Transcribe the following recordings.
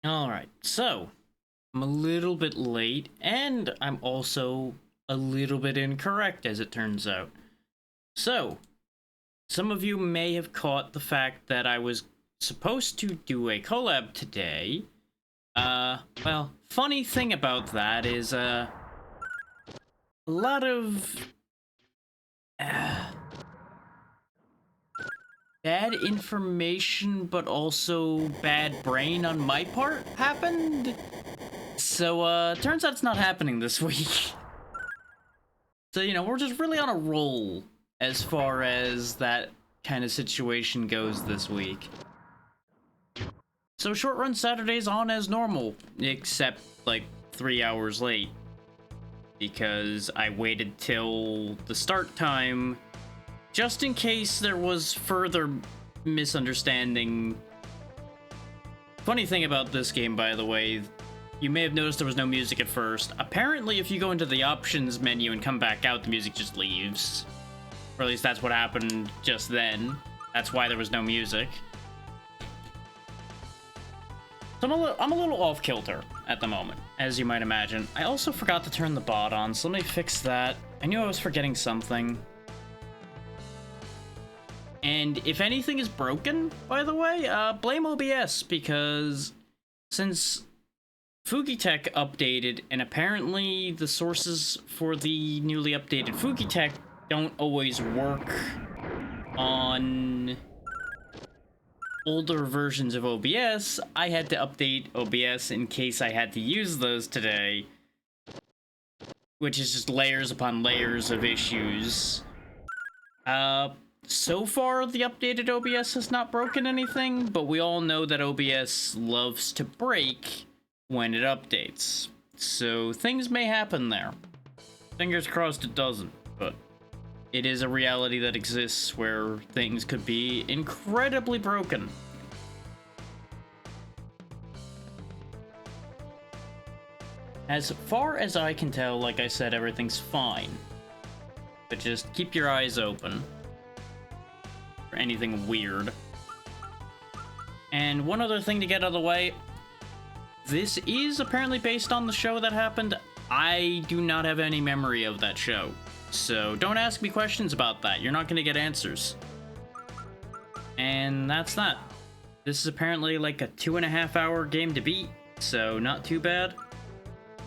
Alright, so I'm a little bit late, and I'm also a little bit incorrect, as it turns out. So, some of you may have caught the fact that I was supposed to do a collab today. Well, funny thing about that is, a lot of bad information, but also bad brain on my part happened. So, turns out it's not happening this week. So, we're just really on a roll as far as that kind of situation goes this week. So, short run Saturday's on as normal, except like 3 hours late. Because I waited till the start time just in case there was further misunderstanding. Funny thing about this game, by the way, you may have noticed there was no music at first. Apparently, if you go into the options menu and come back out, the music just leaves. Or at least that's what happened just then. That's why there was no music. So I'm a little off kilter at the moment, as you might imagine. I also forgot to turn the bot on, so let me fix that. I knew I was forgetting something. And if anything is broken, by the way, blame OBS, because since Fugitech updated, and apparently the sources for the newly updated Fugitech don't always work on older versions of OBS, I had to update OBS in case I had to use those today, which is just layers upon layers of issues. So far, the updated OBS has not broken anything, but we all know that OBS loves to break when it updates. So things may happen there. Fingers crossed it doesn't, but it is a reality that exists where things could be incredibly broken. As far as I can tell, like I said, everything's fine. But just keep your eyes open for anything weird. And one other thing to get out of the way. This is apparently based on the show that happened. I do not have any memory of that show. So don't ask me questions about that. You're not going to get answers. And that's that. This is apparently like a 2.5-hour game to beat. So not too bad.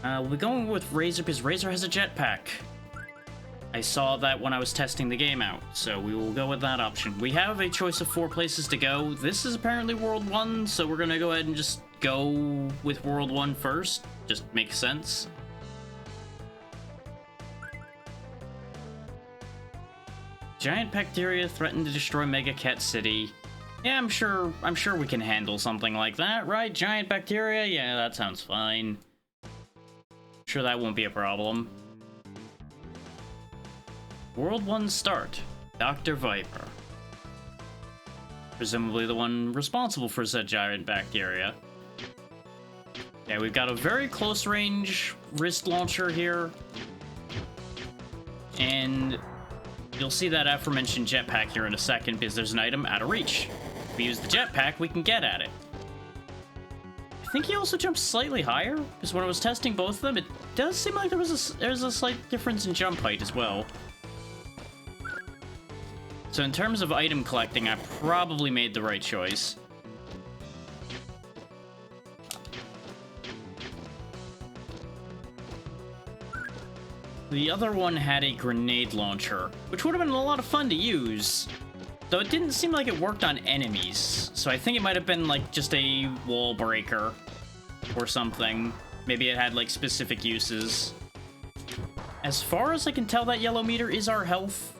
We'll be going with Razor because Razor has a jetpack. I saw that when I was testing the game out, so we will go with that option. We have a choice of 4 places to go. This is apparently World 1, so we're gonna go ahead and just go with World 1 first. Just makes sense. Giant bacteria threaten to destroy Mega Cat City. Yeah, I'm sure we can handle something like that, right? Giant bacteria? Yeah, that sounds fine. Sure, that won't be a problem. World 1 start. Dr. Viper. Presumably the one responsible for said giant bacteria. Yeah, we've got a very close range wrist launcher here. And you'll see that aforementioned jetpack here in a second because there's an item out of reach. If we use the jetpack, we can get at it. I think he also jumps slightly higher, because when I was testing both of them, it does seem like there's a slight difference in jump height as well. So in terms of item collecting, I probably made the right choice. The other one had a grenade launcher, which would have been a lot of fun to use, though it didn't seem like it worked on enemies, so I think it might have been like just a wall breaker or something. Maybe it had like specific uses. As far as I can tell, that yellow meter is our health,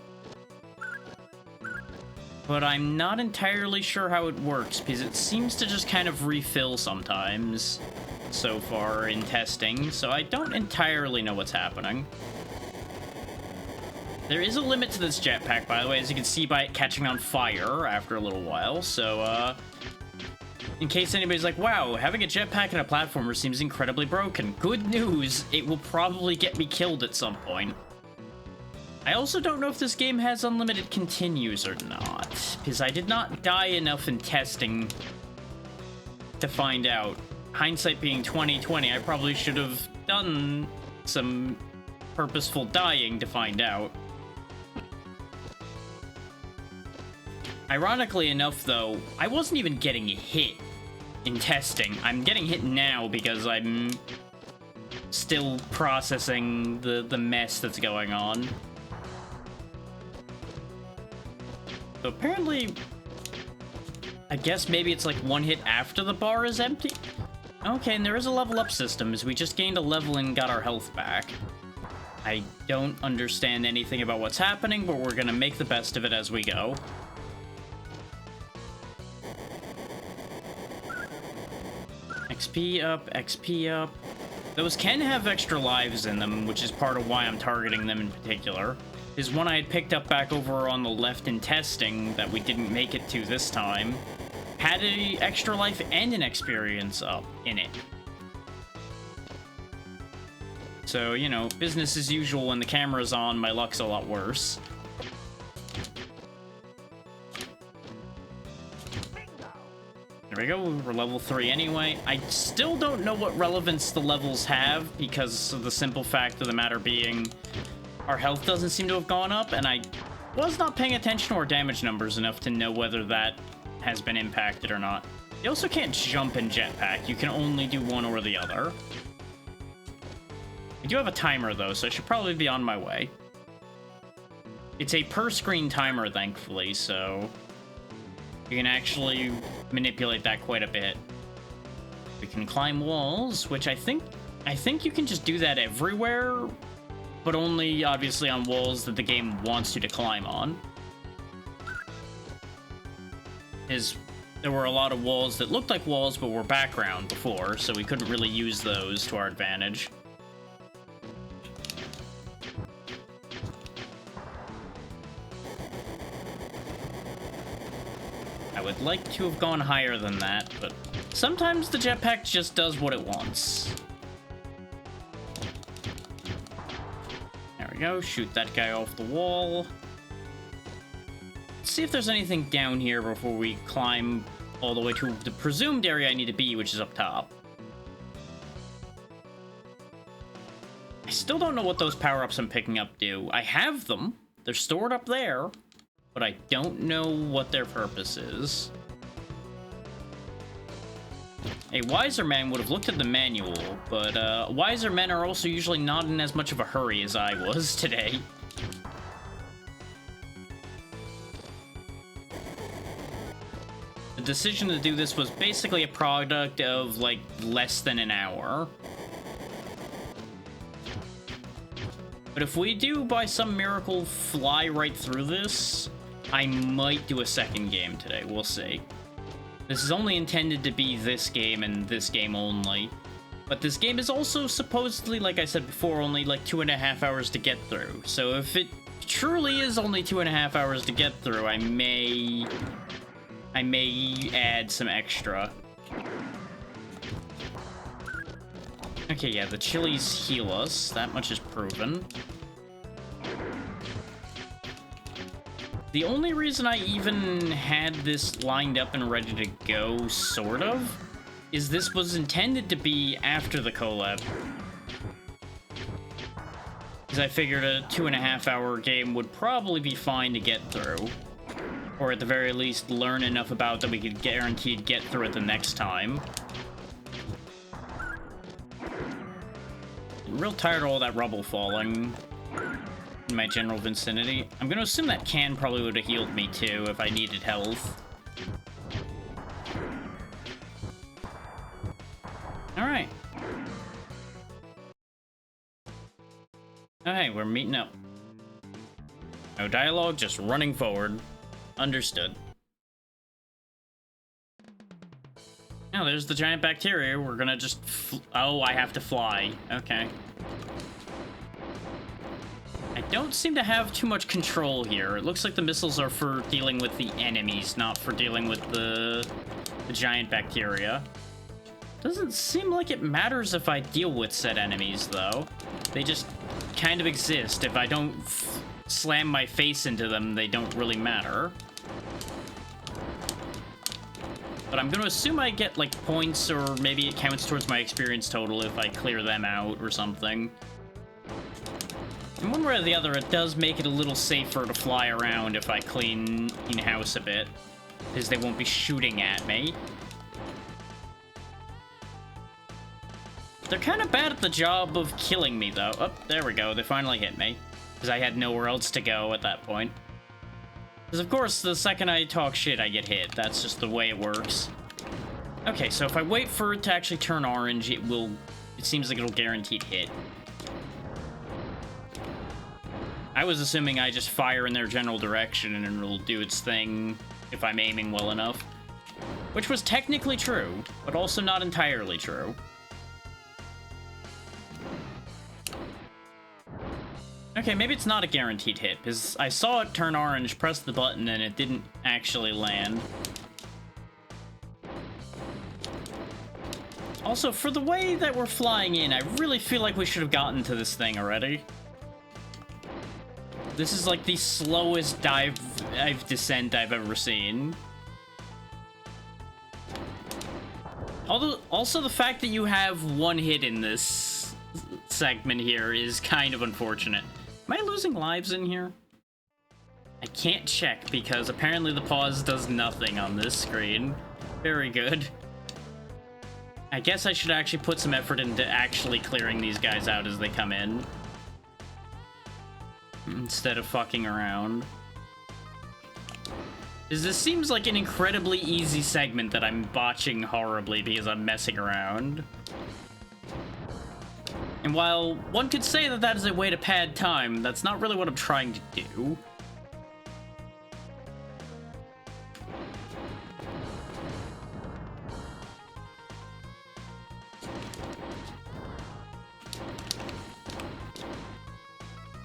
but I'm not entirely sure how it works because it seems to just kind of refill sometimes so far in testing, so I don't entirely know what's happening. There is a limit to this jetpack, by the way, as you can see by it catching on fire after a little while, so, in case anybody's like, wow, having a jetpack in a platformer seems incredibly broken. Good news, it will probably get me killed at some point. I also don't know if this game has unlimited continues or not, because I did not die enough in testing to find out. hindsight being 20/20, I probably should have done some purposeful dying to find out. Ironically enough, though, I wasn't even getting hit in testing. I'm getting hit now because I'm still processing the mess that's going on. So apparently, I guess maybe it's like one hit after the bar is empty? Okay, and there is a level up system, as we just gained a level and got our health back. I don't understand anything about what's happening, but we're gonna make the best of it as we go. XP up, XP up. Those can have extra lives in them, which is part of why I'm targeting them in particular. Is one I had picked up back over on the left in testing that we didn't make it to this time. Had an extra life and an experience up in it. So, you know, business as usual. When the camera's on, my luck's a lot worse. There we go, we're level 3 anyway. I still don't know what relevance the levels have, because of the simple fact of the matter being our health doesn't seem to have gone up, and I was not paying attention to our damage numbers enough to know whether that has been impacted or not. You also can't jump in jetpack, you can only do one or the other. I do have a timer though, so I should probably be on my way. It's a per screen timer, thankfully, so you can actually manipulate that quite a bit. We can climb walls, which I think you can just do that everywhere, but only obviously on walls that the game wants you to climb on. There were a lot of walls that looked like walls but were background before, so we couldn't really use those to our advantage. I would like to have gone higher than that, but sometimes the jetpack just does what it wants. There we go, shoot that guy off the wall. Let's see if there's anything down here before we climb all the way to the presumed area I need to be, which is up top. I still don't know what those power-ups I'm picking up do. I have them, they're stored up there, but I don't know what their purpose is. A wiser man would have looked at the manual, but wiser men are also usually not in as much of a hurry as I was today. The decision to do this was basically a product of, like, less than an hour. But if we do, by some miracle, fly right through this, I might do a second game today. We'll see. This is only intended to be this game and this game only. But this game is also supposedly, like I said before, only like 2.5 hours to get through. So if it truly is only 2.5 hours to get through, I may add some extra. Okay, yeah, the chilies heal us. That much is proven. The only reason I even had this lined up and ready to go, sort of, is this was intended to be after the collab. Because I figured a 2.5 hour game would probably be fine to get through. Or at the very least, learn enough about that we could guaranteed get through it the next time. I'm real tired of all that rubble falling in my general vicinity. I'm gonna assume that can probably would have healed me too if I needed health. Alright. Oh, hey, we're meeting up. No dialogue, just running forward. Understood. Oh, there's the giant bacteria. We're gonna just... Oh, I have to fly. Okay. I don't seem to have too much control here. It looks like the missiles are for dealing with the enemies, not for dealing with the giant bacteria. Doesn't seem like it matters if I deal with said enemies, though. They just kind of exist. If I don't slam my face into them, they don't really matter. but I'm gonna assume I get, like, points, or maybe it counts towards my experience total if I clear them out or something. And one way or the other, it does make it a little safer to fly around if I clean house a bit, because they won't be shooting at me. They're kind of bad at the job of killing me, though. Oh, there we go. They finally hit me, because I had nowhere else to go at that point. Because, of course, the second I talk shit, I get hit. That's just the way it works. Okay, so if I wait for it to actually turn orange, it seems like it'll guaranteed hit. I was assuming I just fire in their general direction and it'll do its thing if I'm aiming well enough. Which was technically true, but also not entirely true. Okay, maybe it's not a guaranteed hit, because I saw it turn orange, press the button, and it didn't actually land. Also, for the way that we're flying in, I really feel like we should have gotten to this thing already. This is like the slowest descent I've ever seen. Although, also the fact that you have one hit in this segment here is kind of unfortunate. Am I losing lives in here? I can't check because apparently the pause does nothing on this screen. Very good. I guess I should actually put some effort into actually clearing these guys out as they come in, instead of fucking around. This seems like an incredibly easy segment that I'm botching horribly because I'm messing around. And while one could say that that is a way to pad time, that's not really what I'm trying to do.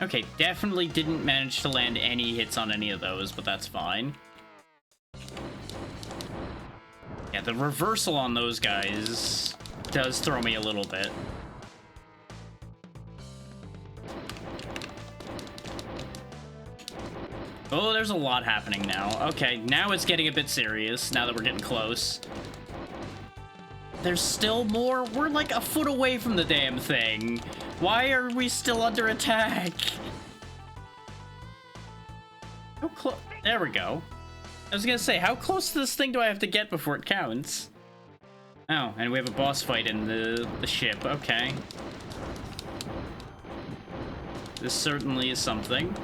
Okay, definitely didn't manage to land any hits on any of those, but that's fine. Yeah, the reversal on those guys does throw me a little bit. Oh, there's a lot happening now. Okay, now it's getting a bit serious, now that we're getting close. There's still more? We're like a foot away from the damn thing. Why are we still under attack? How close? There we go. I was gonna say, how close to this thing do I have to get before it counts? Oh, and we have a boss fight in the ship. Okay. This certainly is something.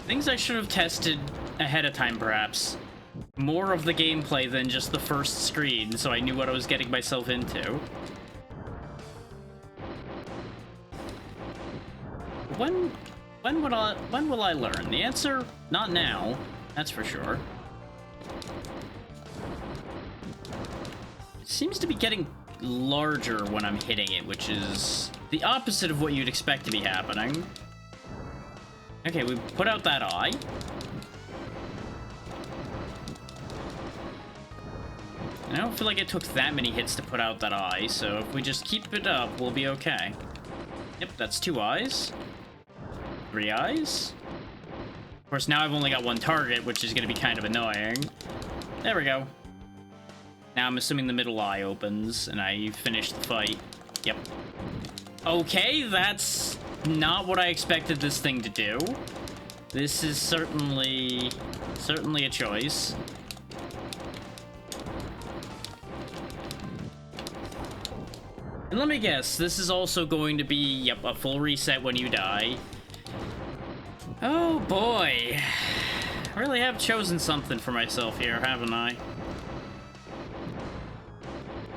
Things I should have tested ahead of time, perhaps. More of the gameplay than just the first screen, so I knew what I was getting myself into. When will I learn? The answer, not now. That's for sure. It seems to be getting larger when I'm hitting it, which is the opposite of what you'd expect to be happening. Okay, we put out that eye. I don't feel like it took that many hits to put out that eye, so if we just keep it up, we'll be okay. Yep, that's 2 eyes. 3 eyes. Of course, now I've only got one target, which is going to be kind of annoying. There we go. Now I'm assuming the middle eye opens, and I finish the fight. Yep. Okay, that's not what I expected this thing to do. This is certainly a choice. And let me guess, this is also going to be, yep, a full reset when you die. Oh boy. I really have chosen something for myself here, haven't I?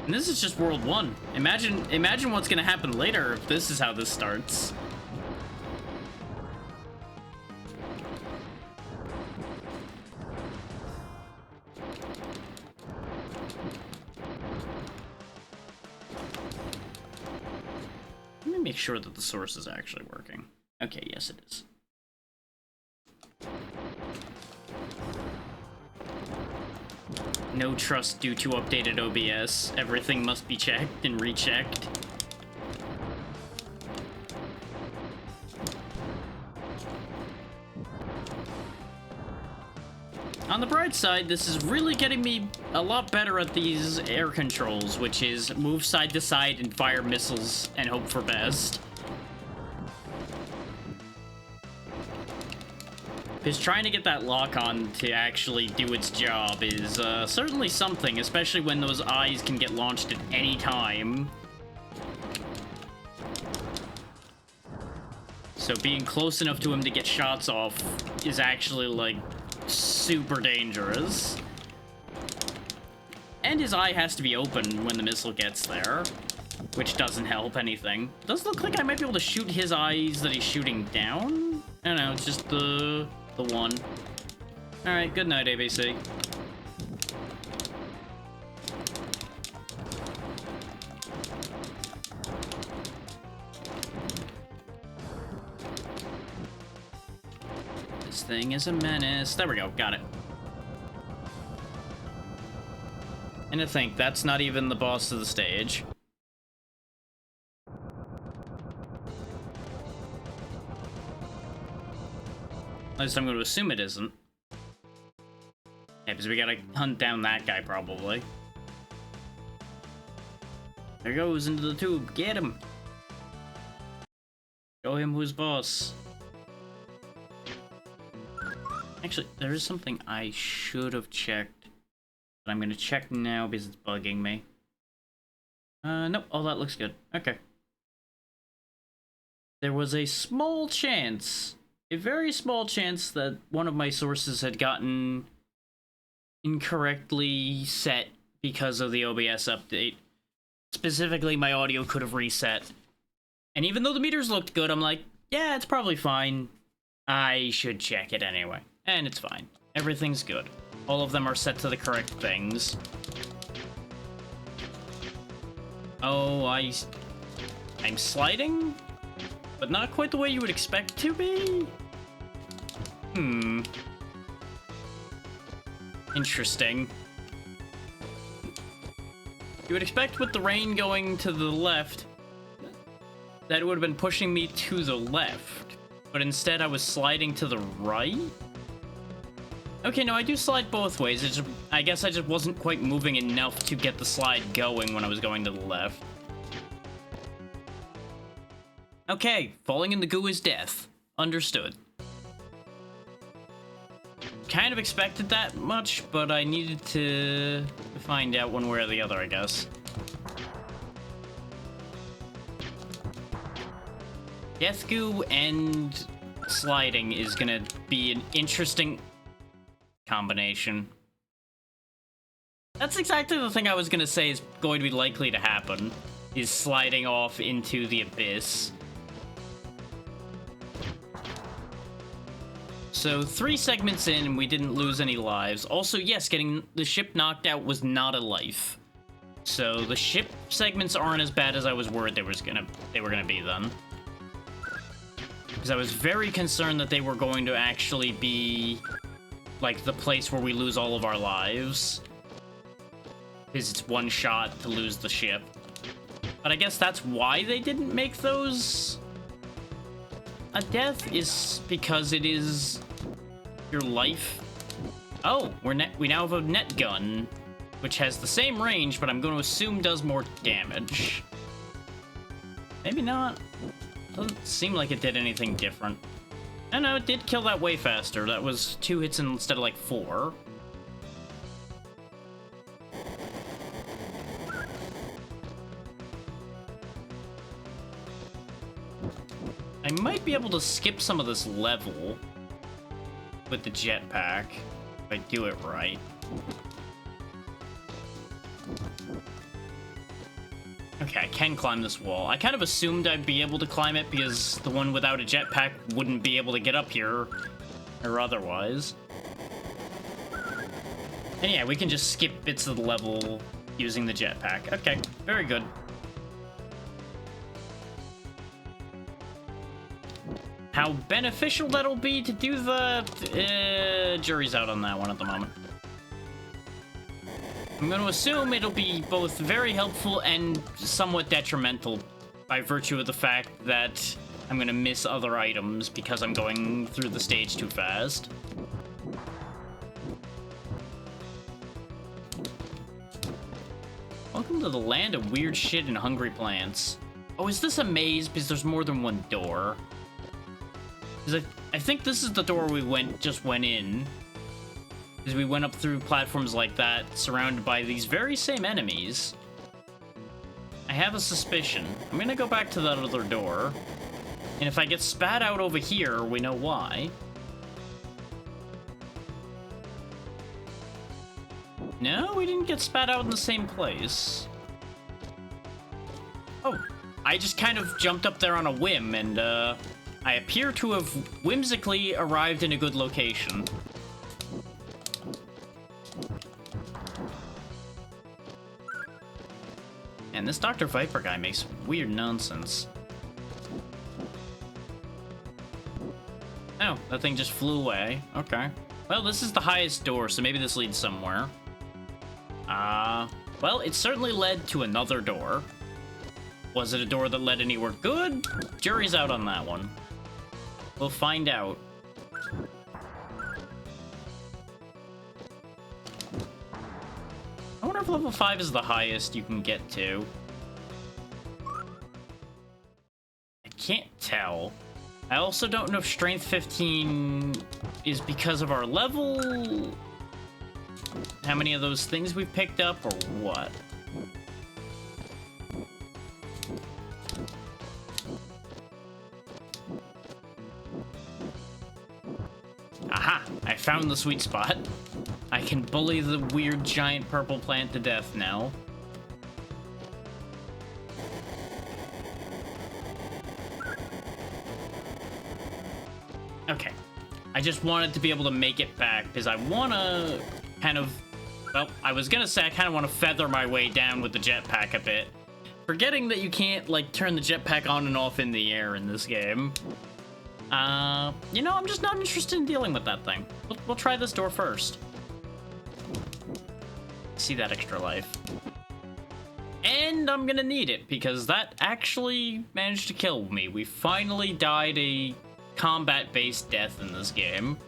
And this is just World 1. Imagine what's gonna happen later if this is how this starts. Let me make sure that the source is actually working. Okay, yes it is. No trust due to updated OBS. Everything must be checked and rechecked. On the bright side, this is really getting me a lot better at these air controls, which is move side to side and fire missiles and hope for best. Because trying to get that lock-on to actually do its job is certainly something, especially when those eyes can get launched at any time. So being close enough to him to get shots off is actually, like, super dangerous. And his eye has to be open when the missile gets there, which doesn't help anything. It does look like I might be able to shoot his eyes that he's shooting down? I don't know, it's just the one. Alright, good night, ABC. This thing is a menace. There we go, got it. And to think, that's not even the boss of the stage. At least I'm going to assume it isn't. Yeah, because we gotta hunt down that guy, probably. There goes into the tube. Get him! Show him who's boss. Actually, there is something I should have checked. But I'm going to check now because it's bugging me. Nope, all that looks good. Okay. There was a small chance, a very small chance, that one of my sources had gotten incorrectly set because of the OBS update. Specifically, my audio could have reset. And even though the meters looked good, I'm like, yeah, it's probably fine. I should check it anyway. And it's fine. Everything's good. All of them are set to the correct things. Oh, I'm sliding? But not quite the way you would expect to be? Interesting. You would expect with the rain going to the left, that it would have been pushing me to the left. But instead I was sliding to the right? Okay, no, I do slide both ways. I guess I just wasn't quite moving enough to get the slide going when I was going to the left. Okay, falling in the goo is death. Understood. Kind of expected that much, but I needed to find out one way or the other, I guess. Death goo and sliding is gonna be an interesting combination. That's exactly the thing I was gonna say is going to be likely to happen, is sliding off into the abyss. So 3 segments in and we didn't lose any lives. Also, yes, getting the ship knocked out was not a life. So the ship segments aren't as bad as I was worried they were gonna be then. Because I was very concerned that they were going to actually be like the place where we lose all of our lives. Because it's one shot to lose the ship. But I guess that's why they didn't make those a death, is because it is your life. Oh, we now have a net gun, which has the same range, but I'm going to assume does more damage. Maybe not. Doesn't seem like it did anything different. I know, it did kill that way faster. That was 2 hits instead of like 4. I might be able to skip some of this level with the jetpack if I do it right. Okay, I can climb this wall. I kind of assumed I'd be able to climb it because the one without a jetpack wouldn't be able to get up here or otherwise. And yeah, we can just skip bits of the level using the jetpack. Okay, very good. How beneficial that'll be to do the jury's out on that one at the moment. I'm going to assume it'll be both very helpful and somewhat detrimental by virtue of the fact that I'm going to miss other items because I'm going through the stage too fast. Welcome to the land of weird shit and hungry plants. Oh, is this a maze? Because there's more than one door. Because I think this is the door we just went in. Because we went up through platforms like that, surrounded by these very same enemies. I have a suspicion. I'm gonna go back to that other door. And if I get spat out over here, we know why. No, we didn't get spat out in the same place. Oh, I just kind of jumped up there on a whim, and I appear to have whimsically arrived in a good location. And this Dr. Viper guy makes weird nonsense. Oh, that thing just flew away. Okay. Well, this is the highest door, so maybe this leads somewhere. Well, it certainly led to another door. Was it a door that led anywhere good? Jury's out on that one. We'll find out. I wonder if level 5 is the highest you can get to. I can't tell. I also don't know if strength 15 is because of our level, how many of those things we picked up, or what. Aha! I found the sweet spot. I can bully the weird giant purple plant to death now. Okay. I just wanted to be able to make it back, because I want to kind of... Well, I was going to say I kind of want to feather my way down with the jetpack a bit. Forgetting that you can't, like, turn the jetpack on and off in the air in this game. You know, I'm just not interested in dealing with that thing. We'll try this door first. See that extra life. And I'm gonna need it, because that actually managed to kill me. We finally died a combat-based death in this game.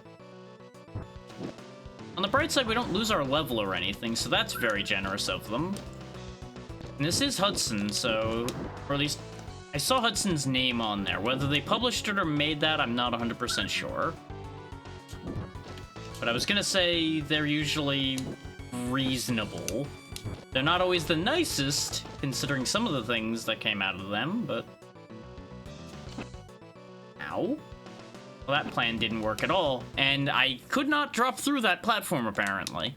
On the bright side, we don't lose our level or anything, so that's very generous of them. And this is Hudson, so... Or at least, I saw Hudson's name on there. Whether they published it or made that, I'm not 100% sure. But I was gonna say they're usually reasonable. They're not always the nicest, considering some of the things that came out of them, but... Ow. Well, that plan didn't work at all, and I could not drop through that platform, apparently.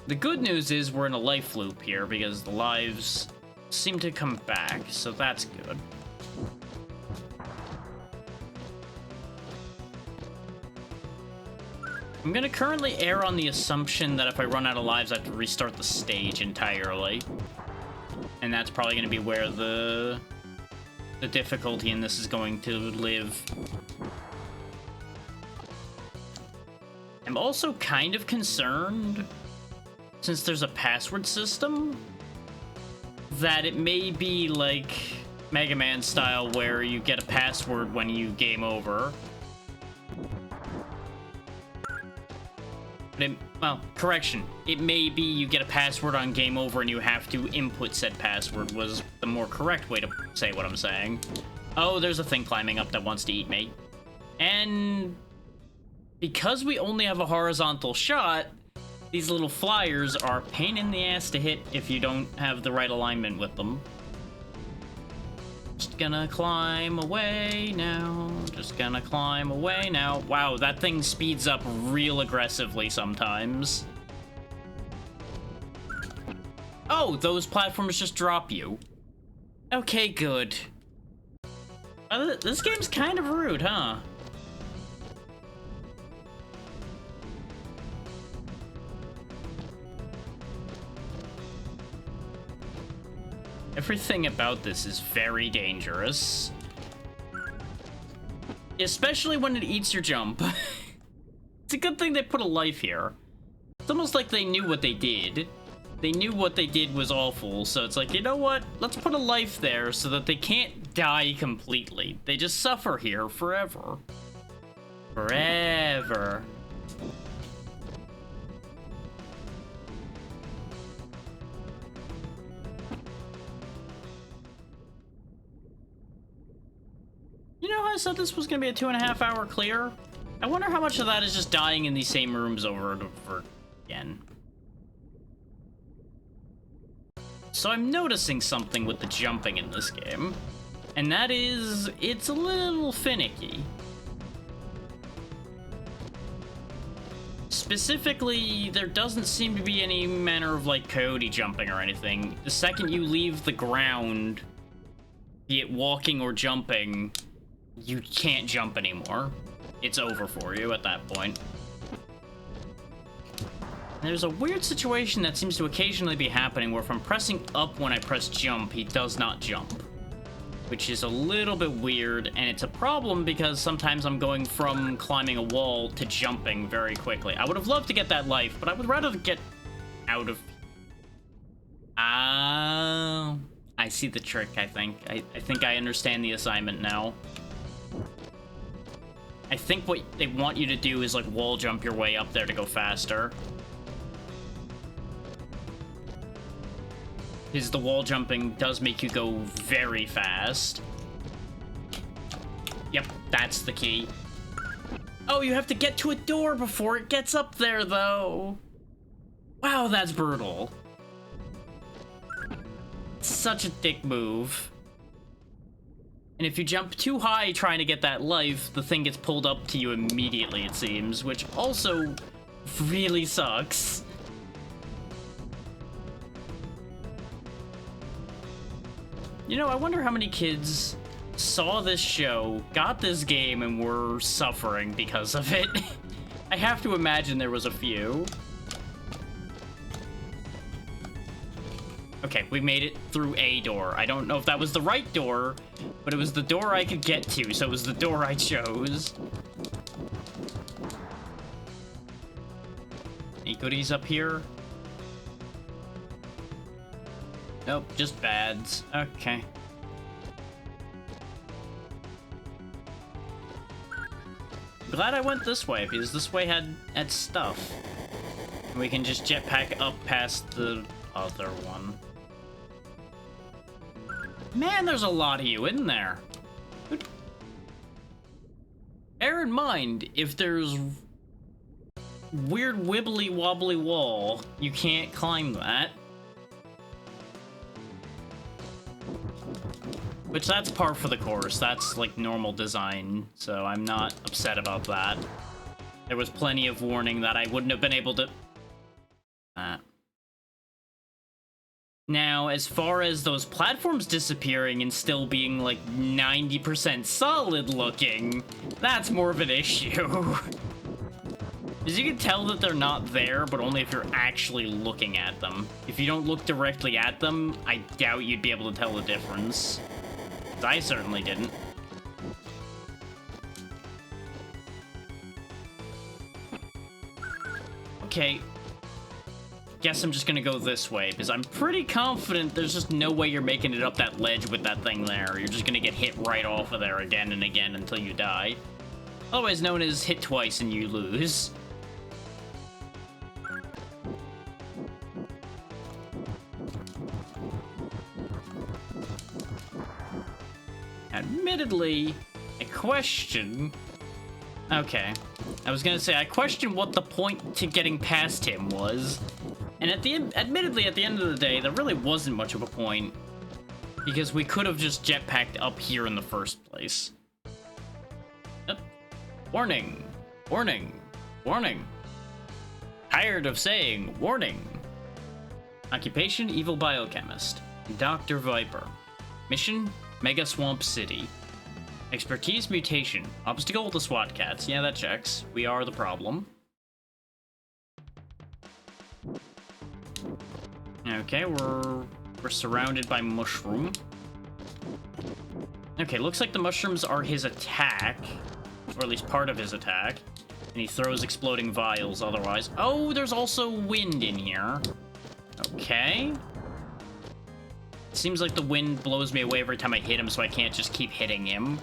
The good news is we're in a life loop here, because the lives seem to come back, so that's good. I'm gonna currently err on the assumption that if I run out of lives, I have to restart the stage entirely. And that's probably gonna be where the difficulty in this is going to live. I'm also kind of concerned, since there's a password system, that it may be like Mega Man style where you get a password when you game over. But well, correction. It may be you get a password on game over and you have to input said password was the more correct way to say what I'm saying. Oh, there's a thing climbing up that wants to eat me. And because we only have a horizontal shot, these little flyers are a pain in the ass to hit if you don't have the right alignment with them. Just gonna climb away now. Just gonna climb away now. Wow, that thing speeds up real aggressively sometimes. Oh, those platforms just drop you. Okay, good. This game's kind of rude, huh? Everything about this is very dangerous. Especially when it eats your jump. It's a good thing they put a life here. It's almost like they knew what they did. They knew what they did was awful, so it's like, you know what? Let's put a life there so that they can't die completely. They just suffer here forever. Forever. You know how I said this was gonna be a 2.5-hour clear? I wonder how much of that is just dying in these same rooms over and over again. So I'm noticing something with the jumping in this game, and that is, it's a little finicky. Specifically, there doesn't seem to be any manner of, like, coyote jumping or anything. The second you leave the ground, be it walking or jumping, you can't jump anymore. It's over for you at that point. There's a weird situation that seems to occasionally be happening where if I'm pressing up when I press jump, he does not jump. Which is a little bit weird, and it's a problem because sometimes I'm going from climbing a wall to jumping very quickly. I would have loved to get that life, but I would rather get out of... I see the trick, I think. I think I understand the assignment now. I think what they want you to do is, like, wall jump your way up there to go faster. Because the wall jumping does make you go very fast. Yep, that's the key. Oh, you have to get to a door before it gets up there, though. Wow, that's brutal. Such a dick move. And if you jump too high trying to get that life, the thing gets pulled up to you immediately, it seems, which also really sucks. You know, I wonder how many kids saw this show, got this game, and were suffering because of it. I have to imagine there was a few. Okay, we made it through a door. I don't know if that was the right door, but it was the door I could get to, so it was the door I chose. Any goodies up here? Nope, just bads. Okay. Glad I went this way, because this way had stuff. We can just jetpack up past the other one. Man, there's a lot of you in there. Bear in mind, if there's weird wibbly wobbly wall, you can't climb that. Which, that's par for the course. That's, like, normal design, so I'm not upset about that. There was plenty of warning that I wouldn't have been able to... Now, as far as those platforms disappearing and still being, like, 90% solid looking, that's more of an issue. Because you can tell that they're not there, but only if you're actually looking at them. If you don't look directly at them, I doubt you'd be able to tell the difference. I certainly didn't. Okay. Guess I'm just gonna go this way, because I'm pretty confident there's just no way you're making it up that ledge with that thing there. You're just gonna get hit right off of there again and again until you die. Otherwise known as hit twice and you lose. Admittedly, I question... Okay. I was gonna say, I question what the point to getting past him was. And admittedly, at the end of the day, there really wasn't much of a point. Because we could have just jetpacked up here in the first place. Yep. Warning. Warning. Warning. Tired of saying warning. Occupation, evil biochemist. Dr. Viper. Mission, Mega Swamp City. Expertise, mutation. Obstacle, the SWAT cats. Yeah, that checks. We are the problem. Okay, we're surrounded by mushroom. Okay, looks like the mushrooms are his attack. Or at least part of his attack. And he throws exploding vials otherwise. Oh, there's also wind in here. Okay. Seems like the wind blows me away every time I hit him, so I can't just keep hitting him.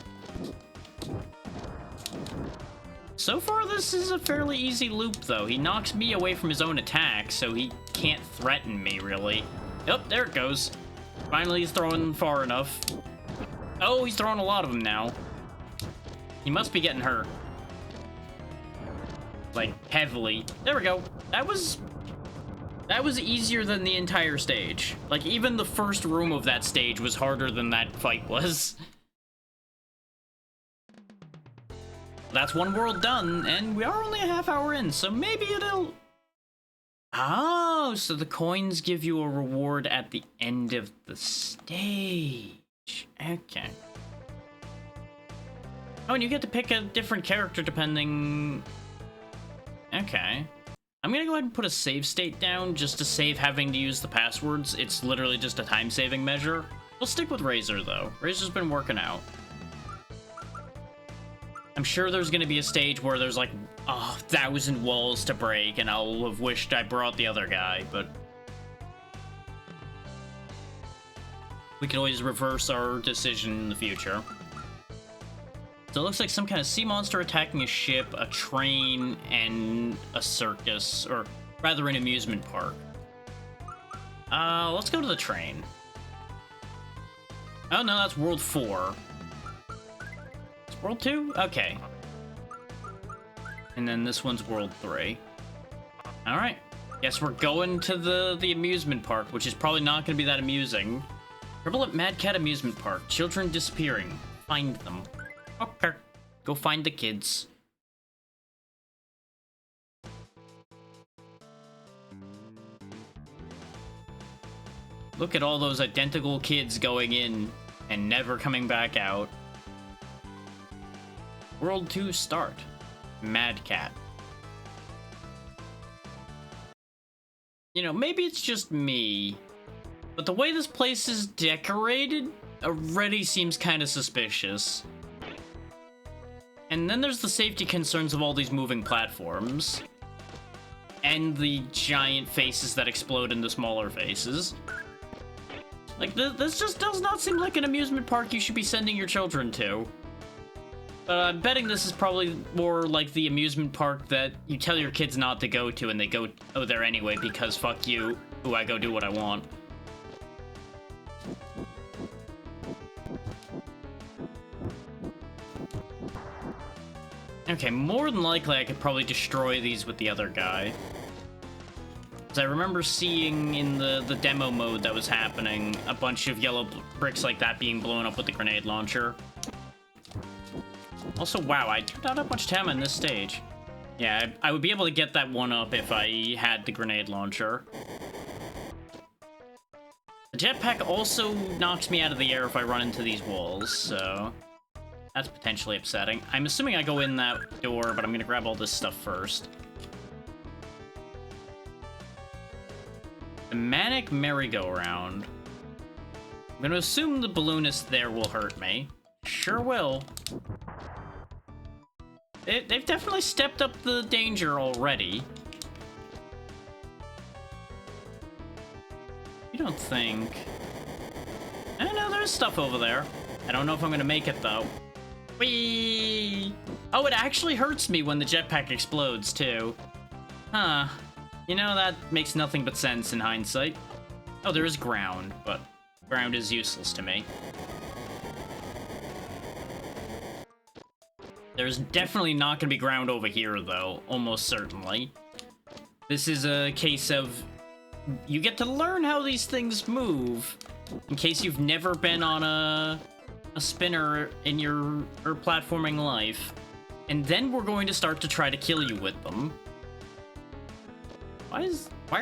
So far, this is a fairly easy loop, though. He knocks me away from his own attack, so he can't threaten me, really. Oh, there it goes. Finally, he's throwing far enough. Oh, he's throwing a lot of them now. He must be getting hurt. Like, heavily. There we go. That was easier than the entire stage. Like, even the first room of that stage was harder than that fight was. That's one world done, and we are only a half hour in, so maybe it'll... Oh, so the coins give you a reward at the end of the stage. Okay. Oh, and you get to pick a different character depending... Okay. I'm gonna go ahead and put a save state down just to save having to use the passwords. It's literally just a time-saving measure. We'll stick with Razor, though. Razor's been working out. I'm sure there's gonna be a stage where there's like 1,000 walls to break, and I'll have wished I brought the other guy, but... we can always reverse our decision in the future. So it looks like some kind of sea monster attacking a ship, a train, and a circus, or rather an amusement park. Let's go to the train. Oh no, that's World 4. It's World 2? Okay. And then this one's World 3. Alright. Guess we're going to the amusement park, which is probably not going to be that amusing. Trouble at Mad Cat Amusement Park. Children disappearing. Find them. Okay. Go find the kids. Look at all those identical kids going in and never coming back out. World 2 start. Mad Cat. You know, maybe it's just me, but the way this place is decorated already seems kind of suspicious. And then there's the safety concerns of all these moving platforms. And the giant faces that explode into smaller faces. Like, this just does not seem like an amusement park you should be sending your children to. But I'm betting this is probably more like the amusement park that you tell your kids not to go to and they go there anyway because fuck you, ooh, I go do what I want. Okay, more than likely I could probably destroy these with the other guy. Because I remember seeing in the demo mode that was happening, a bunch of yellow bricks like that being blown up with the grenade launcher. Also, wow, I do not have much time on this stage. Yeah, I would be able to get that one up if I had the grenade launcher. The jetpack also knocks me out of the air if I run into these walls, so... that's potentially upsetting. I'm assuming I go in that door, but I'm gonna grab all this stuff first. The Manic Merry-Go-Round. I'm gonna assume the balloonist there will hurt me. Sure will. They've definitely stepped up the danger already. You don't think... I don't know, there's stuff over there. I don't know if I'm gonna make it, though. Whee! Oh, it actually hurts me when the jetpack explodes, too. Huh. You know, that makes nothing but sense in hindsight. Oh, there is ground, but ground is useless to me. There's definitely not going to be ground over here, though. Almost certainly. This is a case of... you get to learn how these things move, in case you've never been on a spinner in your platforming life. And then we're going to start to try to kill you with them. Why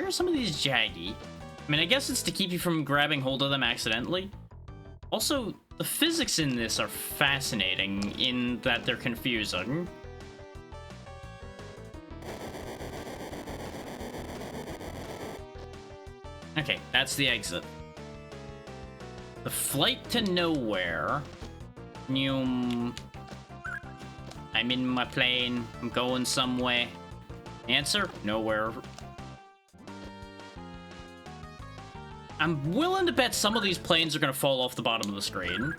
are some of these jaggy? I mean, I guess it's to keep you from grabbing hold of them accidentally. Also, the physics in this are fascinating in that they're confusing. Okay, that's the exit. The flight to nowhere. I'm in my plane. I'm going somewhere. Answer? Nowhere. I'm willing to bet some of these planes are gonna fall off the bottom of the screen.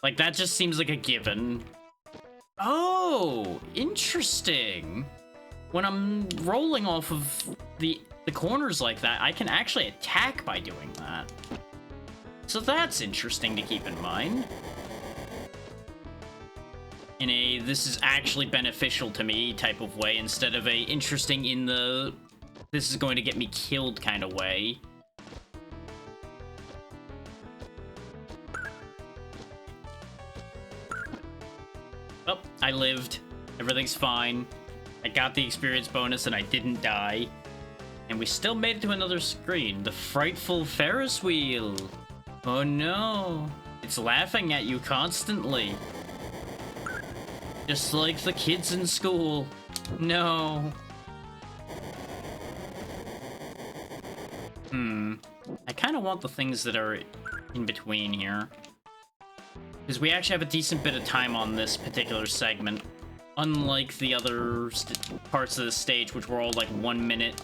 Like, that just seems like a given. Oh, interesting. When I'm rolling off of the corners like that, I can actually attack by doing that. So that's interesting to keep in mind. in a this is actually beneficial to me type of way instead of a interesting in the this is going to get me killed kind of way. Oh, I lived. Everything's fine. I got the experience bonus and I didn't die. And we still made it to another screen. The frightful Ferris wheel. Oh no. It's laughing at you constantly. Just like the kids in school. No. I kind of want the things that are in between here. Because we actually have a decent bit of time on this particular segment. Unlike the other parts of the stage, which were all like 1 minute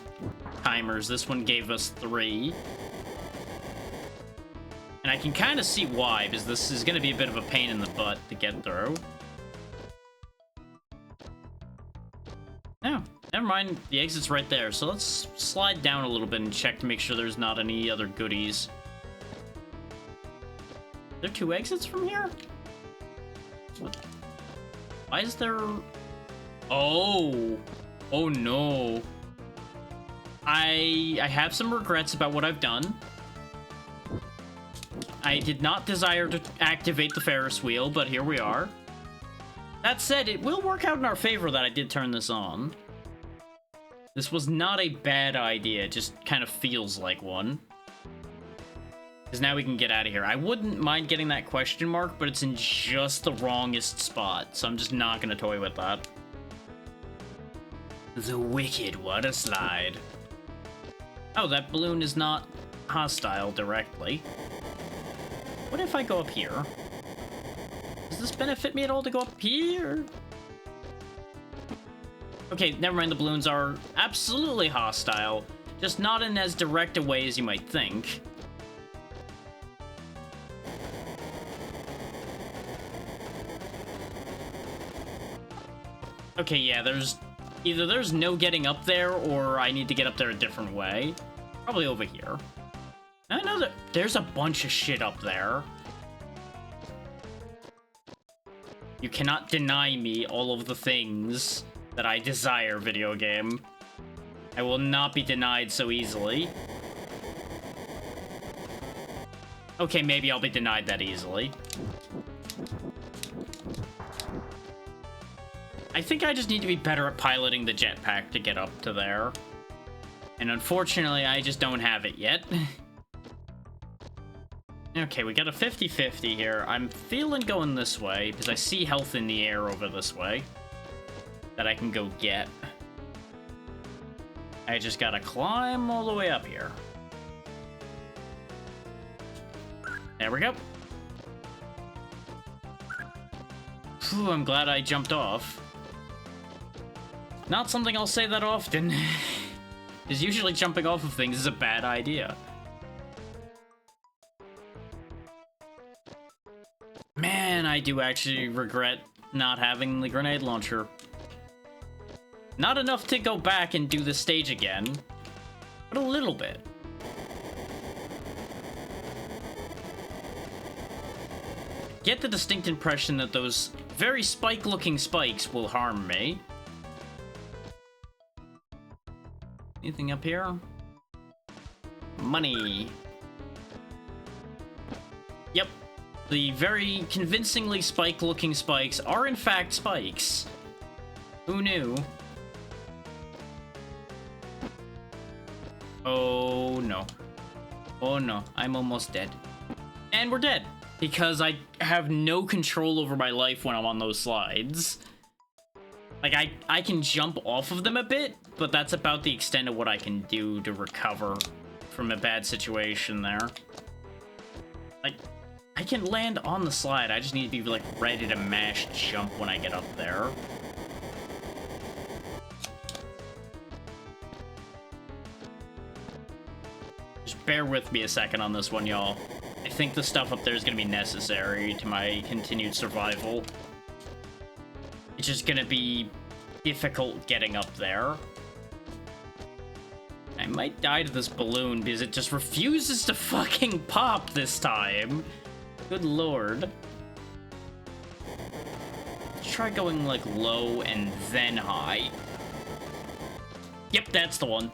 timers, this one gave us 3. And I can kind of see why, because this is going to be a bit of a pain in the butt to get through. No, never mind. The exit's right there. So let's slide down a little bit and check to make sure there's not any other goodies. Are there 2 exits from here? What? Why is there... Oh. Oh no. I have some regrets about what I've done. I did not desire to activate the Ferris wheel, but here we are. That said, it will work out in our favor that I did turn this on. This was not a bad idea, it just kind of feels like one. Because now we can get out of here. I wouldn't mind getting that question mark, but it's in just the wrongest spot, so I'm just not going to toy with that. The wicked water slide. Oh, that balloon is not hostile directly. What if I go up here? Does this benefit me at all to go up here? Okay, never mind, the balloons are absolutely hostile, just not in as direct a way as you might think. Okay, yeah, either there's no getting up there, or I need to get up there a different way. Probably over here. I know that there's a bunch of shit up there. You cannot deny me all of the things that I desire, video game. I will not be denied so easily. Okay, maybe I'll be denied that easily. I think I just need to be better at piloting the jetpack to get up to there. And unfortunately, I just don't have it yet. Okay, we got a 50-50 here. I'm feeling going this way, because I see health in the air over this way that I can go get. I just gotta climb all the way up here. There we go. Phew, I'm glad I jumped off. Not something I'll say that often. Because usually jumping off of things is a bad idea. Man, I do actually regret not having the grenade launcher. Not enough to go back and do the stage again, but a little bit. Get the distinct impression that those very spike-looking spikes will harm me. Anything up here? Money. Yep. The very convincingly spike-looking spikes are in fact spikes. Who knew? Oh no. Oh no, I'm almost dead. And we're dead. Because I have no control over my life when I'm on those slides. Like, I can jump off of them a bit, but that's about the extent of what I can do to recover from a bad situation there. Like, I can land on the slide, I just need to be, like, ready to mash jump when I get up there. Just bear with me a second on this one, y'all. I think the stuff up there is going to be necessary to my continued survival. It's just going to be difficult getting up there. I might die to this balloon because it just refuses to fucking pop this time. Good lord. try going, like, low and then high. Yep, that's the one.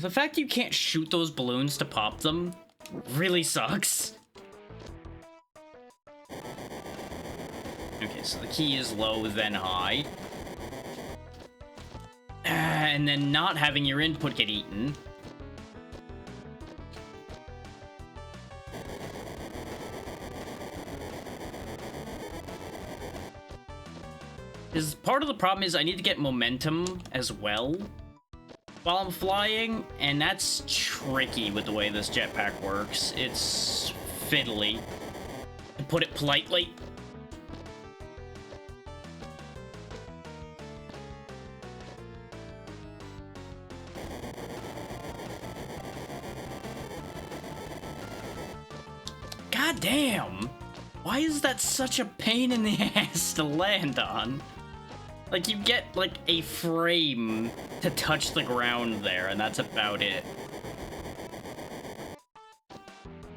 The fact you can't shoot those balloons to pop them really sucks. Okay, so the key is low, then high. And then not having your input get eaten. Because part of the problem is I need to get momentum as well while I'm flying, and that's tricky with the way this jetpack works. It's fiddly, to put it politely. God damn! Why is that such a pain in the ass to land on? Like, you get, like, a frame to touch the ground there, and that's about it.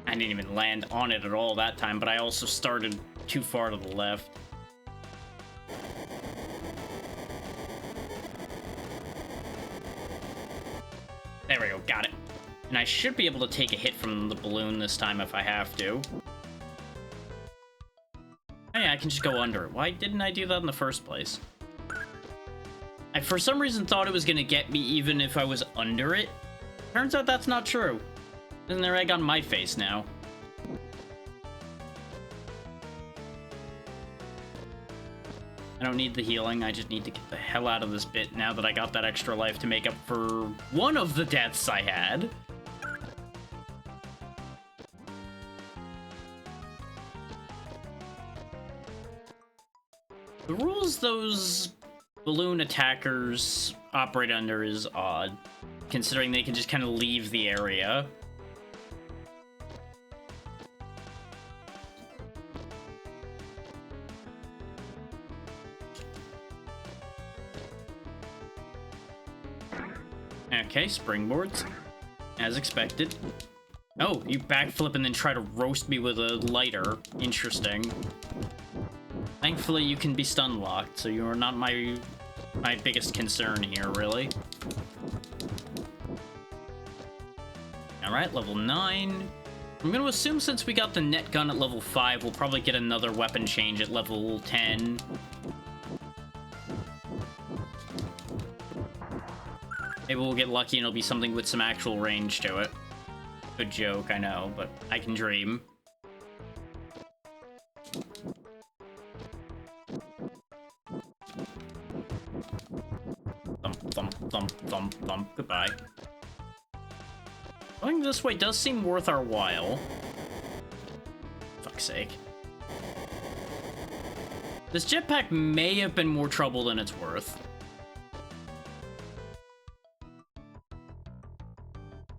I didn't even land on it at all that time, but I also started too far to the left. There we go, got it. And I should be able to take a hit from the balloon this time if I have to. Oh yeah, I can just go under it. Why didn't I do that in the first place? I, for some reason, thought it was gonna get me even if I was under it. Turns out that's not true. Isn't there egg on my face now? I don't need the healing, I just need to get the hell out of this bit now that I got that extra life to make up for one of the deaths I had. The rules those balloon attackers operate under is odd, considering they can just kind of leave the area. Okay, springboards, as expected. Oh, you backflip and then try to roast me with a lighter. Interesting. Thankfully, you can be stun locked, so you are not my biggest concern here, really. Alright, level 9. I'm gonna assume since we got the net gun at level 5, we'll probably get another weapon change at level 10. Maybe we'll get lucky and it'll be something with some actual range to it. Good joke, I know, but I can dream. Thump, thump, thump, thump. Goodbye. Going this way does seem worth our while. Fuck's sake. This jetpack may have been more trouble than it's worth.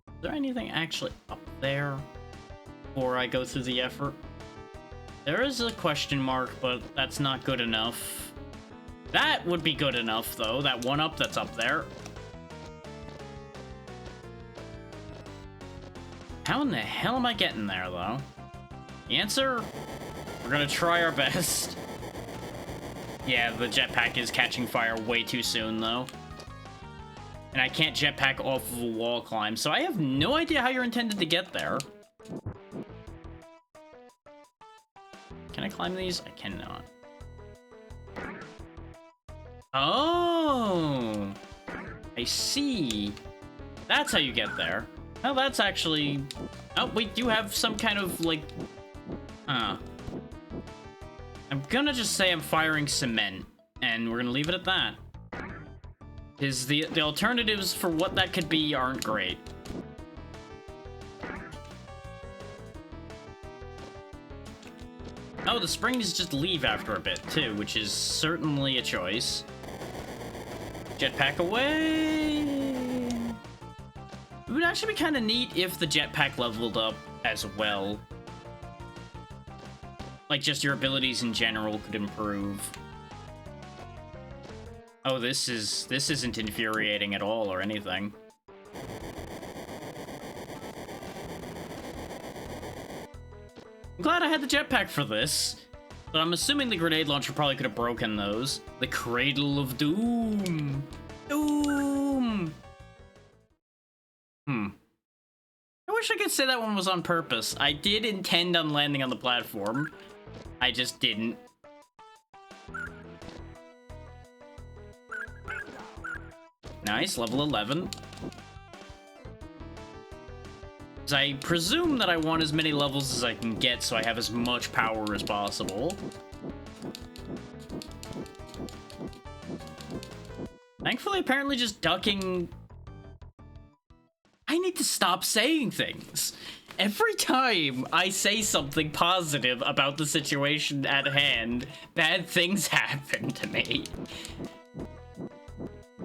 Is there anything actually up there before I go through the effort? There is a question mark, but that's not good enough. That would be good enough, though. That one up that's up there. How in the hell am I getting there, though? The answer? We're gonna try our best. Yeah, the jetpack is catching fire way too soon, though. And I can't jetpack off of a wall climb, so I have no idea how you're intended to get there. Can I climb these? I cannot. Oh! I see. That's how you get there. Oh, that's actually... Oh, wait, you have some kind of, like... I'm gonna just say I'm firing cement, and we're gonna leave it at that. Because the alternatives for what that could be aren't great. Oh, the springs just leave after a bit, too, which is certainly a choice. Jetpack away! It would actually be kind of neat if the jetpack leveled up as well. Like, just your abilities in general could improve. Oh, this isn't infuriating at all or anything. I'm glad I had the jetpack for this. But I'm assuming the grenade launcher probably could have broken those. The Cradle of Doom. Doom. I wish I could say that one was on purpose. I did intend on landing on the platform. I just didn't. Nice, level 11. So I presume that I want as many levels as I can get so I have as much power as possible. Thankfully, apparently just ducking... I need to stop saying things. Every time I say something positive about the situation at hand, bad things happen to me.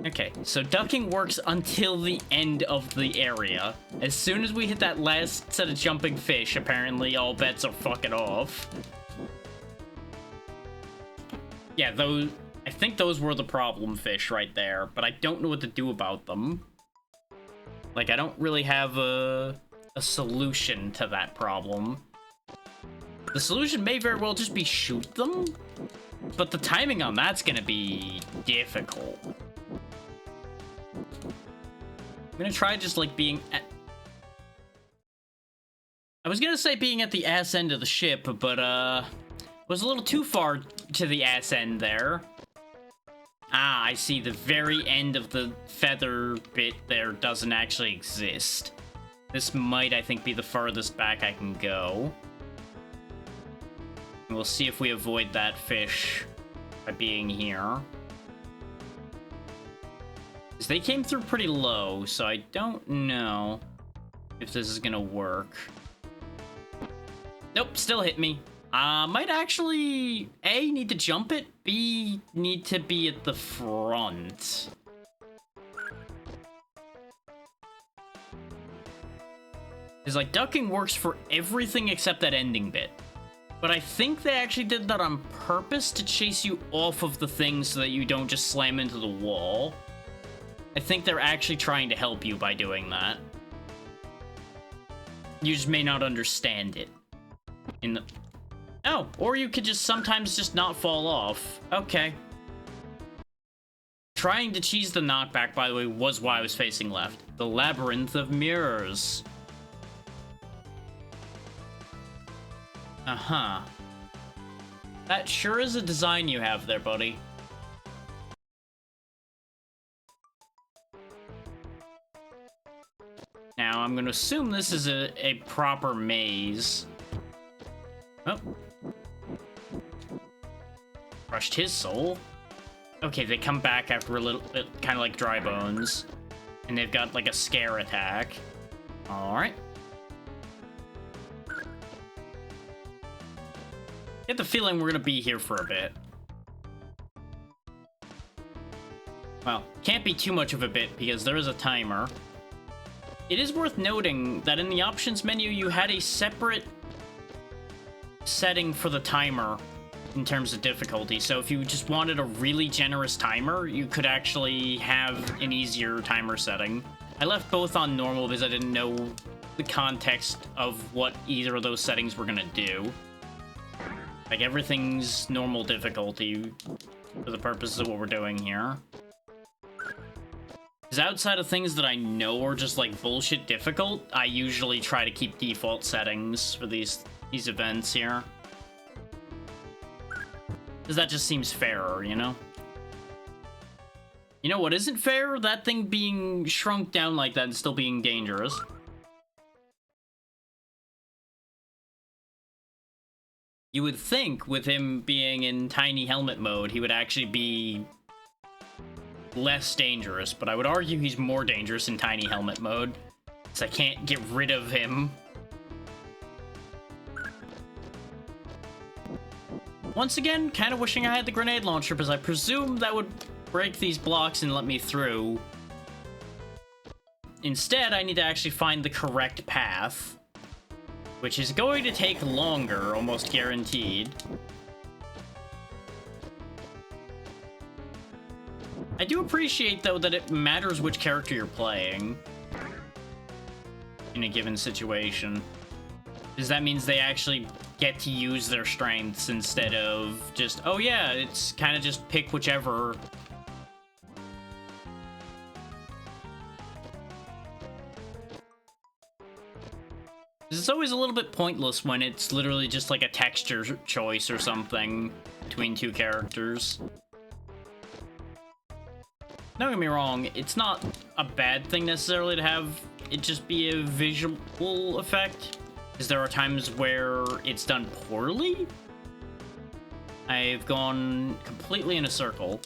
Okay, so ducking works until the end of the area. As soon as we hit that last set of jumping fish, apparently all bets are fucking off. Yeah, those... I think those were the problem fish right there, but I don't know what to do about them. Like, I don't really have a solution to that problem. The solution may very well just be shoot them, but the timing on that's gonna be difficult. I'm gonna try just, like, being at... I was gonna say being at the ass end of the ship, but, was a little too far to the ass end there. Ah, I see. The very end of the feather bit there doesn't actually exist. This might, I think, be the farthest back I can go. And we'll see if we avoid that fish by being here. Because they came through pretty low, so I don't know if this is gonna work. Nope, still hit me. Might actually, A, need to jump it, B, need to be at the front. Because, like, ducking works for everything except that ending bit. But I think they actually did that on purpose to chase you off of the thing so that you don't just slam into the wall. I think they're actually trying to help you by doing that. You just may not understand it. Oh, or you could just sometimes just not fall off. Okay. Trying to cheese the knockback, by the way, was why I was facing left. The Labyrinth of Mirrors. Uh-huh. That sure is a design you have there, buddy. Now, I'm gonna assume this is a proper maze. Oh. Crushed his soul. Okay, they come back after a little bit, kind of like dry bones. And they've got, like, a scare attack. Alright. Get the feeling we're gonna be here for a bit. Well, can't be too much of a bit, because there is a timer. It is worth noting that in the options menu, you had a separate setting for the timer in terms of difficulty. So if you just wanted a really generous timer, you could actually have an easier timer setting. I left both on normal because I didn't know the context of what either of those settings were gonna do. Like, everything's normal difficulty for the purposes of what we're doing here. Because outside of things that I know are just, like, bullshit difficult, I usually try to keep default settings for these events here. Because that just seems fairer, you know? You know what isn't fair? That thing being shrunk down like that and still being dangerous. You would think with him being in tiny helmet mode, he would actually be less dangerous, but I would argue he's more dangerous in tiny helmet mode, because I can't get rid of him. Once again, kind of wishing I had the grenade launcher, because I presume that would break these blocks and let me through. Instead, I need to actually find the correct path, which is going to take longer, almost guaranteed. I do appreciate, though, that it matters which character you're playing in a given situation. Because that means they actually get to use their strengths instead of just, oh yeah, it's kind of just pick whichever. It's always a little bit pointless when it's literally just like a texture choice or something between two characters. Don't get me wrong, it's not a bad thing necessarily to have it just be a visual effect, because there are times where it's done poorly. I've gone completely in a circle.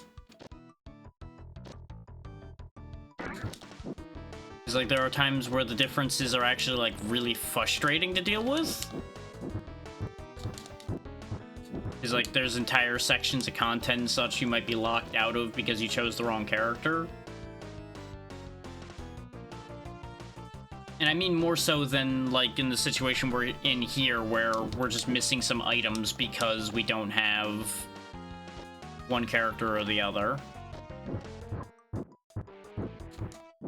Because, like, there are times where the differences are actually, like, really frustrating to deal with. Because, like, there's entire sections of content and such you might be locked out of because you chose the wrong character. And I mean more so than, like, in the situation we're in here where we're just missing some items because we don't have one character or the other.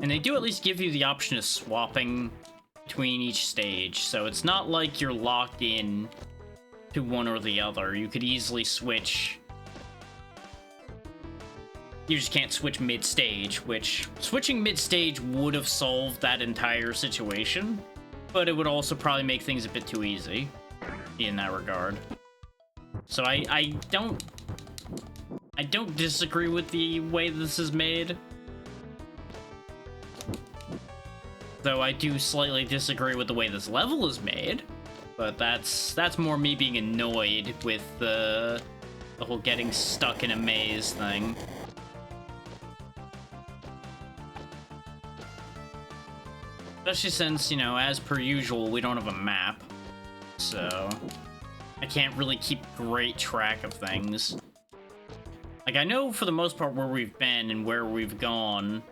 And they do at least give you the option of swapping between each stage, so it's not like you're locked in to one or the other. You could easily switch. You just can't switch mid-stage, which switching mid-stage would have solved that entire situation, but it would also probably make things a bit too easy in that regard. So I don't disagree with the way this is made. Though I do slightly disagree with the way this level is made, but that's more me being annoyed with the whole getting stuck in a maze thing. Especially since, you know, as per usual, we don't have a map, so I can't really keep great track of things. Like, I know for the most part where we've been and where we've gone.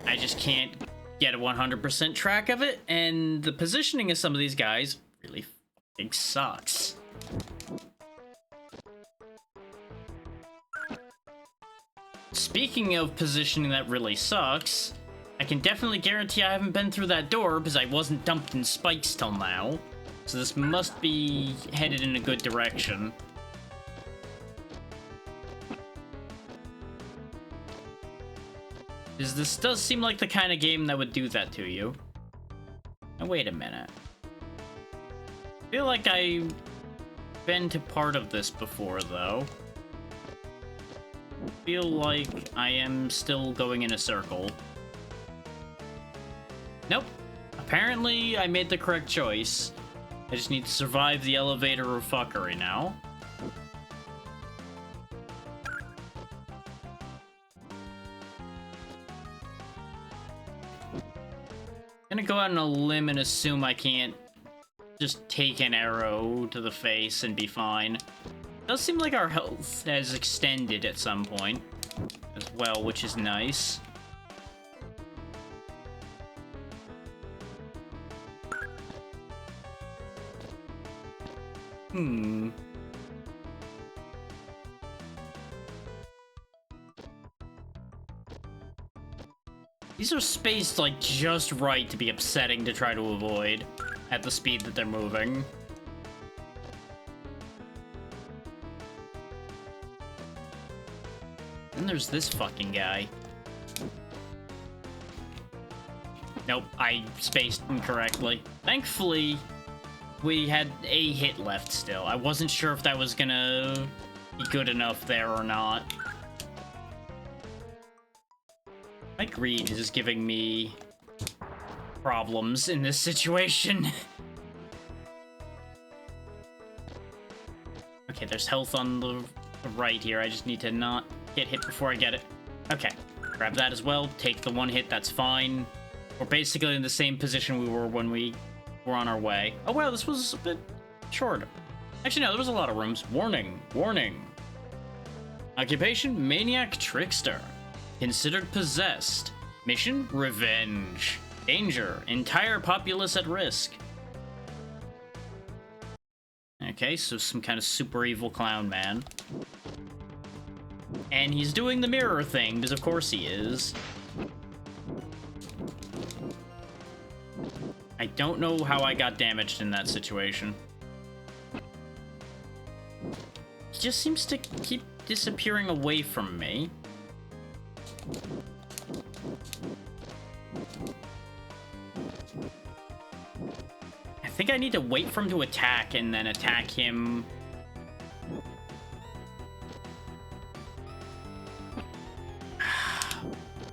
I just can't get a 100% track of it, and the positioning of some of these guys really fucking sucks. Speaking of positioning that really sucks, I can definitely guarantee I haven't been through that door because I wasn't dumped in spikes till now. So this must be headed in a good direction. Because this does seem like the kind of game that would do that to you. Now, wait a minute. I feel like I've been to part of this before, though. I feel like I am still going in a circle. Nope. Apparently, I made the correct choice. I just need to survive the elevator of fuckery now. I'm gonna go out on a limb and assume I can't just take an arrow to the face and be fine. It does seem like our health has extended at some point as well, which is nice. These are spaced, like, just right to be upsetting to try to avoid at the speed that they're moving. And there's this fucking guy. Nope, I spaced incorrectly. Thankfully, we had a hit left still. I wasn't sure if that was gonna be good enough there or not. My greed is giving me problems in this situation. Okay, there's health on the right here. I just need to not get hit before I get it. Okay, grab that as well. Take the one hit, that's fine. We're basically in the same position we were when we were on our way. Oh wow, this was a bit short. Actually, no, there was a lot of rooms. Warning, warning. Occupation, Maniac Trickster. Considered possessed. Mission, revenge. Danger, entire populace at risk. Okay, so some kind of super evil clown man. And he's doing the mirror thing, because of course he is. I don't know how I got damaged in that situation. He just seems to keep disappearing away from me. I think I need to wait for him to attack and then attack him.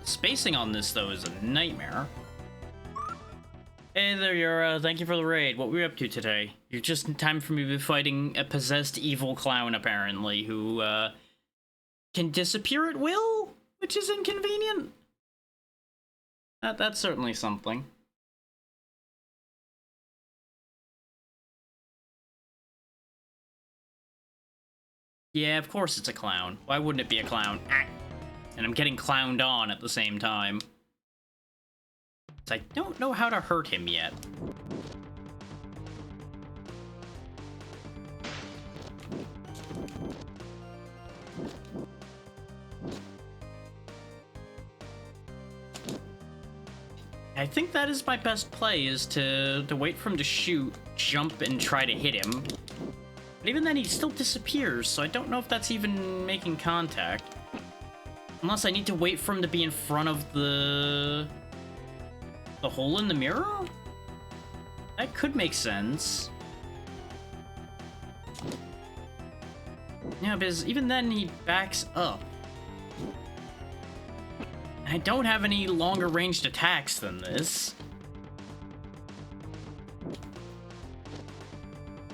Spacing on this, though, is a nightmare. Hey there, Yura. Thank you for the raid. What were you up to today? You're just in time for me to be fighting a possessed evil clown, apparently, who, can disappear at will, which is inconvenient. That's certainly something. Yeah, of course it's a clown. Why wouldn't it be a clown? Ah. And I'm getting clowned on at the same time. So I don't know how to hurt him yet. I think that is my best play, is to wait for him to shoot, jump, and try to hit him. But even then, he still disappears, so I don't know if that's even making contact. Unless I need to wait for him to be in front of the hole in the mirror? That could make sense. Yeah, because even then, he backs up. I don't have any longer ranged attacks than this.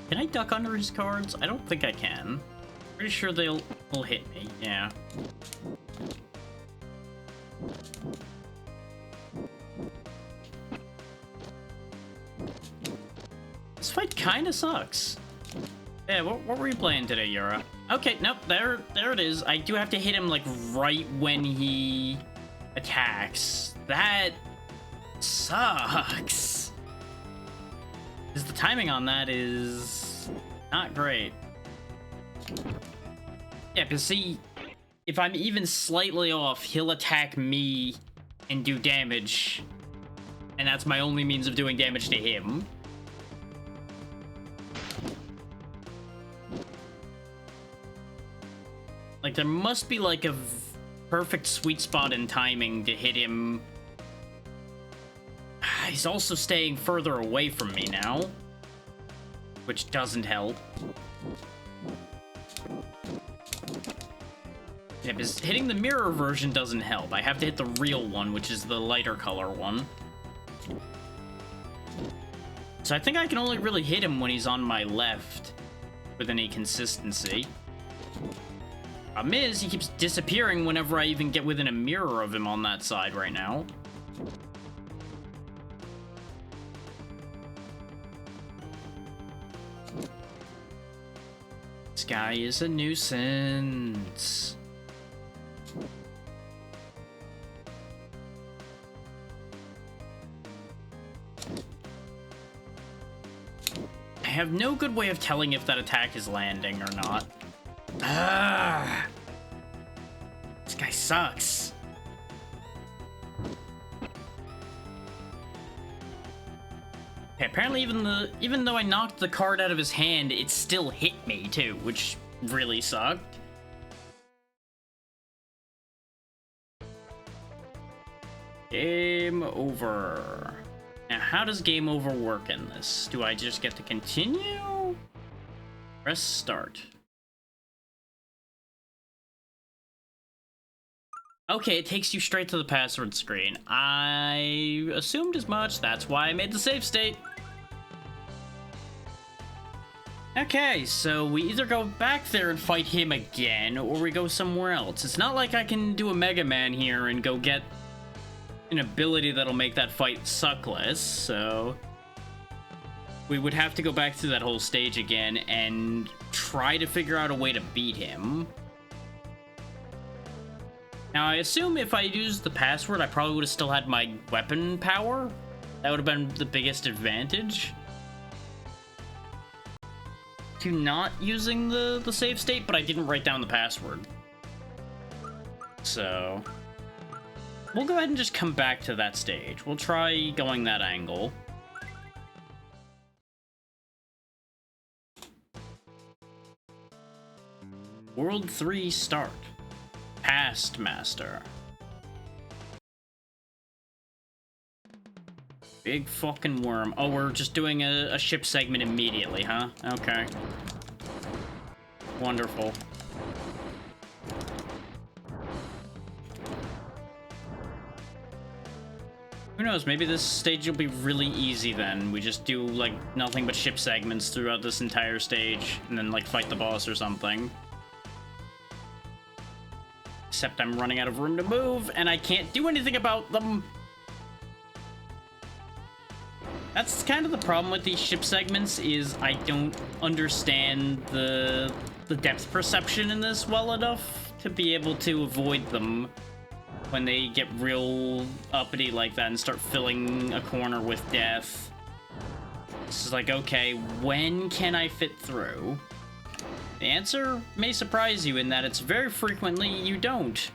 Can I duck under his cards? I don't think I can. Pretty sure they'll hit me, yeah. This fight kinda sucks. Yeah, what were you playing today, Yura? Okay, nope, there it is. I do have to hit him, like, right when he attacks. That sucks. Because the timing on that is not great. Yeah, because see, if I'm even slightly off, he'll attack me and do damage. And that's my only means of doing damage to him. Like, there must be, like, a perfect sweet spot in timing to hit him. He's also staying further away from me now, which doesn't help. Yeah, because hitting the mirror version doesn't help. I have to hit the real one, which is the lighter color one. So I think I can only really hit him when he's on my left with any consistency. Problem is, he keeps disappearing whenever I even get within a mirror of him on that side right now. This guy is a nuisance. I have no good way of telling if that attack is landing or not. Ah, this guy sucks. Okay, apparently even though I knocked the card out of his hand, it still hit me too, which really sucked. Game over. Now, how does game over work in this? Do I just get to continue? Press start. Okay, it takes you straight to the password screen. I assumed as much, that's why I made the save state. Okay, so we either go back there and fight him again, or we go somewhere else. It's not like I can do a Mega Man here and go get an ability that'll make that fight suck less, so we would have to go back through that whole stage again and try to figure out a way to beat him. Now, I assume if I used the password, I probably would have still had my weapon power. That would have been the biggest advantage to not using the save state, but I didn't write down the password. So we'll go ahead and just come back to that stage. We'll try going that angle. World 3 start. Past Master. Big fucking worm. Oh, we're just doing a ship segment immediately, huh? Okay. Wonderful. Who knows, maybe this stage will be really easy then. We just do, like, nothing but ship segments throughout this entire stage, and then, like, fight the boss or something. Except I'm running out of room to move, and I can't do anything about them! That's kind of the problem with these ship segments, is I don't understand the depth perception in this well enough to be able to avoid them when they get real uppity like that and start filling a corner with death. This is like, okay, when can I fit through? The answer may surprise you in that it's very frequently you don't.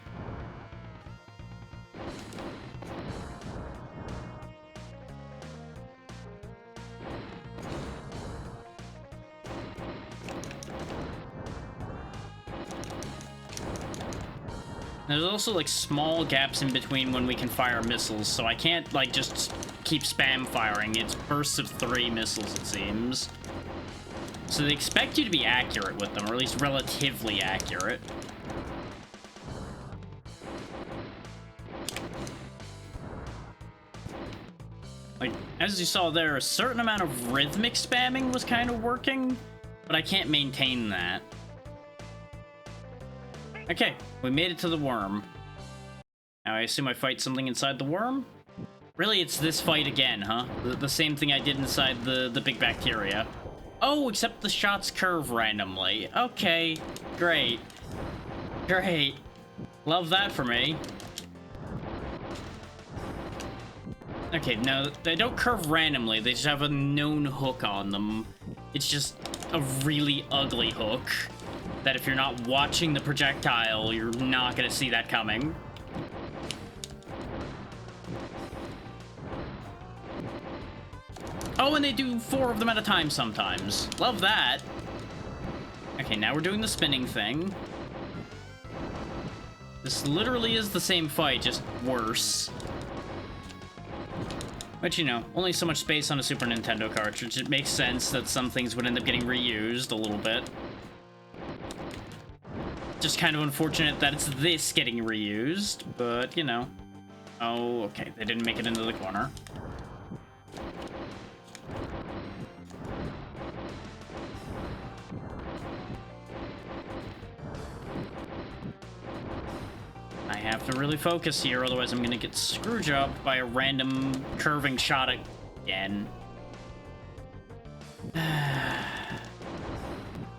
There's also, like, small gaps in between when we can fire missiles, so I can't, like, just keep spam firing. It's bursts of 3 missiles, it seems. So they expect you to be accurate with them, or at least relatively accurate. Like, as you saw there, a certain amount of rhythmic spamming was kind of working, but I can't maintain that. Okay, we made it to the worm. Now I assume I fight something inside the worm? Really, it's this fight again, huh? The same thing I did inside the big bacteria. Oh, except the shots curve randomly. Okay, great. Great. Love that for me. Okay, no, they don't curve randomly. They just have a known hook on them. It's just a really ugly hook that if you're not watching the projectile, you're not gonna see that coming. Oh, and they do 4 of them at a time sometimes. Love that. Okay, now we're doing the spinning thing. This literally is the same fight, just worse. But, you know, only so much space on a Super Nintendo cartridge. It makes sense that some things would end up getting reused a little bit. Just kind of unfortunate that it's this getting reused, but, you know. Oh, okay, they didn't make it into the corner. I have to really focus here, otherwise I'm gonna get screwjobbed by a random curving shot again.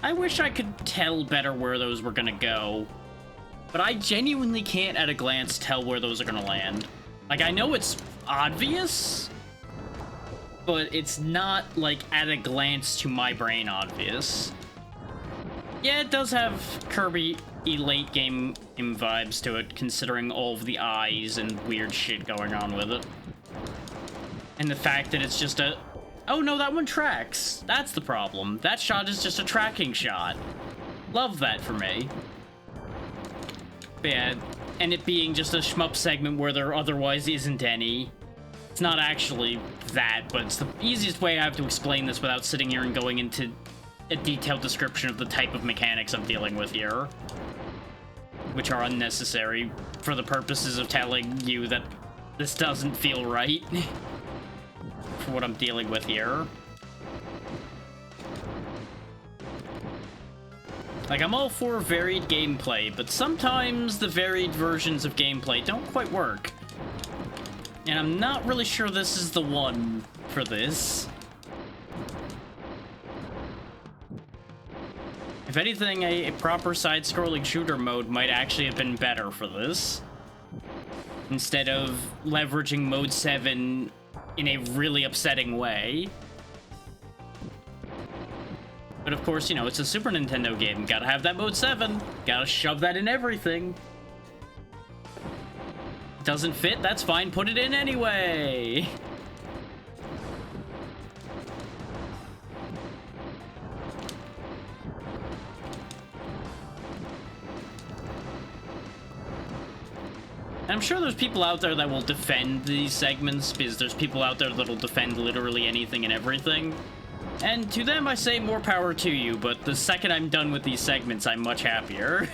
I wish I could tell better where those were gonna go, but I genuinely can't at a glance tell where those are gonna land. Like, I know it's obvious, but it's not, like, at a glance to my brain obvious. Yeah, it does have Kirby late game vibes to it, considering all of the eyes and weird shit going on with it. And the fact that it's just a... Oh, no, that one tracks. That's the problem. That shot is just a tracking shot. Love that for me. But yeah, and it being just a shmup segment where there otherwise isn't any. It's not actually that, but it's the easiest way I have to explain this without sitting here and going into a detailed description of the type of mechanics I'm dealing with here, which are unnecessary for the purposes of telling you that this doesn't feel right. For what I'm dealing with here. Like, I'm all for varied gameplay, but sometimes the varied versions of gameplay don't quite work. And I'm not really sure this is the one for this. If anything, a proper side-scrolling shooter mode might actually have been better for this, instead of leveraging Mode 7 in a really upsetting way. But of course, you know, it's a Super Nintendo game. Gotta have that Mode 7. Gotta shove that in everything. Doesn't fit? That's fine. Put it in anyway. I'm sure there's people out there that will defend these segments, because there's people out there that'll defend literally anything and everything. And to them, I say more power to you, but the second I'm done with these segments, I'm much happier.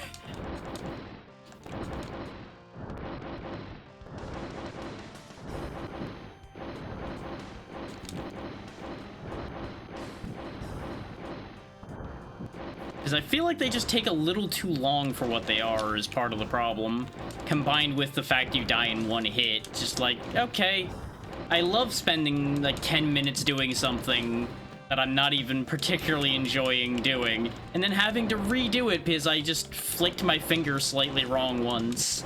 Because I feel like they just take a little too long for what they are is part of the problem, combined with the fact you die in one hit. Just like, okay, I love spending like 10 minutes doing something that I'm not even particularly enjoying doing, and then having to redo it because I just flicked my finger slightly wrong once.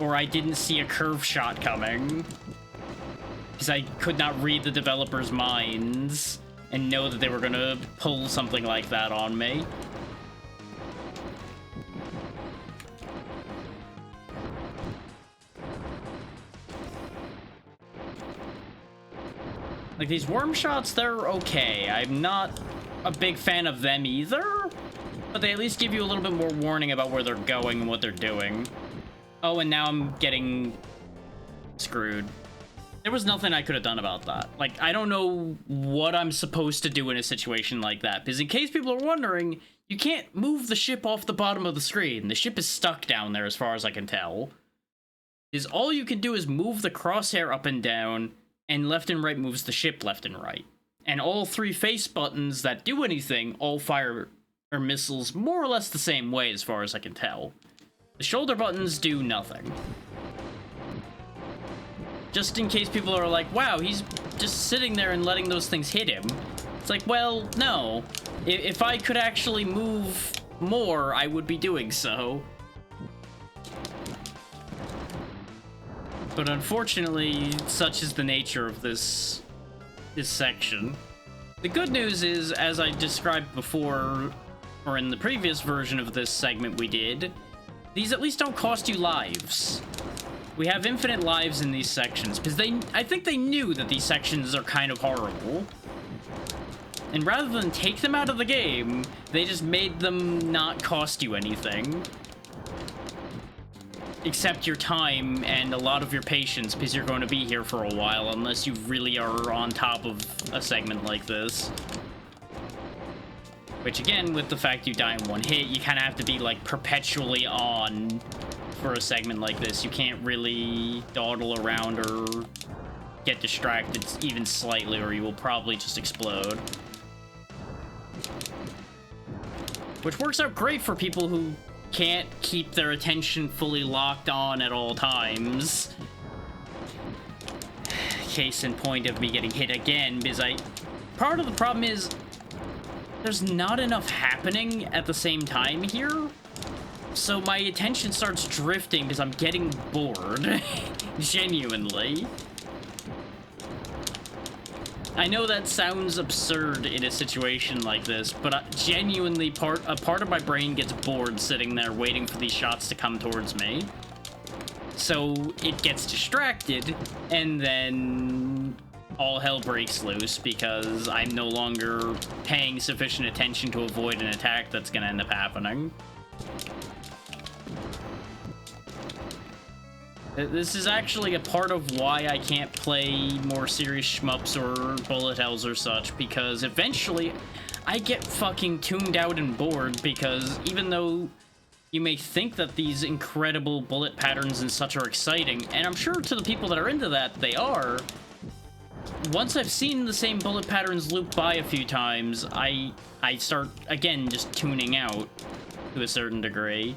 Or I didn't see a curve shot coming. Because I could not read the developers' minds and know that they were gonna pull something like that on me. Like, these worm shots, they're okay. I'm not a big fan of them either, but they at least give you a little bit more warning about where they're going and what they're doing. Oh, and now I'm getting screwed. There was nothing I could have done about that. Like, I don't know what I'm supposed to do in a situation like that, because in case people are wondering, you can't move the ship off the bottom of the screen. The ship is stuck down there as far as I can tell. Is all you can do is move the crosshair up and down, and left and right moves the ship left and right. And all three face buttons that do anything all fire or missiles more or less the same way as far as I can tell. The shoulder buttons do nothing. Just in case people are like, wow, he's just sitting there and letting those things hit him. It's like, well, no. If I could actually move more, I would be doing so. But unfortunately, such is the nature of this section. The good news is, as I described before, or in the previous version of this segment we did, these at least don't cost you lives. We have infinite lives in these sections, because I think they knew that these sections are kind of horrible. And rather than take them out of the game, they just made them not cost you anything. Except your time and a lot of your patience, because you're going to be here for a while unless you really are on top of a segment like this. Which again, with the fact you die in one hit, you kind of have to be like perpetually on for a segment like this. You can't really dawdle around or get distracted even slightly, or you will probably just explode. Which works out great for people who can't keep their attention fully locked on at all times. Case in point of me getting hit again, because part of the problem is there's not enough happening at the same time here, so my attention starts drifting because I'm getting bored. Genuinely. I know that sounds absurd in a situation like this, but genuinely a part of my brain gets bored sitting there waiting for these shots to come towards me. So it gets distracted, and then all hell breaks loose because I'm no longer paying sufficient attention to avoid an attack that's gonna end up happening. This is actually a part of why I can't play more serious shmups or bullet hells or such, because eventually I get fucking tuned out and bored, because even though you may think that these incredible bullet patterns and such are exciting, and I'm sure to the people that are into that, they are, once I've seen the same bullet patterns loop by a few times, I start, again, just tuning out to a certain degree,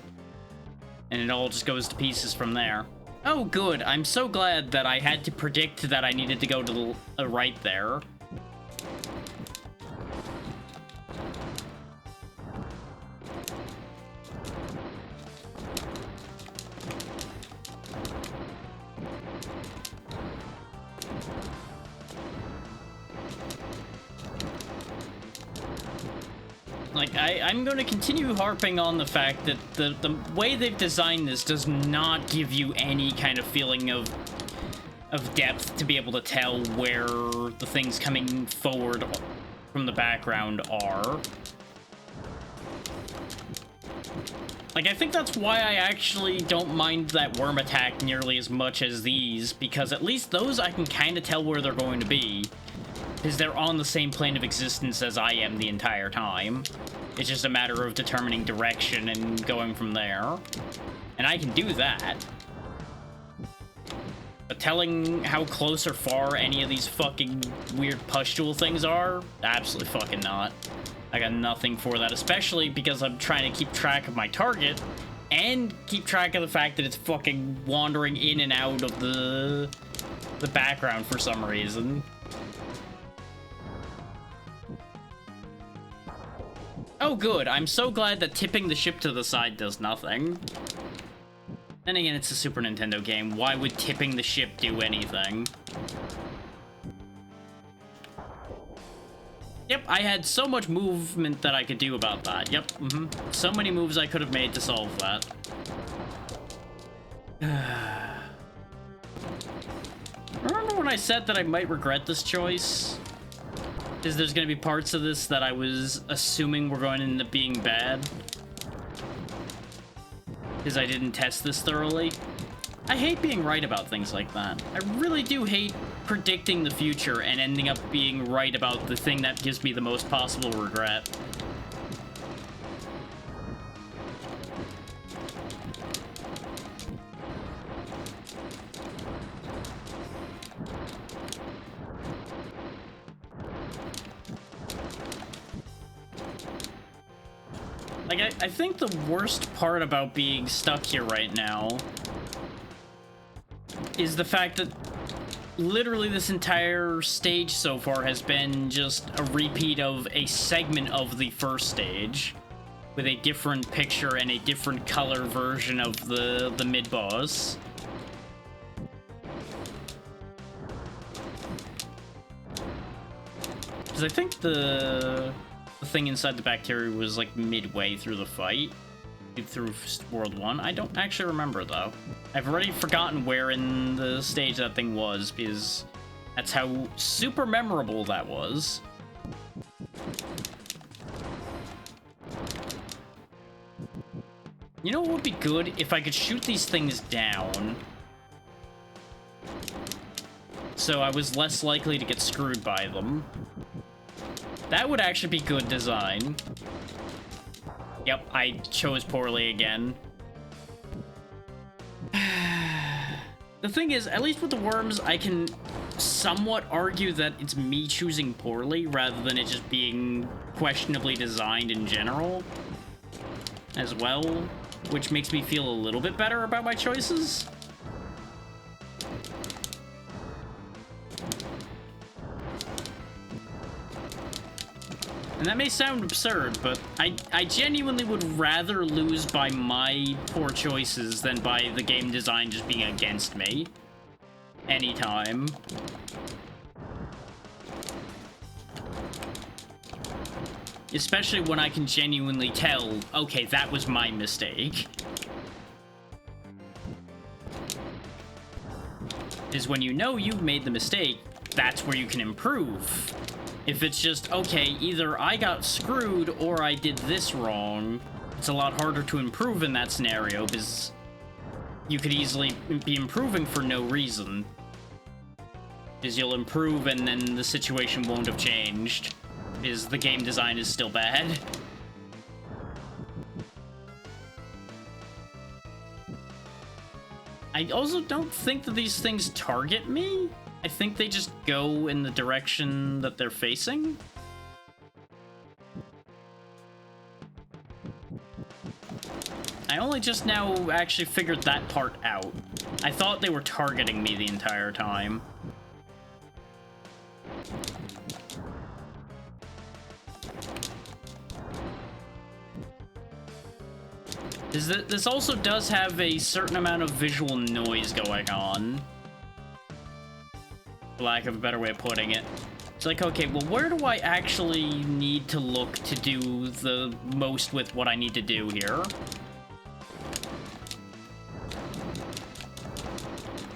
and it all just goes to pieces from there. Oh, good. I'm so glad that I had to predict that I needed to go to the right there. Like, I'm going to continue harping on the fact that the way they've designed this does not give you any kind of feeling of depth to be able to tell where the things coming forward from the background are. Like, I think that's why I actually don't mind that worm attack nearly as much as these, because at least those I can kind of tell where they're going to be, because they're on the same plane of existence as I am the entire time. It's just a matter of determining direction and going from there. And I can do that. But telling how close or far any of these fucking weird pustule things are? Absolutely fucking not. I got nothing for that, especially because I'm trying to keep track of my target and keep track of the fact that it's fucking wandering in and out of the background for some reason. Oh, good. I'm so glad that tipping the ship to the side does nothing. Then again, it's a Super Nintendo game. Why would tipping the ship do anything? Yep, I had so much movement that I could do about that. Yep, so many moves I could have made to solve that. Remember when I said that I might regret this choice? Is there's gonna be parts of this that I was assuming were going to end up being bad? Because I didn't test this thoroughly? I hate being right about things like that. I really do hate predicting the future and ending up being right about the thing that gives me the most possible regret. Like, I think the worst part about being stuck here right now is the fact that literally this entire stage so far has been just a repeat of a segment of the first stage with a different picture and a different color version of the mid-boss. Because I think the thing inside the bacteria was like midway through the fight, through World 1. I don't actually remember though. I've already forgotten where in the stage that thing was, because that's how super memorable that was. You know what would be good? If I could shoot these things down, so I was less likely to get screwed by them. That would actually be good design. Yep, I chose poorly again. The thing is, at least with the worms, I can somewhat argue that it's me choosing poorly rather than it just being questionably designed in general as well, which makes me feel a little bit better about my choices. And that may sound absurd, but I genuinely would rather lose by my poor choices than by the game design just being against me. Anytime. Especially when I can genuinely tell, okay, that was my mistake. Is when you know you've made the mistake, that's where you can improve. If it's just, okay, either I got screwed or I did this wrong, it's a lot harder to improve in that scenario, because you could easily be improving for no reason. Because you'll improve and then the situation won't have changed, because the game design is still bad. I also don't think that these things target me. I think they just go in the direction that they're facing. I only just now actually figured that part out. I thought they were targeting me the entire time. This also does have a certain amount of visual noise going on. For lack of a better way of putting it. It's like, okay, well, where do I actually need to look to do the most with what I need to do here?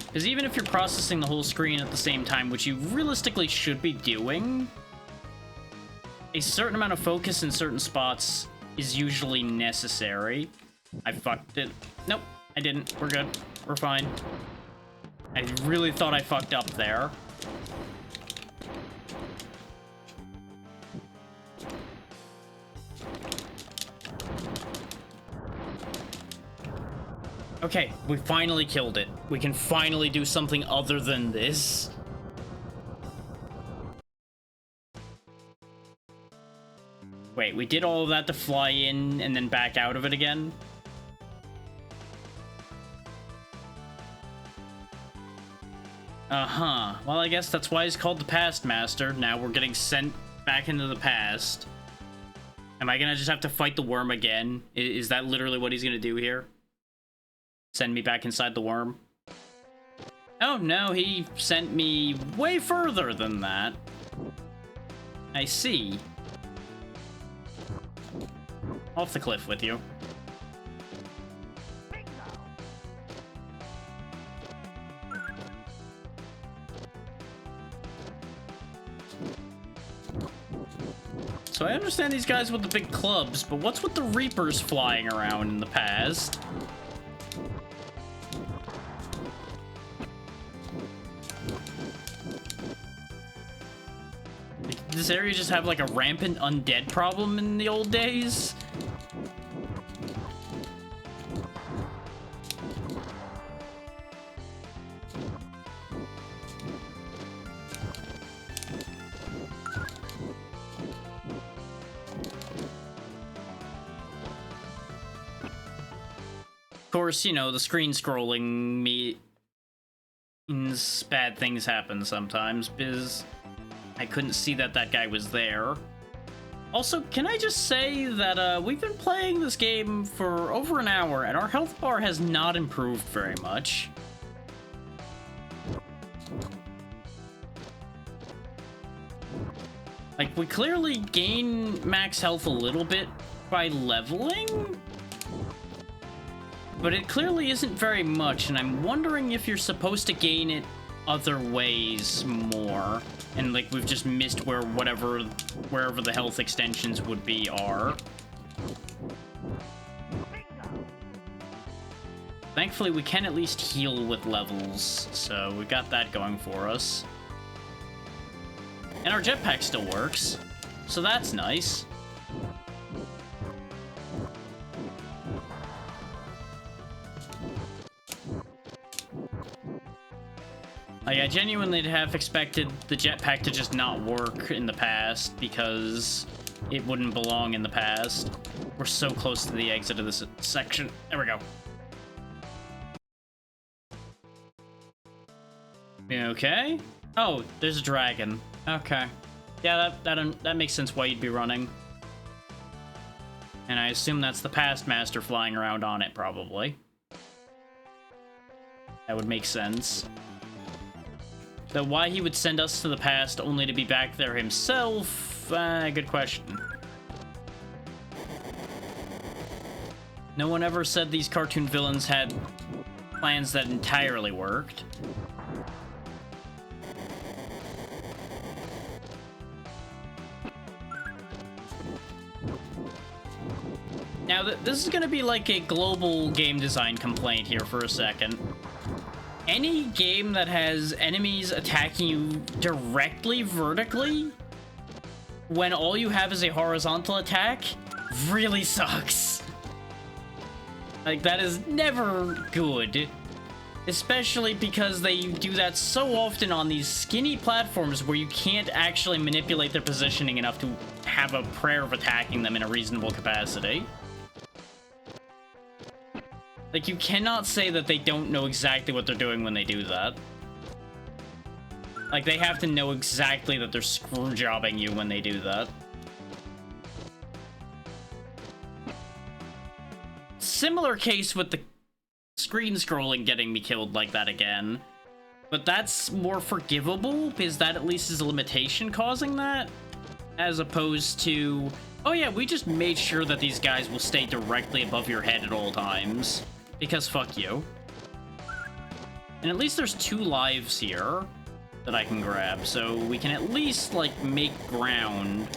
Because even if you're processing the whole screen at the same time, which you realistically should be doing, a certain amount of focus in certain spots is usually necessary. I fucked it. Nope, I didn't. We're good. We're fine. I really thought I fucked up there. Okay, we finally killed it. We can finally do something other than this. Wait, we did all of that to fly in and then back out of it again? Uh-huh. Well, I guess that's why he's called the Past Master. Now we're getting sent back into the past. Am I gonna just have to fight the worm again? Is that literally what he's gonna do here? Send me back inside the worm? Oh, no, he sent me way further than that. I see. Off the cliff with you. So I understand these guys with the big clubs, but what's with the Reapers flying around in the past? Did this area just have like a rampant undead problem in the old days? Of course, you know, the screen scrolling means bad things happen sometimes, because I couldn't see that that guy was there. Also, can I just say that we've been playing this game for over an hour, and our health bar has not improved very much. Like, we clearly gain max health a little bit by leveling, but it clearly isn't very much, and I'm wondering if you're supposed to gain it other ways more, and like we've just missed wherever the health extensions would be are. Thankfully, we can at least heal with levels, so we got that going for us. And our jetpack still works, so that's nice. Like, I genuinely have expected the jetpack to just not work in the past, because it wouldn't belong in the past. We're so close to the exit of this section. There we go. Okay. Oh, there's a dragon. Okay. Yeah, that makes sense why you'd be running. And I assume that's the Past Master flying around on it, probably. That would make sense. Though why he would send us to the past only to be back there himself, good question. No one ever said these cartoon villains had plans that entirely worked. Now, this is gonna be like a global game design complaint here for a second. Any game that has enemies attacking you directly vertically, when all you have is a horizontal attack, really sucks. Like, that is never good. Especially because they do that so often on these skinny platforms where you can't actually manipulate their positioning enough to have a prayer of attacking them in a reasonable capacity. Like, you cannot say that they don't know exactly what they're doing when they do that. Like, they have to know exactly that they're screwjobbing you when they do that. Similar case with the screen scrolling getting me killed like that again. But that's more forgivable, because that at least is a limitation causing that. As opposed to, oh yeah, we just made sure that these guys will stay directly above your head at all times. Because fuck you. And at least there's 2 lives here that I can grab, so we can at least, like, make ground.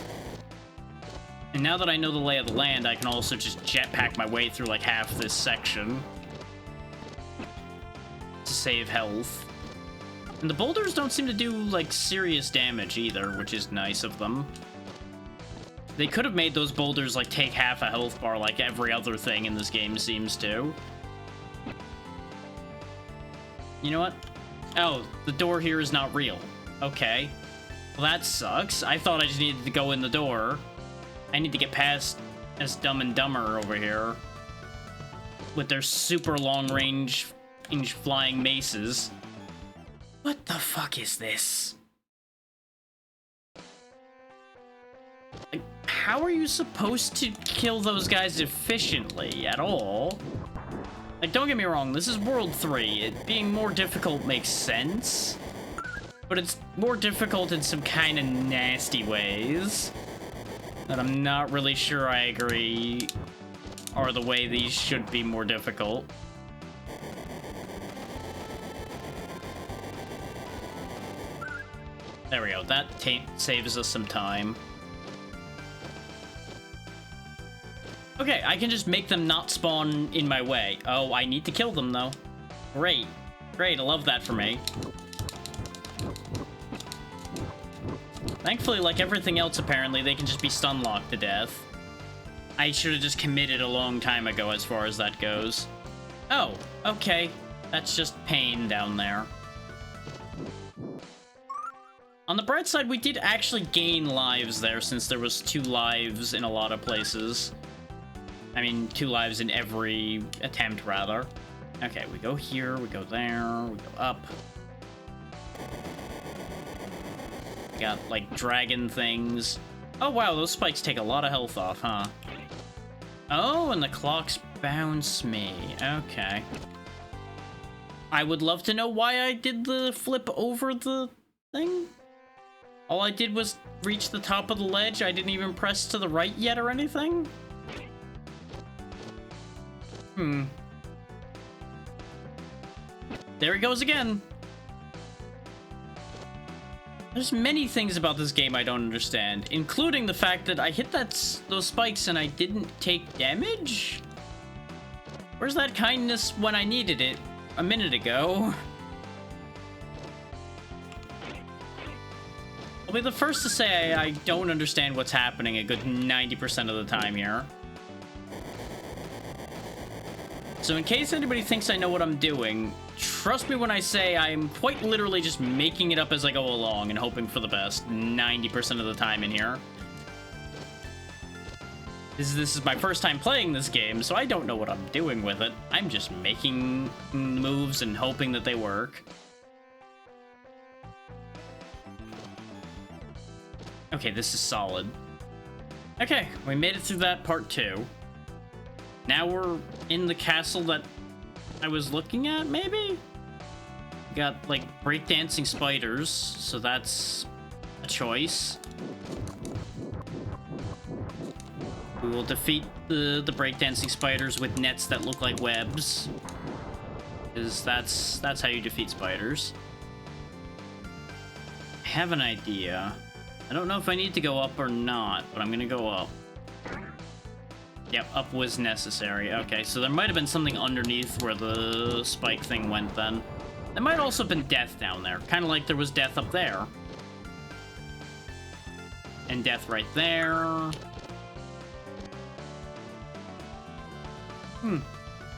And now that I know the lay of the land, I can also just jetpack my way through like half this section to save health. And the boulders don't seem to do like serious damage either, which is nice of them. They could have made those boulders like take half a health bar like every other thing in this game seems to. You know what? Oh, the door here is not real. Okay. Well, that sucks. I thought I just needed to go in the door. I need to get past as Dumb and Dumber over here with their super long range flying maces. What the fuck is this? Like, how are you supposed to kill those guys efficiently at all? Like, don't get me wrong, this is World 3. It being more difficult makes sense, but it's more difficult in some kind of nasty ways that I'm not really sure I agree are the way these should be more difficult. There we go. That saves us some time. Okay, I can just make them not spawn in my way. Oh, I need to kill them, though. Great. Great, I love that for me. Thankfully, like everything else, apparently, they can just be stun-locked to death. I should have just committed a long time ago as far as that goes. Oh, okay. That's just pain down there. On the bright side, we did actually gain lives there, since there was 2 lives in a lot of places. I mean, 2 lives in every attempt, rather. Okay, we go here, we go there, we go up. We got, like, dragon things. Oh, wow, those spikes take a lot of health off, huh? Oh, and the clocks bounce me. Okay. I would love to know why I did the flip over the thing. All I did was reach the top of the ledge. I didn't even press to the right yet or anything. There he goes again. There's many things about this game I don't understand, including the fact that I hit those spikes and I didn't take damage? Where's that kindness when I needed it a minute ago? I'll be the first to say I don't understand what's happening a good 90% of the time here. So in case anybody thinks I know what I'm doing, trust me when I say I'm quite literally just making it up as I go along and hoping for the best 90% of the time in here. This is my first time playing this game, so I don't know what I'm doing with it. I'm just making moves and hoping that they work. Okay, this is solid. Okay, we made it through that part 2. Now we're in the castle that I was looking at, maybe? Got, like, breakdancing spiders, so that's a choice. We will defeat the breakdancing spiders with nets that look like webs. Because that's how you defeat spiders. I have an idea. I don't know if I need to go up or not, but I'm gonna go up. Yep, up was necessary. Okay, so there might have been something underneath where the spike thing went then. There might also have been death down there, kind of like there was death up there. And death right there.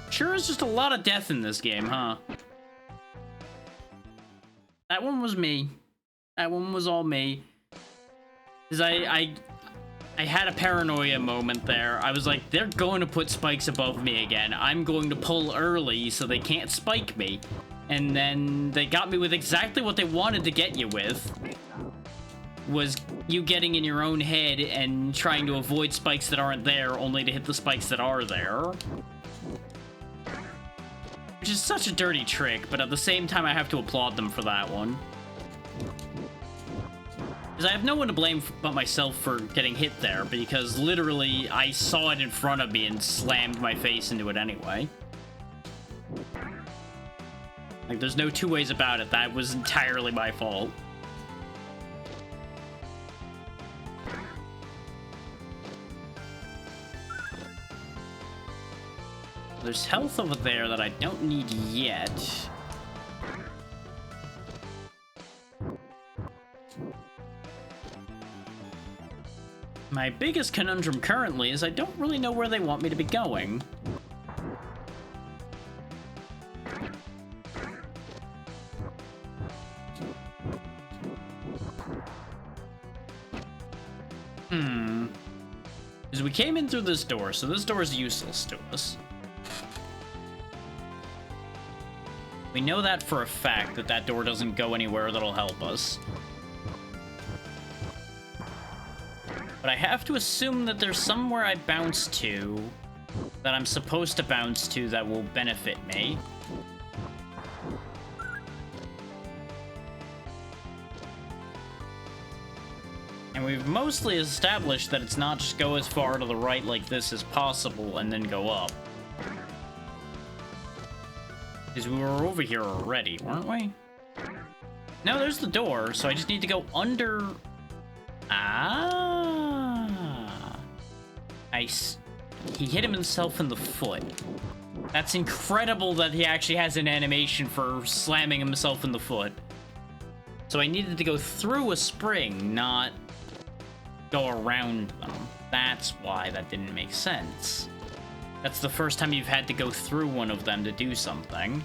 Sure is just a lot of death in this game, huh? That one was me. That one was all me. Because I had a paranoia moment there. I was like, they're going to put spikes above me again. I'm going to pull early so they can't spike me. And then they got me with exactly what they wanted to get you with. Was you getting in your own head and trying to avoid spikes that aren't there, only to hit the spikes that are there. Which is such a dirty trick, but at the same time I have to applaud them for that one. Because I have no one to blame but myself for getting hit there, because literally I saw it in front of me and slammed my face into it anyway. Like, there's no two ways about it. That was entirely my fault. There's health over there that I don't need yet. My biggest conundrum currently is I don't really know where they want me to be going. Because we came in through this door, so this door is useless to us. We know that for a fact, that that door doesn't go anywhere that'll help us. But I have to assume that there's somewhere I bounce to that I'm supposed to bounce to that will benefit me. And we've mostly established that it's not just go as far to the right like this as possible and then go up. Because we were over here already, weren't we? No, there's the door, so I just need to go under... Ah. Nice. He hit himself in the foot. That's incredible that he actually has an animation for slamming himself in the foot. So I needed to go through a spring, not go around them. That's why that didn't make sense. That's the first time you've had to go through one of them to do something.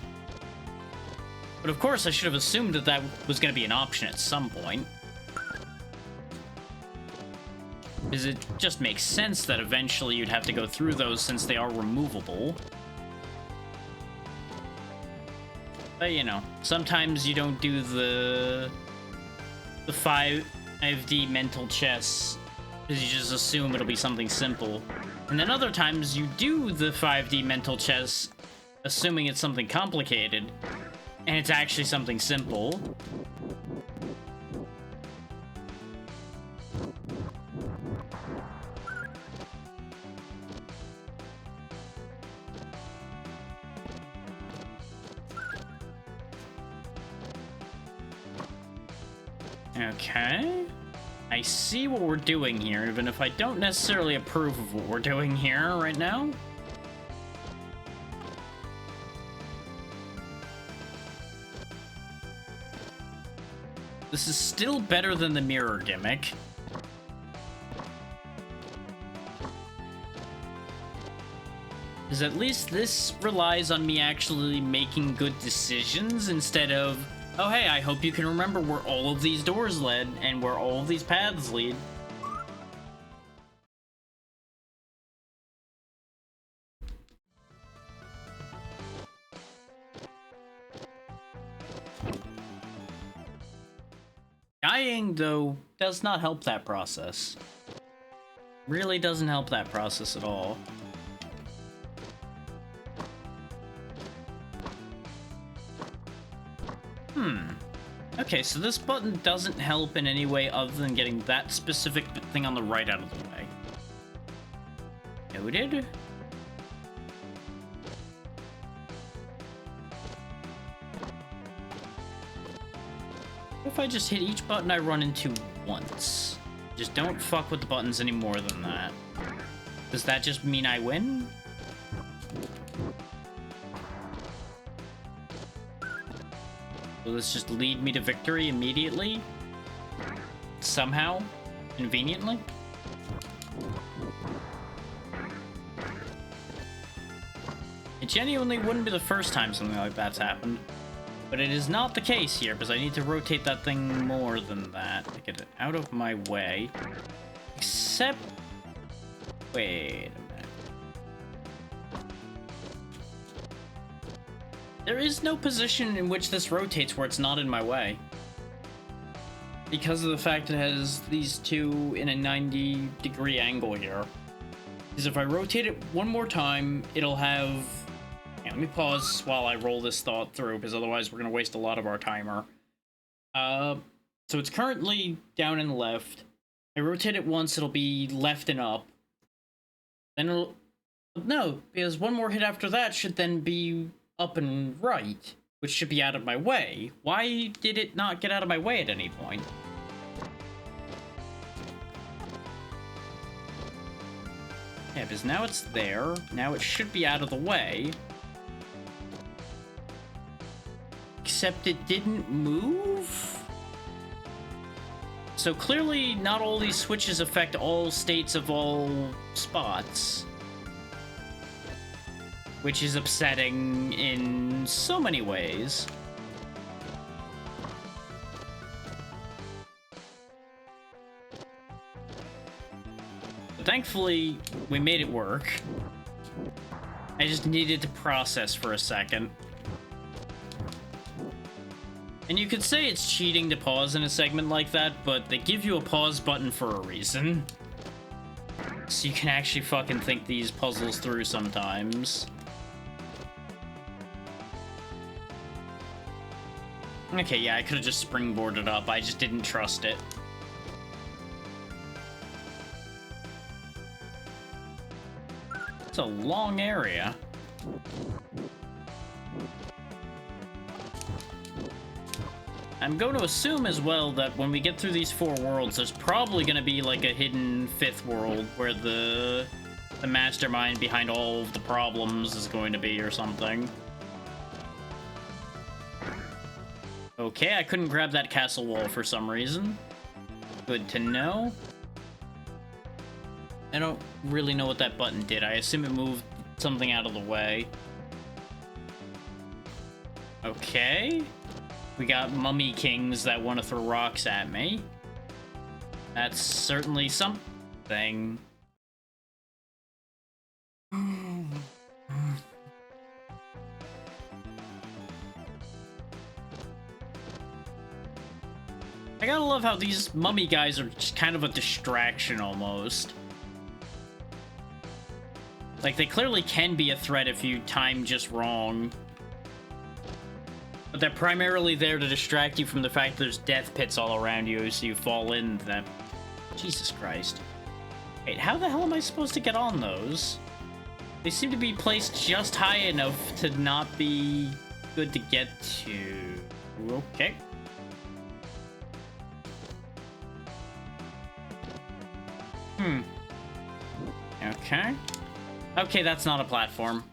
But of course, I should have assumed that that was going to be an option at some point. Because it just makes sense that eventually you'd have to go through those since they are removable. But, you know, sometimes you don't do the 5D mental chess because you just assume it'll be something simple. And then other times you do the 5D mental chess assuming it's something complicated, and it's actually something simple. Okay. I see what we're doing here, even if I don't necessarily approve of what we're doing here right now. This is still better than the mirror gimmick. Because at least this relies on me actually making good decisions instead of, oh hey, I hope you can remember where all of these doors led and where all of these paths lead. Dying, though, does not help that process. Really doesn't help that process at all. Okay, so this button doesn't help in any way other than getting that specific thing on the right out of the way. Noted. What if I just hit each button I run into once? Just don't fuck with the buttons any more than that. Does that just mean I win? Will this just lead me to victory immediately? Somehow? Conveniently? It genuinely wouldn't be the first time something like that's happened. But it is not the case here, because I need to rotate that thing more than that to get it out of my way. Except... wait a minute. There is no position in which this rotates where it's not in my way. Because of the fact it has these two in a 90-degree angle here. Because if I rotate it one more time, it'll have... yeah, let me pause while I roll this thought through, because otherwise we're going to waste a lot of our timer. So it's currently down and left. I rotate it once, it'll be left and up. Then it'll... no, because one more hit after that should then be up and right, which should be out of my way. Why did it not get out of my way at any point? Yeah, because now it's there. Now it should be out of the way. Except it didn't move? So clearly not all these switches affect all states of all spots. Which is upsetting in so many ways. But thankfully, we made it work. I just needed to process for a second. And you could say it's cheating to pause in a segment like that, but they give you a pause button for a reason. So you can actually fucking think these puzzles through sometimes. Okay, yeah, I could have just springboarded up. I just didn't trust it. It's a long area. I'm going to assume as well that when we get through these 4 worlds, there's probably going to be like a hidden 5th world where the mastermind behind all of the problems is going to be or something. Okay, I couldn't grab that castle wall for some reason. Good to know. I don't really know what that button did. I assume it moved something out of the way. Okay. We got mummy kings that want to throw rocks at me. That's certainly something. I gotta love how these mummy guys are just kind of a distraction almost. Like, they clearly can be a threat if you time just wrong. But they're primarily there to distract you from the fact there's death pits all around you, so you fall into them. Jesus Christ. Wait, how the hell am I supposed to get on those? They seem to be placed just high enough to not be good to get to. Okay. Okay. Okay, that's not a platform.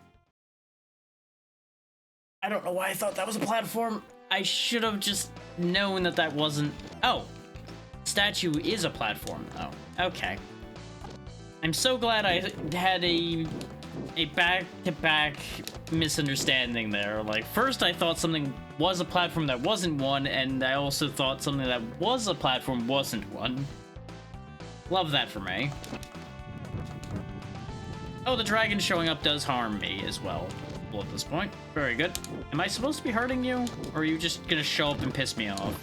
I don't know why I thought that was a platform. I should have just known that that wasn't... Oh. Statue is a platform, though. Okay. I'm so glad I had a back-to-back misunderstanding there. Like, first I thought something was a platform that wasn't one, and I also thought something that was a platform wasn't one. Love that for me. Oh, the dragon showing up does harm me as well. Well, at this point. Very good. Am I supposed to be hurting you? Or are you just gonna show up and piss me off?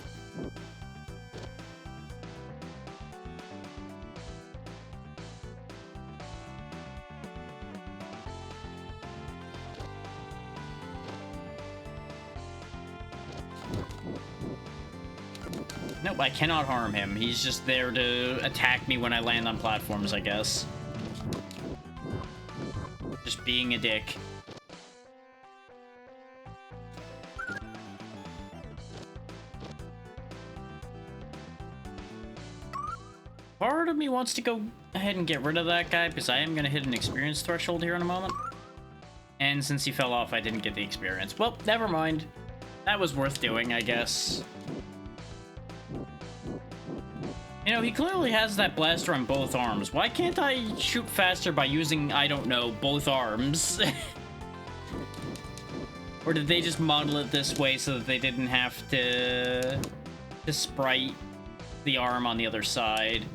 Nope, I cannot harm him. He's just there to attack me when I land on platforms, I guess. Just being a dick. Part of me wants to go ahead and get rid of that guy, because I am going to hit an experience threshold here in a moment. And since he fell off, I didn't get the experience. Well, never mind. That was worth doing, I guess. You know, he clearly has that blaster on both arms. Why can't I shoot faster by using, I don't know, both arms? Or did they just model it this way so that they didn't have to sprite the arm on the other side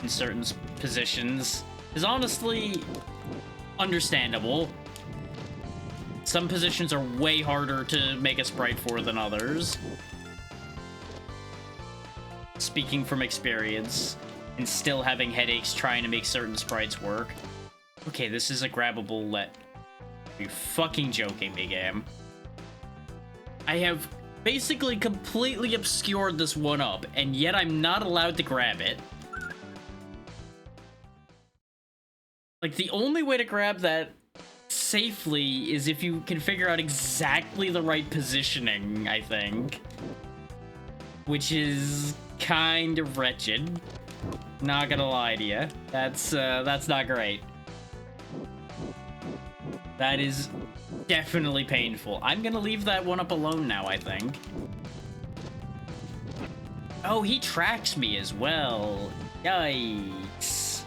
in certain positions? Is honestly understandable. Some positions are way harder to make a sprite for than others. Speaking from experience, and still having headaches trying to make certain sprites work. Okay, this is a grabbable let. Are you fucking joking me, game? I have basically completely obscured this one up, and yet I'm not allowed to grab it. Like, the only way to grab that safely is if you can figure out exactly the right positioning, I think. Which is kind of wretched. Not gonna lie to you. That's not great. That is definitely painful. I'm gonna leave that one up alone now, I think. Oh, he tracks me as well. Yikes.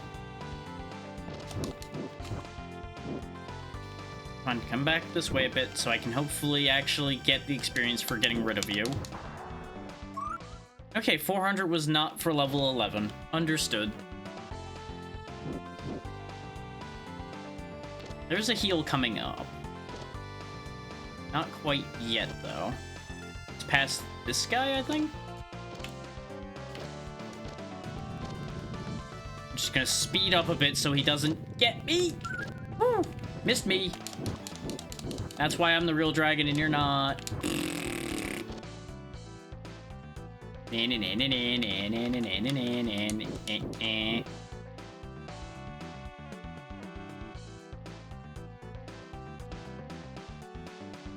Come on, come back this way a bit so I can hopefully actually get the experience for getting rid of you. Okay, 400 was not for level 11. Understood. There's a heal coming up. Not quite yet, though. It's past this guy, I think? I'm just gonna speed up a bit so he doesn't get me! Woo! Missed me! That's why I'm the real dragon and you're not.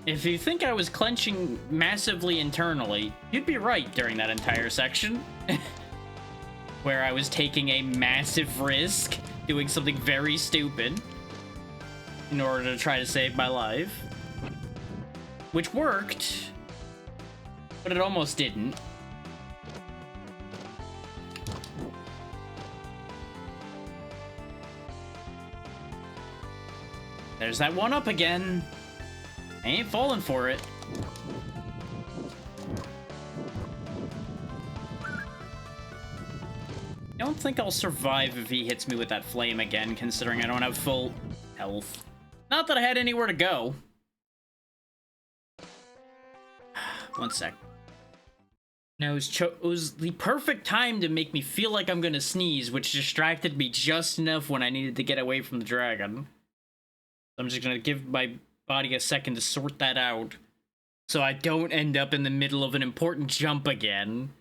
If you think I was clenching massively internally, you'd be right during that entire section. Where I was taking a massive risk, doing something very stupid in order to try to save my life. Which worked, but it almost didn't. There's that one up again. I ain't falling for it. I don't think I'll survive if he hits me with that flame again, considering I don't have full health. Not that I had anywhere to go. One sec. No, it was the perfect time to make me feel like I'm gonna sneeze, which distracted me just enough when I needed to get away from the dragon. I'm just gonna give my body a second to sort that out, so I don't end up in the middle of an important jump again.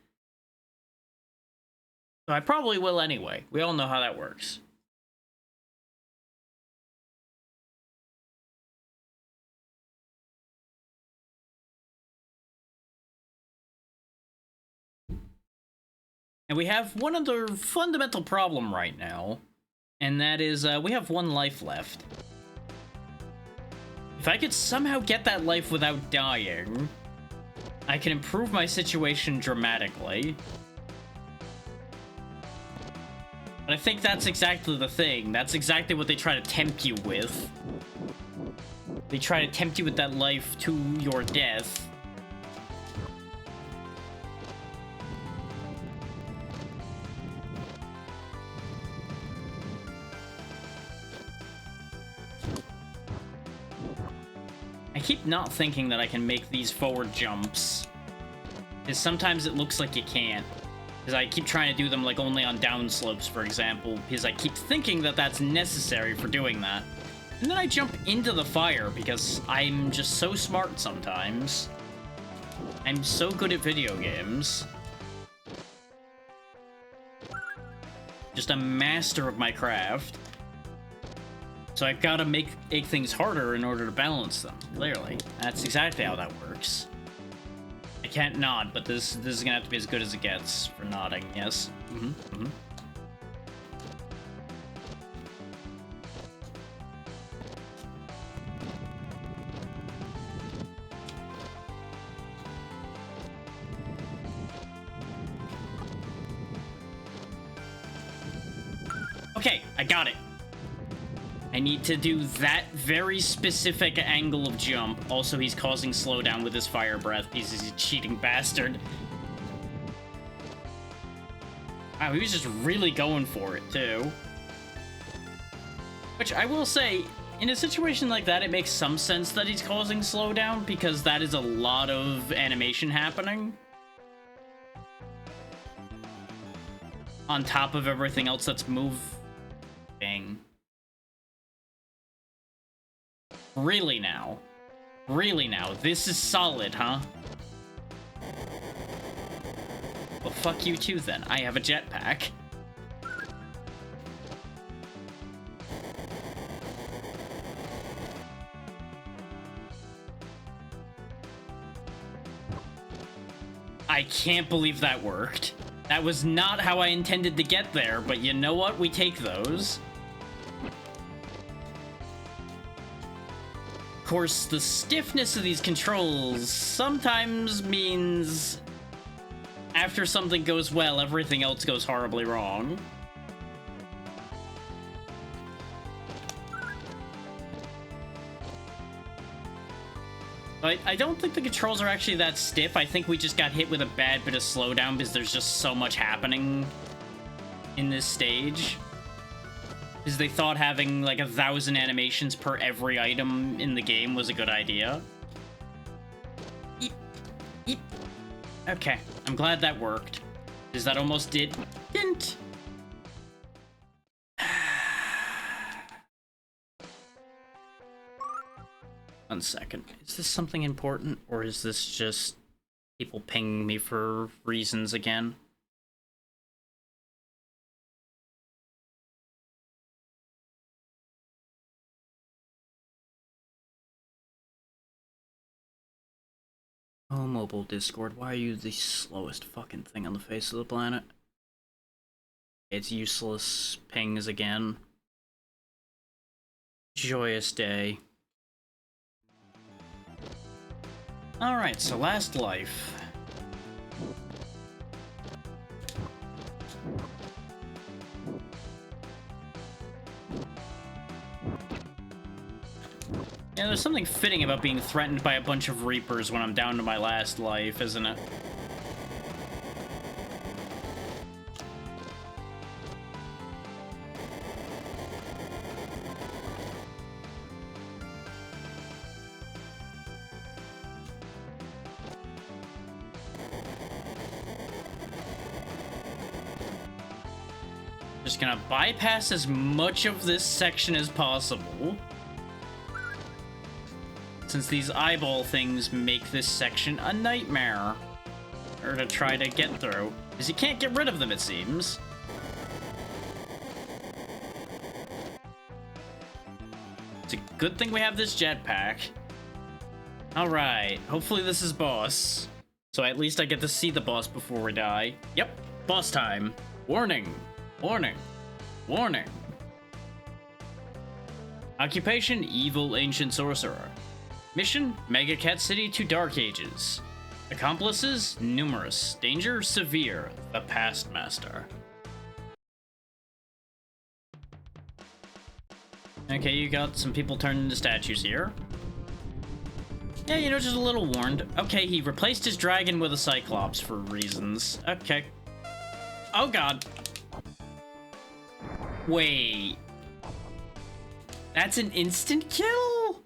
So I probably will anyway. We all know how that works. And we have one other fundamental problem right now, and that is we have one life left. If I could somehow get that life without dying, I can improve my situation dramatically. But I think that's exactly the thing. That's exactly what they try to tempt you with. They try to tempt you with that life to your death. I keep not thinking that I can make these forward jumps, because sometimes it looks like you can't. Because I keep trying to do them like only on down slopes, for example, because I keep thinking that that's necessary for doing that. And then I jump into the fire because I'm just so smart sometimes. I'm so good at video games. Just a master of my craft. So I've got to make things harder in order to balance them, clearly. That's exactly how that works. I can't nod, but this is gonna have to be as good as it gets for nodding, yes. Okay, I got it. I need to do that very specific angle of jump. Also, he's causing slowdown with his fire breath. He's a cheating bastard. Wow, he was just really going for it, too. Which, I will say, in a situation like that, it makes some sense that he's causing slowdown, because that is a lot of animation happening. On top of everything else that's moving. Really now? Really now? This is solid, huh? Well, fuck you too, then. I have a jetpack. I can't believe that worked. That was not how I intended to get there, but you know what? We take those. course, the stiffness of these controls sometimes means after something goes well, everything else goes horribly wrong. I don't think the controls are actually that stiff. I think we just got hit with a bad bit of slowdown because there's just so much happening in this stage. Because they thought having like 1,000 animations per every item in the game was a good idea. Eep. Eep. Okay, I'm glad that worked. Because that almost didn't. 1 second. Is this something important, or is this just people pinging me for reasons again? Oh, mobile Discord, why are you the slowest fucking thing on the face of the planet? It's useless pings again. Joyous day. Alright, so last life. Yeah, there's something fitting about being threatened by a bunch of Reapers when I'm down to my last life, isn't it? Just gonna bypass as much of this section as possible, since these eyeball things make this section a nightmare to try to get through, because you can't get rid of them, it seems. It's a good thing we have this jetpack. Alright, hopefully this is boss, so at least I get to see the boss before we die. Yep, boss time. Warning. Warning. Warning. Occupation, evil ancient sorcerer. Mission, Mega Cat City to Dark Ages. Accomplices, numerous. Danger, severe. The Past Master. Okay, you got some people turned into statues here. Yeah, you know, just a little warned. Okay, he replaced his dragon with a Cyclops for reasons. Okay. Oh god. Wait. That's an instant kill?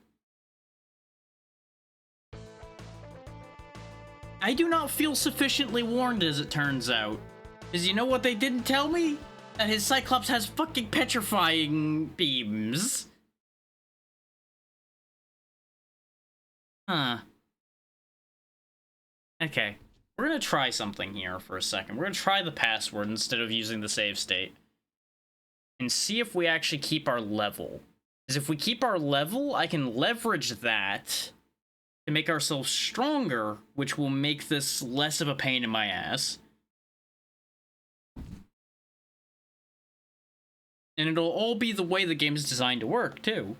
I do not feel sufficiently warned, as it turns out. Because you know what they didn't tell me? That his Cyclops has fucking petrifying beams. Huh. Okay. We're gonna try something here for a second. We're gonna try the password instead of using the save state. And see if we actually keep our level. Because if we keep our level, I can leverage that to make ourselves stronger, which will make this less of a pain in my ass. And it'll all be the way the game's designed to work, too.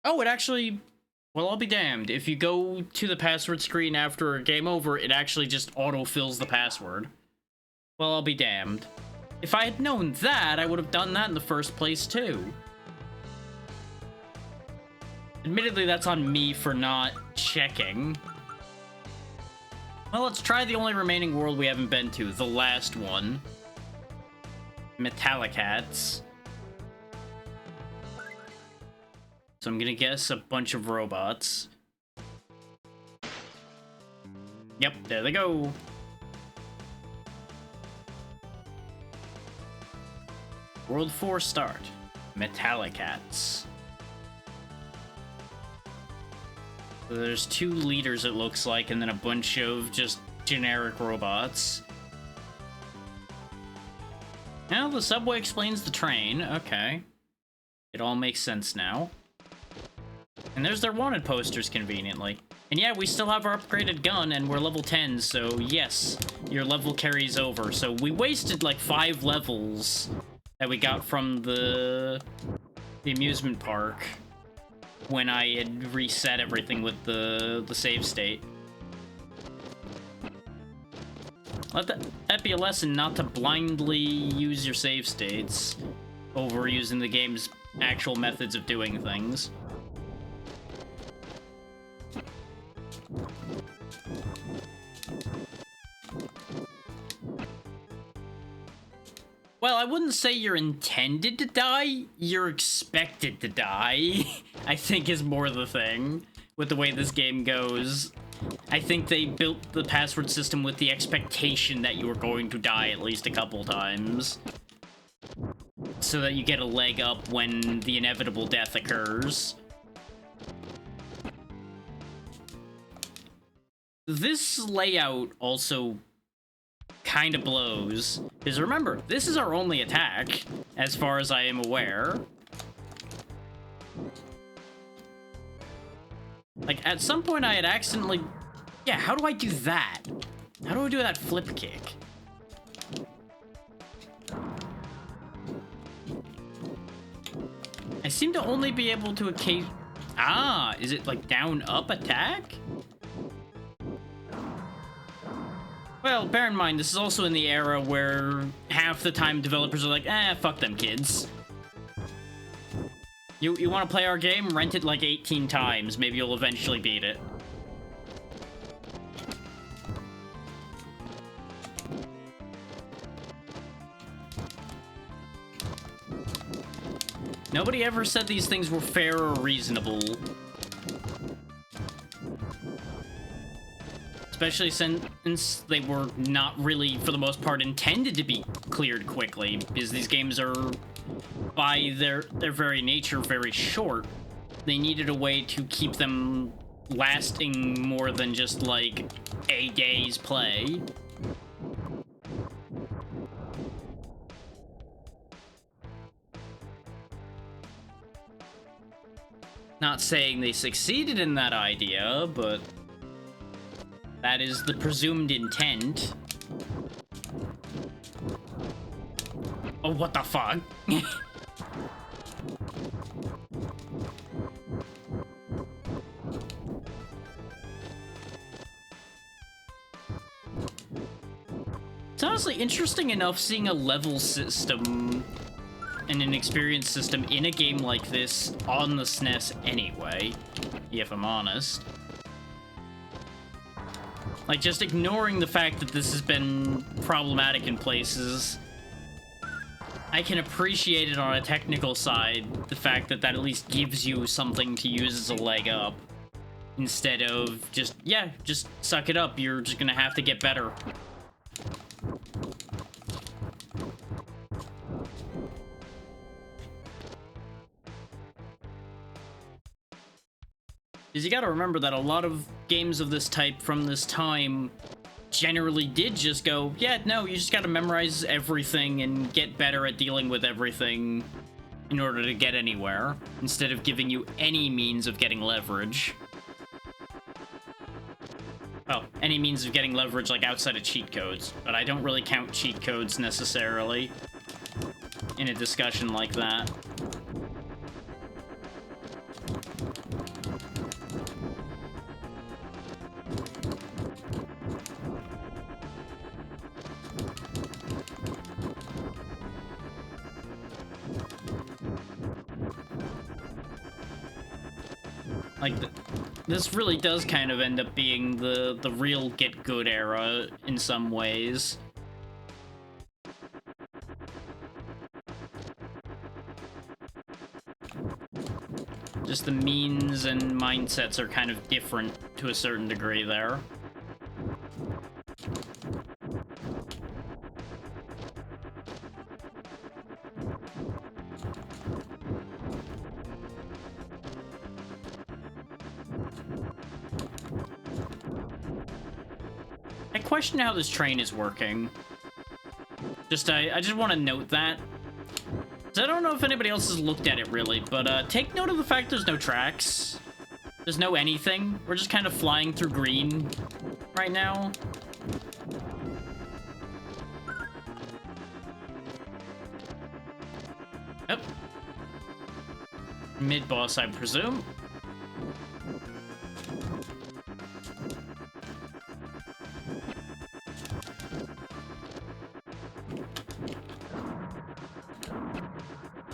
Oh, it actually... Well, I'll be damned. If you go to the password screen after game over, it actually just auto-fills the password. Well, I'll be damned. If I had known that, I would have done that in the first place, too. Admittedly, that's on me for not checking. Well, let's try the only remaining world we haven't been to, the last one. Metallicats. So I'm gonna guess a bunch of robots. Yep, there they go. World 4 start. Metallicats. So there's 2 leaders, it looks like, and then a bunch of just generic robots. Now the subway explains the train. Okay. It all makes sense now. And there's their wanted posters, conveniently. And yeah, we still have our upgraded gun, and we're level 10, so yes, your level carries over. So we wasted like 5 levels that we got from the the amusement park when I had reset everything with the save state. Let that be a lesson not to blindly use your save states over using the game's actual methods of doing things. Well, I wouldn't say you're intended to die, you're expected to die, I think is more the thing with the way this game goes. I think they built the password system with the expectation that you were going to die at least a couple times, so that you get a leg up when the inevitable death occurs. This layout also kind of blows, because remember, this is our only attack, as far as I am aware. Like, at some point I had accidentally... Yeah, how do I do that? How do I do that flip kick? I seem to only be able to Ah, is it like down-up attack? Well, bear in mind, this is also in the era where half the time developers are like, fuck them kids. You want to play our game? Rent it like 18 times. Maybe you'll eventually beat it. Nobody ever said these things were fair or reasonable. Especially since they were not really, for the most part, intended to be cleared quickly, because these games are, by their very nature, very short. They needed a way to keep them lasting more than just, like, a day's play. Not saying they succeeded in that idea, but that is the presumed intent. Oh, what the fuck? It's honestly interesting enough seeing a level system and an experience system in a game like this on the SNES anyway, if I'm honest. Like, just ignoring the fact that this has been problematic in places, I can appreciate it on a technical side, the fact that that at least gives you something to use as a leg up, instead of just, yeah, just suck it up, you're just gonna have to get better. Because you gotta remember that a lot of games of this type from this time generally did just go, yeah, no, you just gotta memorize everything and get better at dealing with everything in order to get anywhere, instead of giving you any means of getting leverage. Well, any means of getting leverage, like, outside of cheat codes, but I don't really count cheat codes necessarily in a discussion like that. Like, this really does kind of end up being the real get good era in some ways. Just the means and mindsets are kind of different to a certain degree there. I question how this train is working. I just want to note that. So I don't know if anybody else has looked at it really, but take note of the fact there's no tracks. There's no anything. We're just kind of flying through green right now. Yep. Mid-boss, I presume.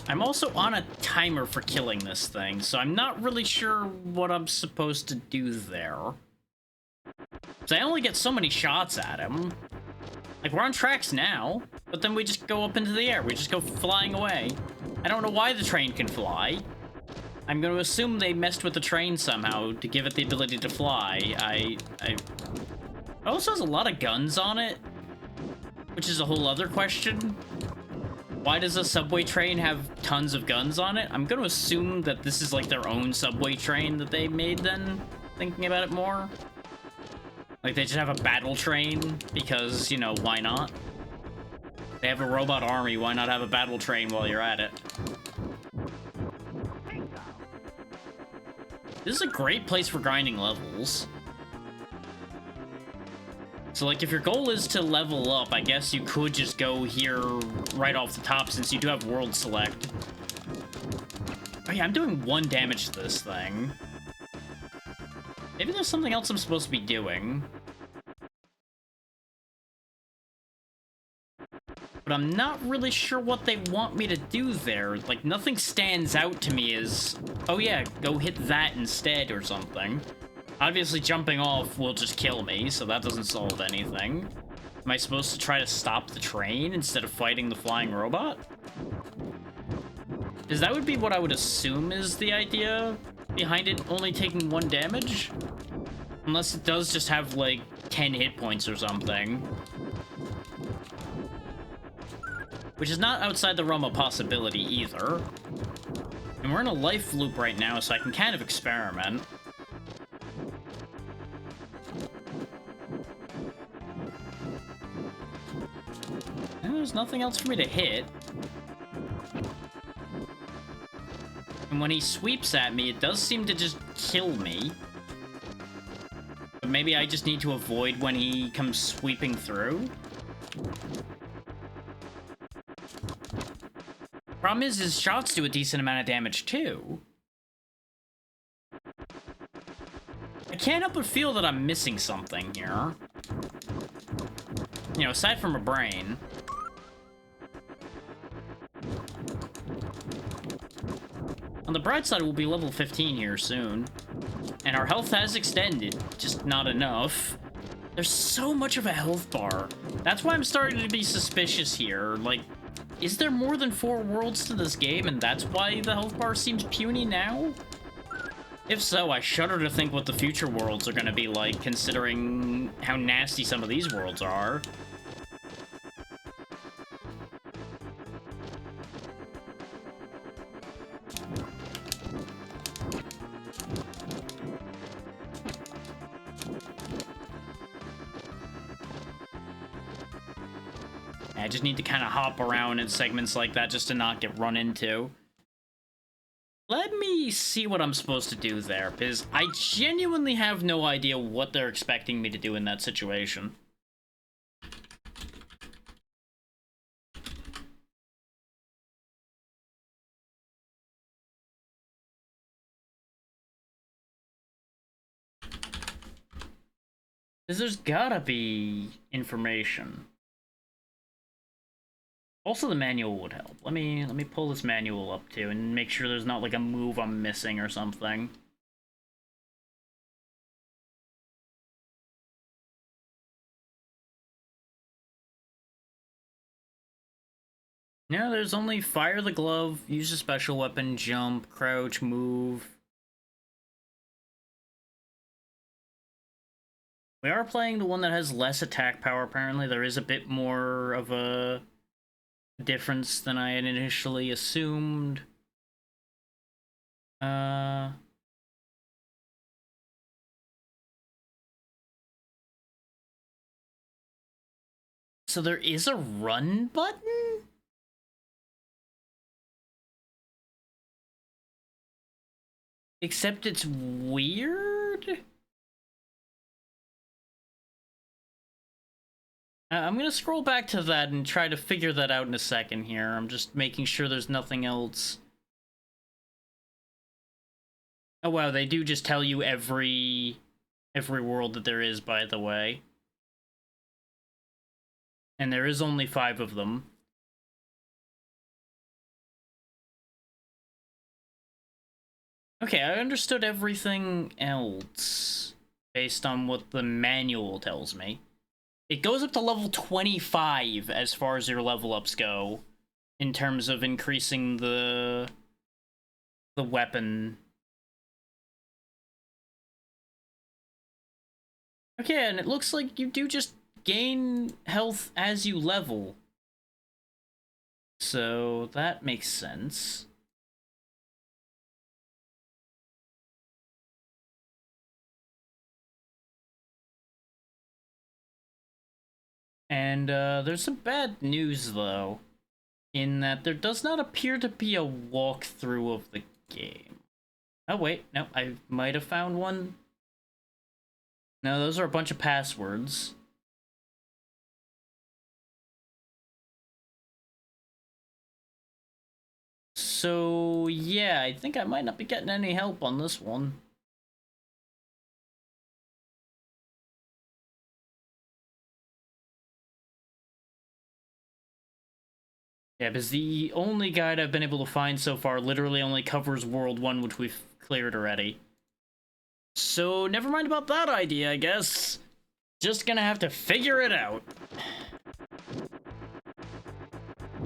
I'm also on a timer for killing this thing, so I'm not really sure what I'm supposed to do there. So I only get so many shots at him. Like, we're on tracks now, but then we just go up into the air. We just go flying away. I don't know why the train can fly. I'm going to assume they messed with the train somehow to give it the ability to fly. It also has a lot of guns on it, which is a whole other question. Why does a subway train have tons of guns on it? I'm going to assume that this is like their own subway train that they made then, thinking about it more. Like, they just have a battle train because, you know, why not? They have a robot army, why not have a battle train while you're at it? This is a great place for grinding levels. So, like, if your goal is to level up, I guess you could just go here right off the top since you do have World Select. Oh yeah, I'm doing 1 damage to this thing. Maybe there's something else I'm supposed to be doing. But I'm not really sure what they want me to do there. Like, nothing stands out to me as, oh yeah, go hit that instead or something. Obviously, jumping off will just kill me, so that doesn't solve anything. Am I supposed to try to stop the train instead of fighting the flying robot? Because that would be what I would assume is the idea behind it only taking 1 damage. Unless it does just have, like, 10 hit points or something. Which is not outside the realm of possibility either. And we're in a life loop right now, so I can kind of experiment. And there's nothing else for me to hit. And when he sweeps at me, it does seem to just kill me. But maybe I just need to avoid when he comes sweeping through. Problem is, his shots do a decent amount of damage too. I can't help but feel that I'm missing something here. You know, aside from a brain. On the bright side, we'll be level 15 here soon. And our health has extended, just not enough. There's so much of a health bar. That's why I'm starting to be suspicious here. Like, is there more than 4 worlds to this game, and that's why the health bar seems puny now? If so, I shudder to think what the future worlds are gonna be like, considering how nasty some of these worlds are. I just need to kind of hop around in segments like that just to not get run into. Let me see what I'm supposed to do there, because I genuinely have no idea what they're expecting me to do in that situation. Because there's gotta be information. Also, the manual would help. Let me pull this manual up too and make sure there's not like a move I'm missing or something. Yeah, there's only fire the glove, use a special weapon, jump, crouch, move. We are playing the one that has less attack power, apparently. There is a bit more of a difference than I had initially assumed. So there is a run button? Except it's weird? I'm gonna scroll back to that and try to figure that out in a second here. I'm just making sure there's nothing else Oh wow, they do just tell you every world that there is, by the way. And there is only 5 of them. Okay, I understood everything else based on what the manual tells me. It goes up to level 25 as far as your level ups go, in terms of increasing the weapon. Okay, and it looks like you do just gain health as you level. So that makes sense. And there's some bad news, though, in that there does not appear to be a walkthrough of the game. Oh, wait, no, I might have found one. No, those are a bunch of passwords. So, yeah, I think I might not be getting any help on this one. Yeah, because the only guide I've been able to find so far literally only covers World 1, which we've cleared already. So, never mind about that idea, I guess. Just gonna have to figure it out.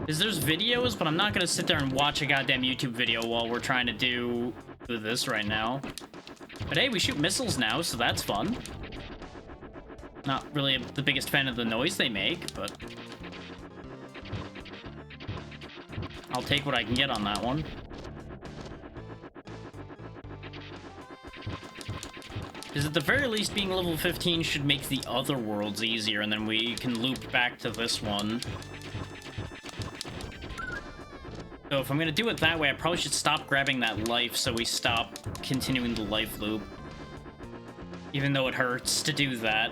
Because there's videos, but I'm not gonna sit there and watch a goddamn YouTube video while we're trying to do this right now. But hey, we shoot missiles now, so that's fun. Not really the biggest fan of the noise they make, but I'll take what I can get on that one. Because at the very least, being level 15 should make the other worlds easier, and then we can loop back to this one. So if I'm gonna do it that way, I probably should stop grabbing that life so we stop continuing the life loop. Even though it hurts to do that.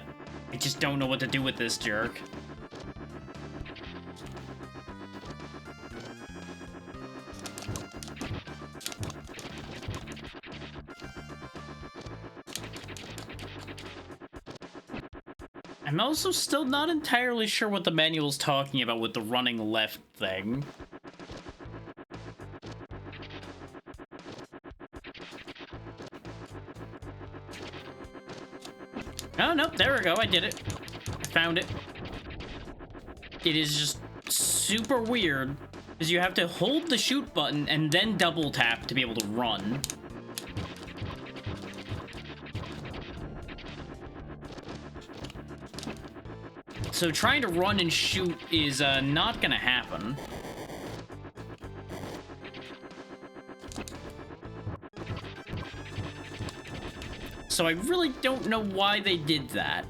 I just don't know what to do with this jerk. I'm also still not entirely sure what the manual's talking about with the running left thing. Oh, nope, there we go, I did it. I found it. It is just super weird, because you have to hold the shoot button and then double tap to be able to run. So trying to run and shoot is not gonna happen. So I really don't know why they did that.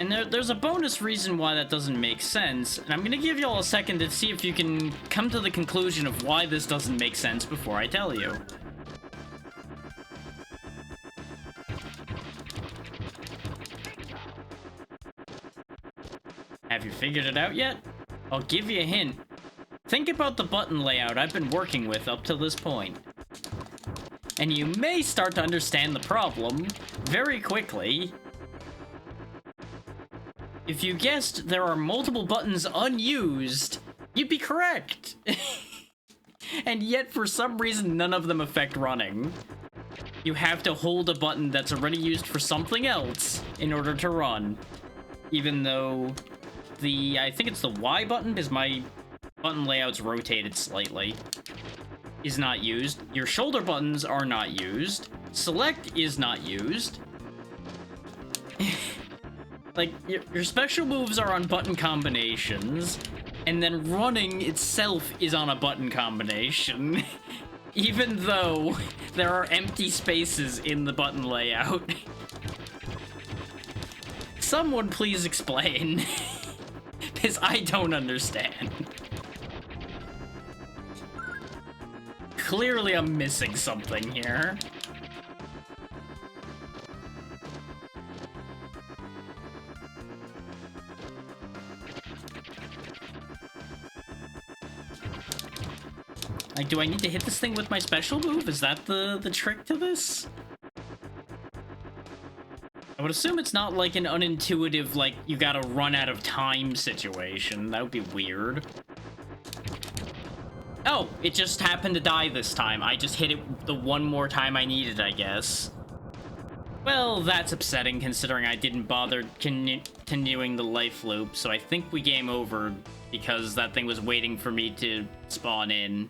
And there's a bonus reason why that doesn't make sense, and I'm gonna give y'all a second to see if you can come to the conclusion of why this doesn't make sense before I tell you. Have you figured it out yet? I'll give you a hint. Think about the button layout I've been working with up to this point. And you may start to understand the problem very quickly. If you guessed there are multiple buttons unused, you'd be correct. And yet, for some reason, none of them affect running. You have to hold a button that's already used for something else in order to run. Even though I think it's the Y button, because my button layout's rotated slightly, is not used. Your shoulder buttons are not used. Select is not used. Like, your special moves are on button combinations, and then running itself is on a button combination, even though there are empty spaces in the button layout. Someone please explain, because I don't understand. Clearly I'm missing something here. Like, do I need to hit this thing with my special move? Is that the trick to this? I would assume it's not like an unintuitive, like, you gotta run out of time situation. That would be weird. Oh, it just happened to die this time. I just hit it the one more time I needed, I guess. Well, that's upsetting considering I didn't bother continuing the life loop, so I think we game over because that thing was waiting for me to spawn in.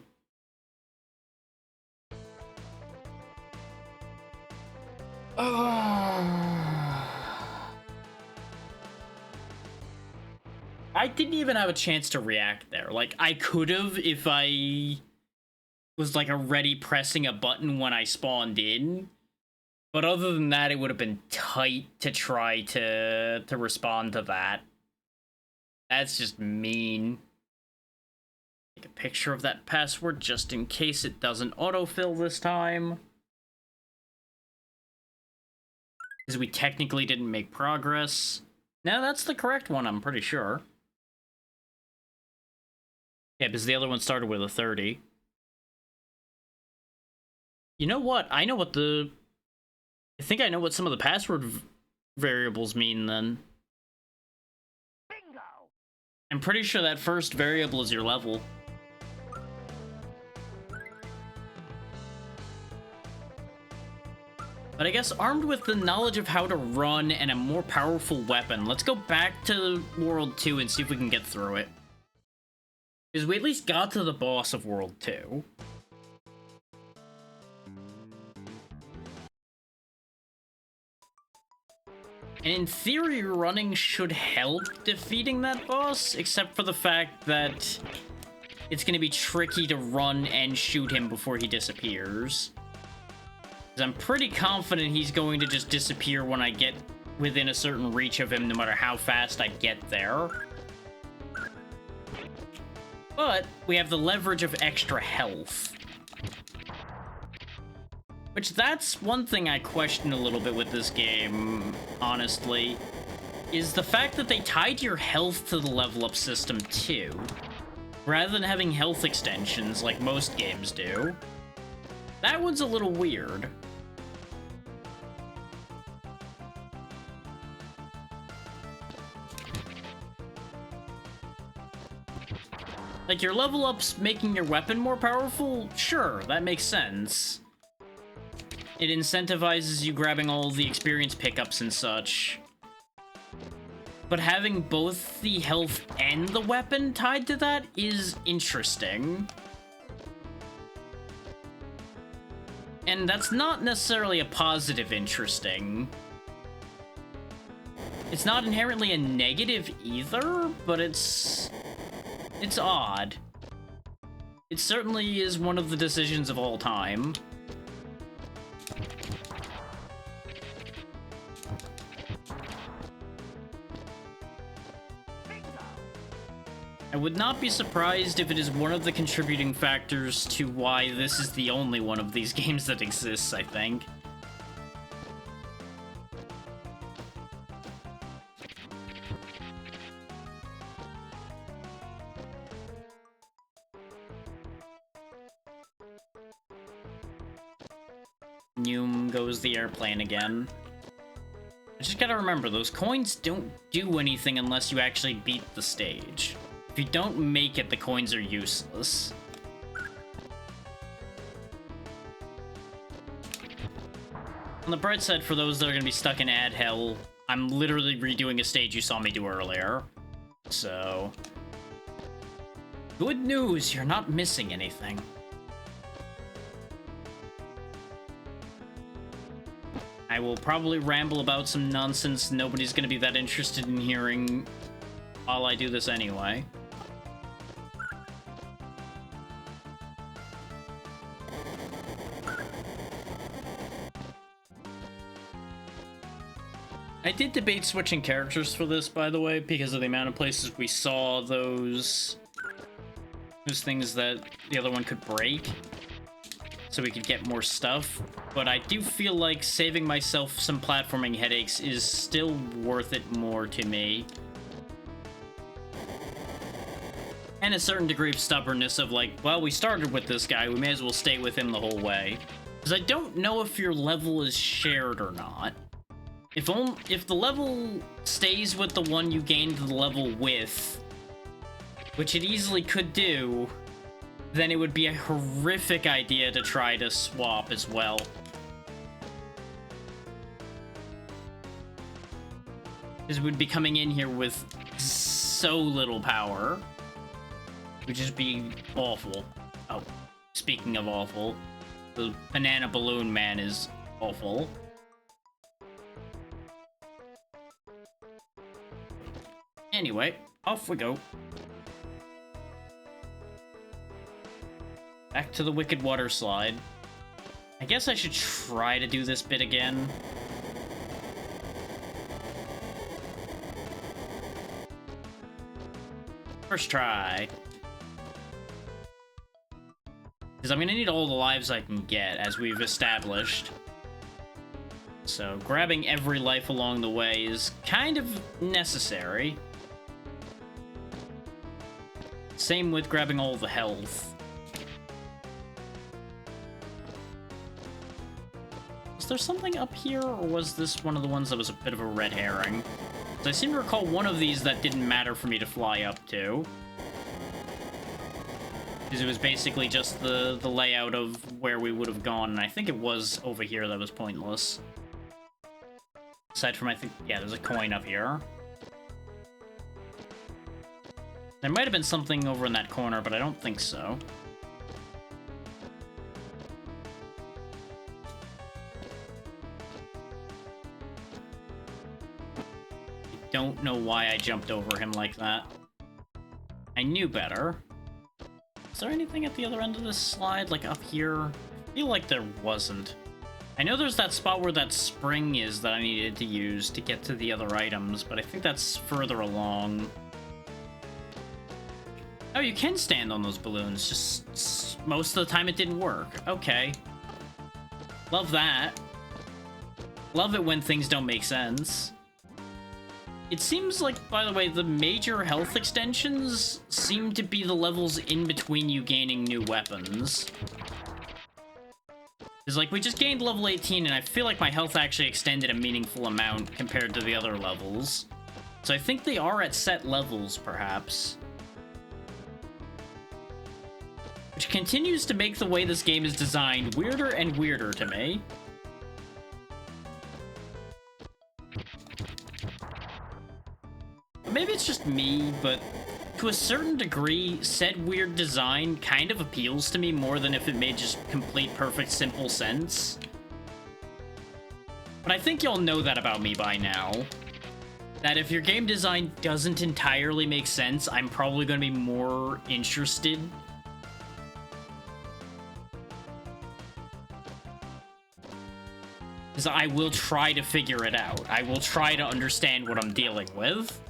I didn't even have a chance to react there. Like, I could have if I was, like, already pressing a button when I spawned in. But other than that, it would have been tight to try to respond to that. That's just mean. Take a picture of that password just in case it doesn't autofill this time. Because we technically didn't make progress. No, that's the correct one, I'm pretty sure. Yeah, because the other one started with a 30. You know what? I think I know what some of the password variables mean, then. Bingo! I'm pretty sure that first variable is your level. But I guess armed with the knowledge of how to run and a more powerful weapon, let's go back to World 2 and see if we can get through it. Because we at least got to the boss of World 2. And in theory, running should help defeating that boss, except for the fact that it's going to be tricky to run and shoot him before he disappears. Because I'm pretty confident he's going to just disappear when I get within a certain reach of him, no matter how fast I get there. But we have the leverage of extra health. Which, that's one thing I question a little bit with this game, honestly, is the fact that they tied your health to the level up system too, rather than having health extensions like most games do. That one's a little weird. Like, your level up's making your weapon more powerful? Sure, that makes sense. It incentivizes you grabbing all the experience pickups and such. But having both the health and the weapon tied to that is interesting. And that's not necessarily a positive interesting. It's not inherently a negative either, but it's odd. It certainly is one of the decisions of all time. I would not be surprised if it is one of the contributing factors to why this is the only one of these games that exists, I think. Noom goes the airplane again. I just gotta remember, those coins don't do anything unless you actually beat the stage. If you don't make it, the coins are useless. On the bright side, for those that are gonna be stuck in ad hell, I'm literally redoing a stage you saw me do earlier. So... good news, you're not missing anything. I will probably ramble about some nonsense nobody's gonna be that interested in hearing while I do this anyway. I did debate switching characters for this, by the way, because of the amount of places we saw those things that the other one could break, so we could get more stuff. But I do feel like saving myself some platforming headaches is still worth it more to me. And a certain degree of stubbornness of like, well, we started with this guy, we may as well stay with him the whole way. Because I don't know if your level is shared or not. If the level stays with the one you gained the level with, which it easily could do, then it would be a horrific idea to try to swap as well. Because we'd be coming in here with so little power. It would just be awful. Oh, speaking of awful, the banana balloon man is awful. Anyway, off we go. Back to the Wicked Water Slide. I guess I should try to do this bit again. First try. Because I'm gonna need all the lives I can get, as we've established. So, grabbing every life along the way is kind of necessary. Same with grabbing all the health. Was there something up here, or was this one of the ones that was a bit of a red herring? So I seem to recall one of these that didn't matter for me to fly up to. Because it was basically just the layout of where we would have gone, and I think it was over here that was pointless. Aside from, I think, yeah, there's a coin up here. There might have been something over in that corner, but I don't think so. I don't know why I jumped over him like that. I knew better. Is there anything at the other end of this slide, like up here? I feel like there wasn't. I know there's that spot where that spring is that I needed to use to get to the other items, but I think that's further along. Oh, you can stand on those balloons, just most of the time it didn't work. Okay. Love that. Love it when things don't make sense. It seems like, by the way, the major health extensions seem to be the levels in between you gaining new weapons. It's like, we just gained level 18, and I feel like my health actually extended a meaningful amount compared to the other levels. So I think they are at set levels, perhaps. Which continues to make the way this game is designed weirder and weirder to me. Maybe it's just me, but to a certain degree, said weird design kind of appeals to me more than if it made just complete, perfect, simple sense. But I think y'all know that about me by now. That if your game design doesn't entirely make sense, I'm probably going to be more interested. Because I will try to figure it out. I will try to understand what I'm dealing with.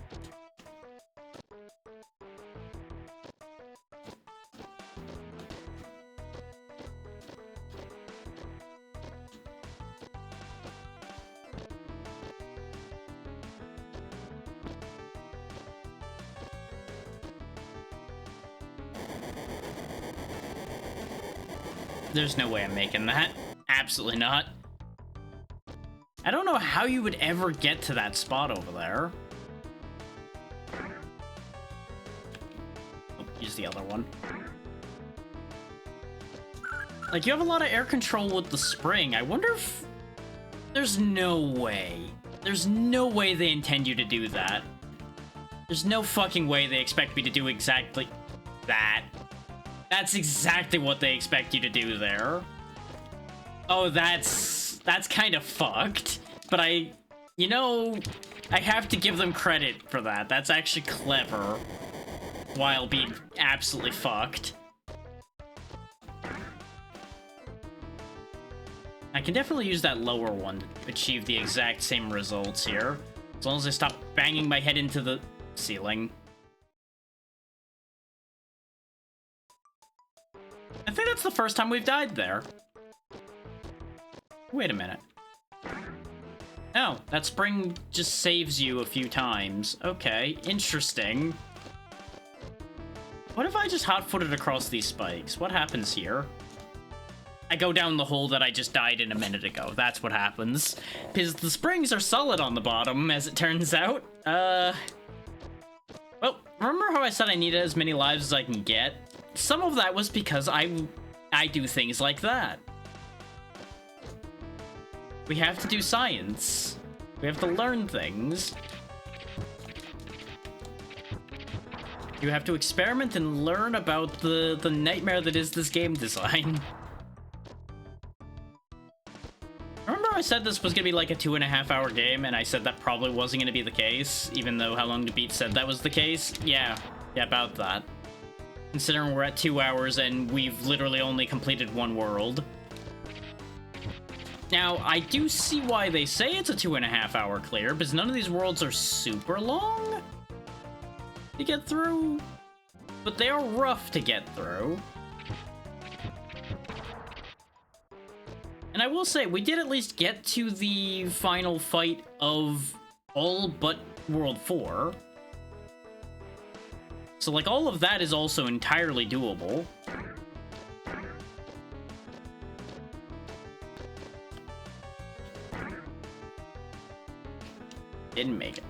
There's no way I'm making that. Absolutely not. I don't know how you would ever get to that spot over there. Oh, use the other one. Like, you have a lot of air control with the spring. I wonder if... There's no way. There's no way they intend you to do that. There's no fucking way they expect me to do exactly that. That's exactly what they expect you to do there. Oh, that's kind of fucked. But you know, I have to give them credit for that. That's actually clever, while being absolutely fucked. I can definitely use that lower one to achieve the exact same results here, as long as I stop banging my head into the ceiling. I think that's the first time we've died there. Wait a minute. Oh, that spring just saves you a few times. Okay, interesting. What if I just hot-footed across these spikes? What happens here? I go down the hole that I just died in a minute ago. That's what happens. Because the springs are solid on the bottom, as it turns out. Well, remember how I said I needed as many lives as I can get? Some of that was because I do things like that. We have to do science. We have to learn things. You have to experiment and learn about the nightmare that is this game design. Remember I said this was gonna be like a 2.5 hour game, and I said that probably wasn't gonna be the case, even though How Long to Beat said that was the case? Yeah, about that. Considering we're at 2 hours and we've literally only completed one world. Now, I do see why they say it's a 2.5 hour clear, because none of these worlds are super long to get through, but they are rough to get through. And I will say, we did at least get to the final fight of all but World 4. So, like, all of that is also entirely doable. Didn't make it.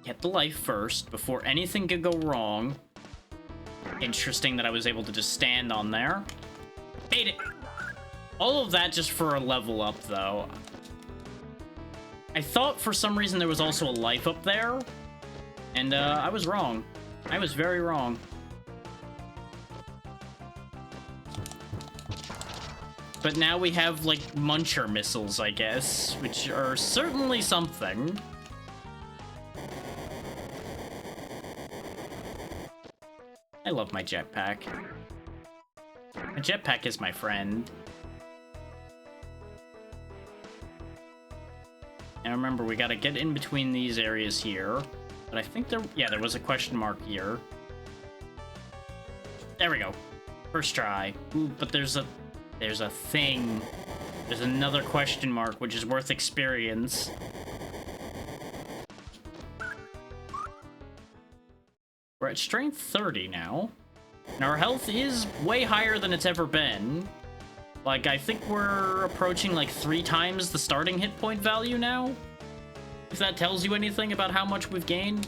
Get the life first, before anything could go wrong. Interesting that I was able to just stand on there. Made it! All of that just for a level up, though. I thought for some reason there was also a life up there, and I was wrong. I was very wrong. But now we have, like, muncher missiles, I guess, which are certainly something. I love my jetpack. My jetpack is my friend. And remember, we gotta get in between these areas here. But I think there was a question mark here. There we go. First try. Ooh, but there's a thing. There's another question mark, which is worth experience. We're at strength 30 now. And our health is way higher than it's ever been. Like, I think we're approaching like 3 times the starting hit point value now. If that tells you anything about how much we've gained.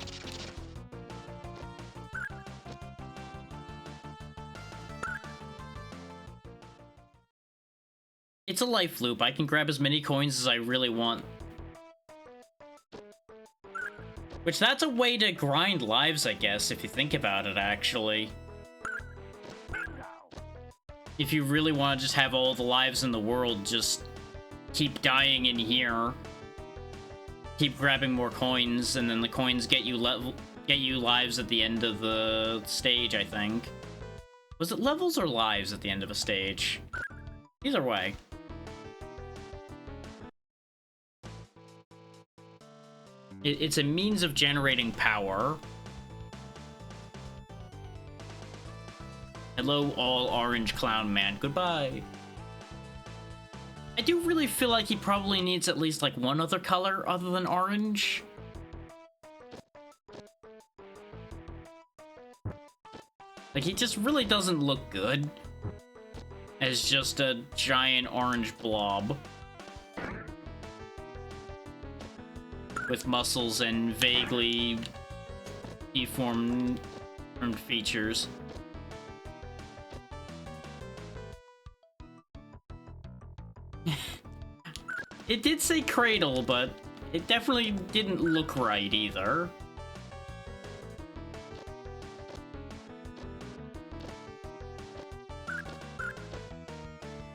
It's a life loop. I can grab as many coins as I really want. Which, that's a way to grind lives, I guess, if you think about it, actually. If you really want to just have all the lives in the world, just keep dying in here. Keep grabbing more coins, and then the coins get you lives at the end of the stage, I think. Was it levels or lives at the end of a stage? Either way. It's a means of generating power. Hello, all orange clown man. Goodbye. I do really feel like he probably needs at least, like, one other color other than orange. Like, he just really doesn't look good as just a giant orange blob with muscles and vaguely deformed features. It did say cradle, but it definitely didn't look right either.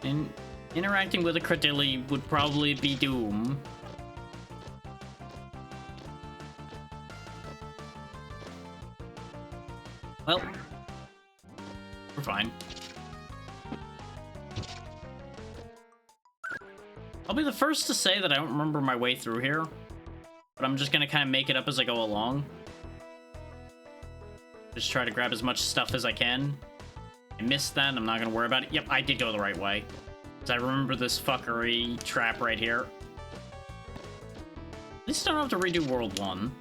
And interacting with a Cradilly would probably be doom. Well, we're fine. I'll be the first to say that I don't remember my way through here, but I'm just gonna kind of make it up as I go along. Just try to grab as much stuff as I can. I missed that, I'm not gonna worry about it. Yep, I did go the right way. Because I remember this fuckery trap right here. At least I don't have to redo World 1.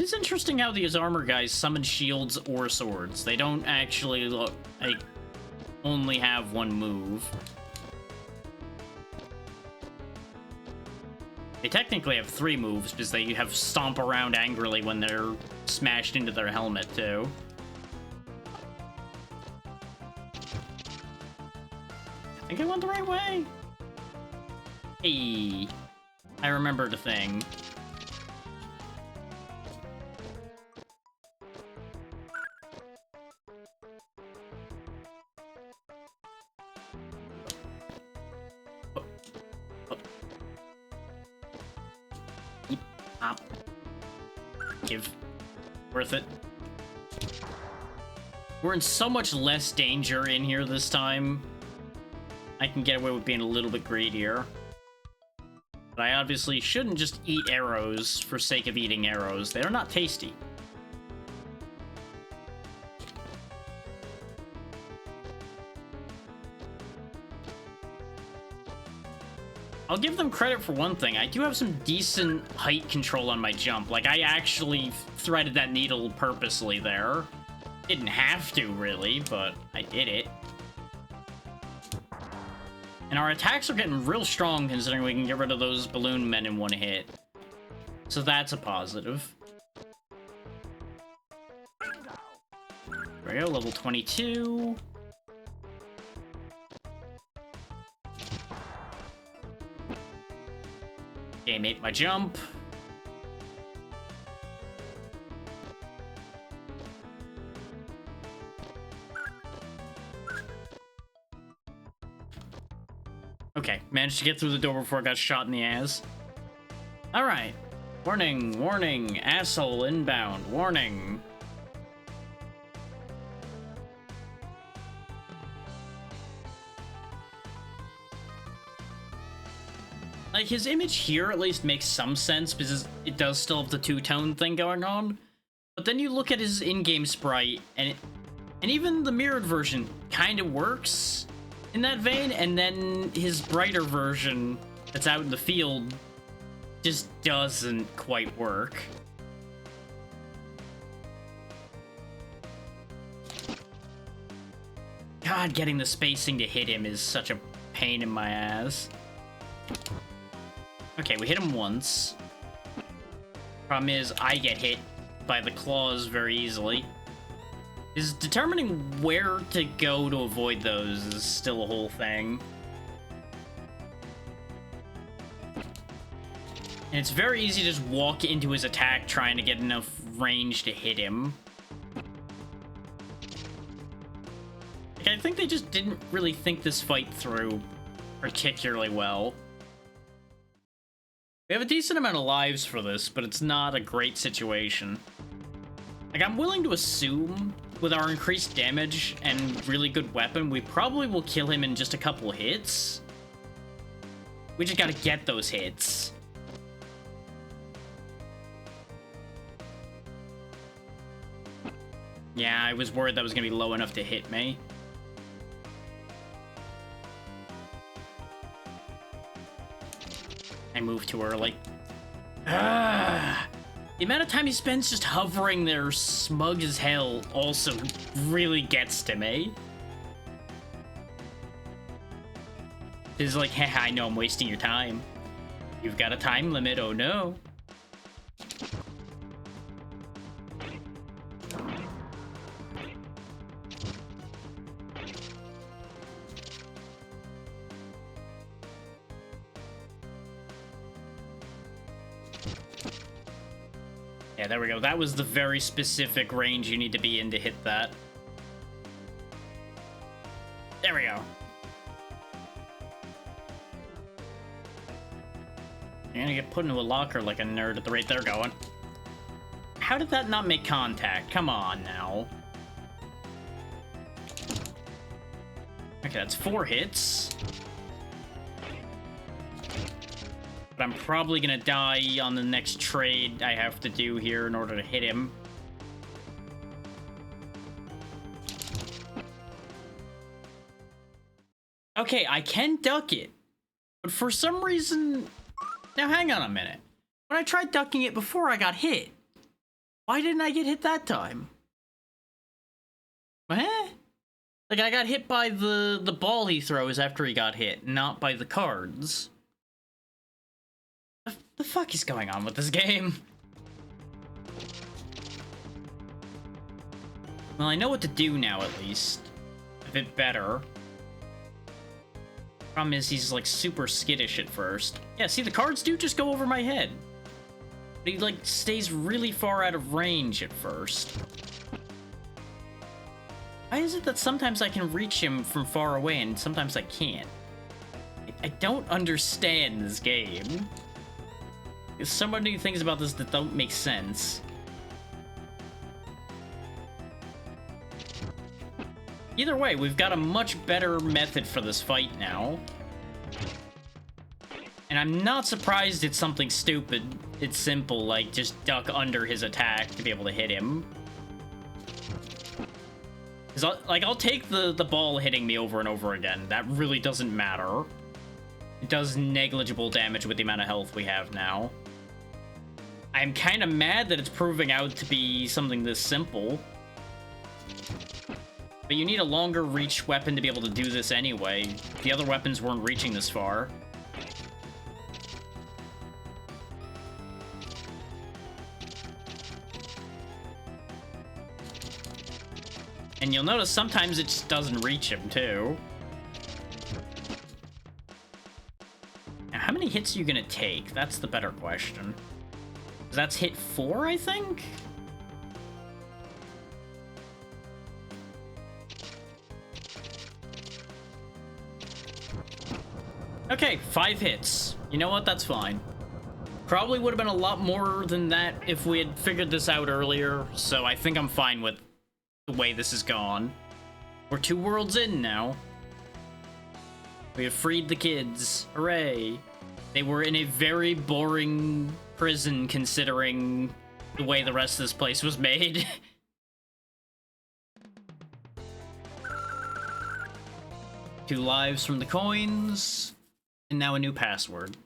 is interesting how these armor guys summon shields or swords. They don't actually look like only have one move. They technically have 3 moves because they have stomp around angrily when they're smashed into their helmet too. I think I went the right way. Hey, I remembered a thing. Give. Worth it. We're in so much less danger in here this time. I can get away with being a little bit greedier. But I obviously shouldn't just eat arrows for sake of eating arrows. They're not tasty. I'll give them credit for one thing. I do have some decent height control on my jump. Like, I actually threaded that needle purposely there. Didn't have to, really, but I did it. And our attacks are getting real strong considering we can get rid of those balloon men in one hit. So that's a positive. There we go, level 22. Game ate my jump. Okay, managed to get through the door before I got shot in the ass. Alright. Warning, warning, asshole inbound, warning. Like, his image here at least makes some sense because it does still have the two-tone thing going on. But then you look at his in-game sprite, and even the mirrored version kind of works in that vein, and then his brighter version that's out in the field just doesn't quite work. God, getting the spacing to hit him is such a pain in my ass. Okay, we hit him once. Problem is, I get hit by the claws very easily. Is determining where to go to avoid those is still a whole thing. And it's very easy to just walk into his attack trying to get enough range to hit him. Like, I think they just didn't really think this fight through particularly well. We have a decent amount of lives for this, but it's not a great situation. Like, I'm willing to assume, with our increased damage and really good weapon, we probably will kill him in just a couple hits. We just gotta get those hits. Yeah, I was worried that was gonna be low enough to hit me. I moved too early. The amount of time he spends just hovering there smug as hell also really gets to me. It's like, haha, I know I'm wasting your time. You've got a time limit, oh no. Yeah, there we go. That was the very specific range you need to be in to hit that. There we go. You're gonna get put into a locker like a nerd at the rate they're going. How did that not make contact? Come on now. Okay, that's 4 hits. But I'm probably gonna die on the next trade I have to do here in order to hit him. Okay, I can duck it. But for some reason... Now hang on a minute. When I tried ducking it before, I got hit. Why didn't I get hit that time? Eh? Like, I got hit by the ball he throws after he got hit, not by the cards. The fuck is going on with this game? Well, I know what to do now, at least. A bit better. Problem is, he's, like, super skittish at first. Yeah, see, the cards do just go over my head. But he, like, stays really far out of range at first. Why is it that sometimes I can reach him from far away and sometimes I can't? I don't understand this game. There's so many things about this that don't make sense. Either way, we've got a much better method for this fight now. And I'm not surprised it's something stupid. It's simple, like just duck under his attack to be able to hit him. I'll take the ball hitting me over and over again. That really doesn't matter. It does negligible damage with the amount of health we have now. I'm kind of mad that it's proving out to be something this simple. But you need a longer reach weapon to be able to do this anyway. The other weapons weren't reaching this far. And you'll notice sometimes it just doesn't reach him, too. Now, how many hits are you gonna take? That's the better question. That's hit 4, I think? Okay, 5 hits. You know what? That's fine. Probably would have been a lot more than that if we had figured this out earlier, so I think I'm fine with the way this has gone. We're 2 worlds in now. We have freed the kids. Hooray. They were in a very boring prison considering the way the rest of this place was made. Two lives from the coins, and now a new password.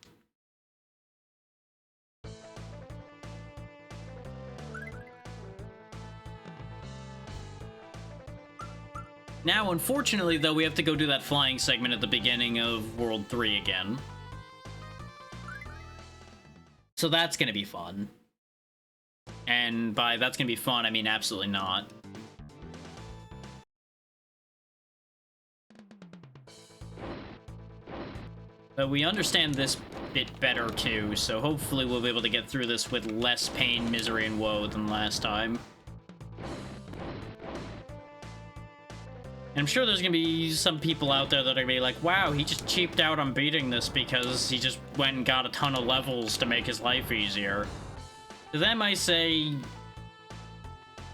Now, unfortunately, though, we have to go do that flying segment at the beginning of World 3 again. So that's gonna be fun. And by that's gonna be fun, I mean absolutely not. But we understand this bit better, too, so hopefully we'll be able to get through this with less pain, misery, and woe than last time. And I'm sure there's gonna be some people out there that are gonna be like, wow, he just cheaped out on beating this because he just went and got a ton of levels to make his life easier. To them, I say,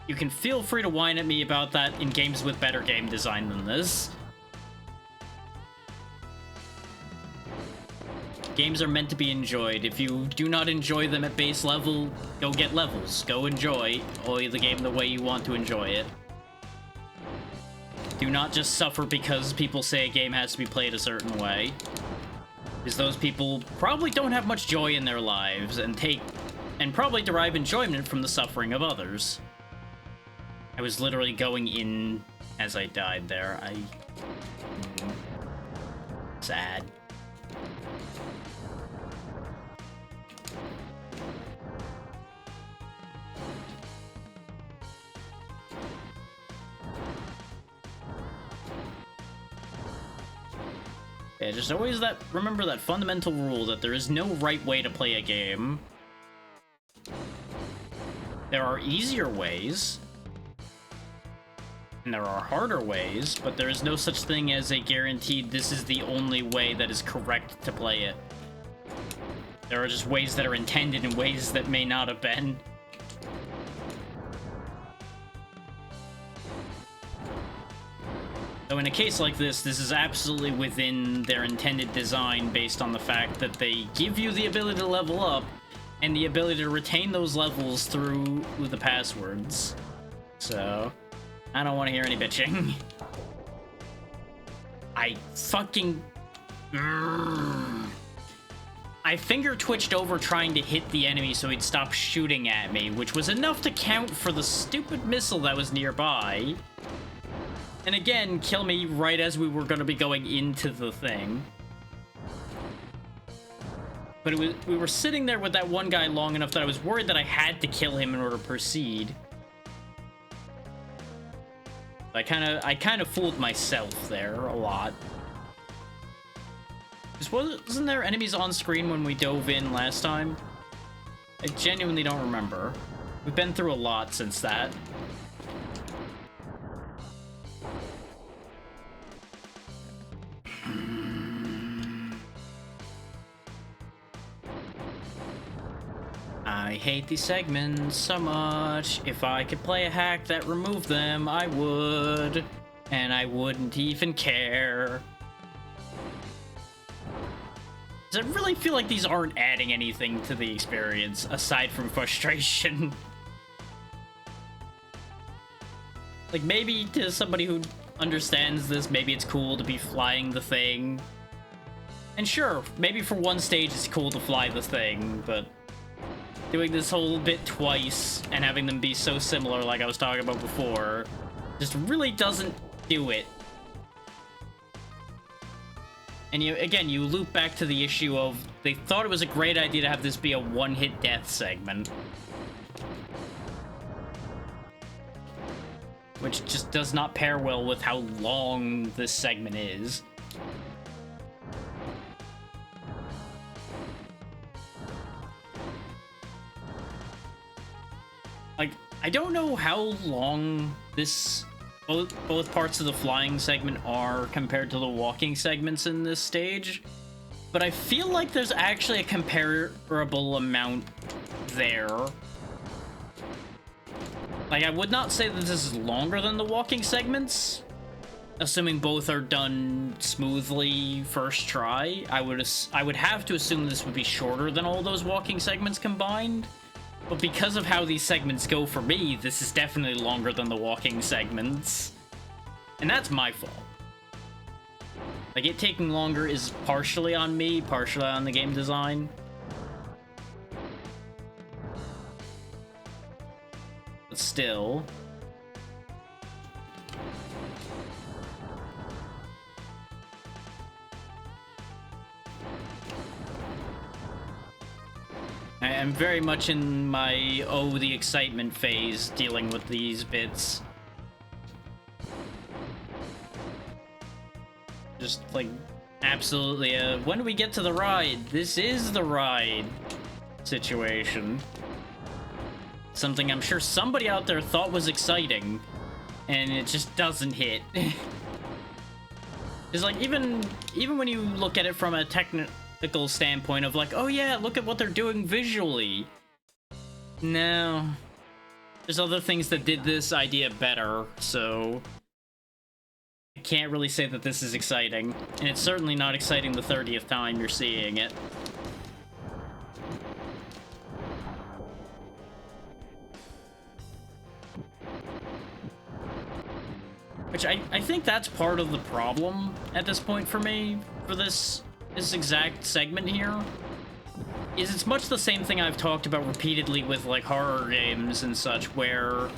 you can feel free to whine at me about that in games with better game design than this. Games are meant to be enjoyed. If you do not enjoy them at base level, go get levels. Go enjoy the game the way you want to enjoy it. Do not just suffer because people say a game has to be played a certain way. Because those people probably don't have much joy in their lives and probably derive enjoyment from the suffering of others. I was literally going in as I died there. Sad. Yeah, just always remember that fundamental rule that there is no right way to play a game. There are easier ways, and there are harder ways, but there is no such thing as a guaranteed this is the only way that is correct to play it. There are just ways that are intended and ways that may not have been. So in a case like this is absolutely within their intended design based on the fact that they give you the ability to level up and the ability to retain those levels through the passwords. So, I don't want to hear any bitching. I fucking... I finger twitched over trying to hit the enemy so he'd stop shooting at me, which was enough to count for the stupid missile that was nearby. And again, kill me right as we were going to be going into the thing. But we were sitting there with that one guy long enough that I was worried that I had to kill him in order to proceed. I kind of fooled myself there a lot. Wasn't there enemies on screen when we dove in last time? I genuinely don't remember. We've been through a lot since that. I hate these segments so much. If I could play a hack that removed them, I would. And I wouldn't even care. I really feel like these aren't adding anything to the experience, aside from frustration. Like, maybe to somebody who understands this, maybe it's cool to be flying the thing. And sure, maybe for one stage it's cool to fly the thing, but doing this whole bit twice and having them be so similar like I was talking about before just really doesn't do it. And you loop back to the issue of they thought it was a great idea to have this be a one-hit death segment. Which just does not pair well with how long this segment is. Like, I don't know how long this... Both parts of the flying segment are compared to the walking segments in this stage, but I feel like there's actually a comparable amount there. Like, I would not say that this is longer than the walking segments, assuming both are done smoothly first try. I would have to assume this would be shorter than all those walking segments combined. But because of how these segments go for me, this is definitely longer than the walking segments. And that's my fault. Like, it taking longer is partially on me, partially on the game design. But still... I am very much in my, oh, the excitement phase dealing with these bits. Just, like, absolutely when do we get to the ride? This is the ride situation. Something I'm sure somebody out there thought was exciting, and it just doesn't hit. It's like, even when you look at it from a technical standpoint of like, oh yeah, look at what they're doing visually. No. There's other things that did this idea better, so... I can't really say that this is exciting. And it's certainly not exciting the 30th time you're seeing it. Which I think that's part of the problem at this point for me, for this exact segment here, is it's much the same thing I've talked about repeatedly with, like, horror games and such, where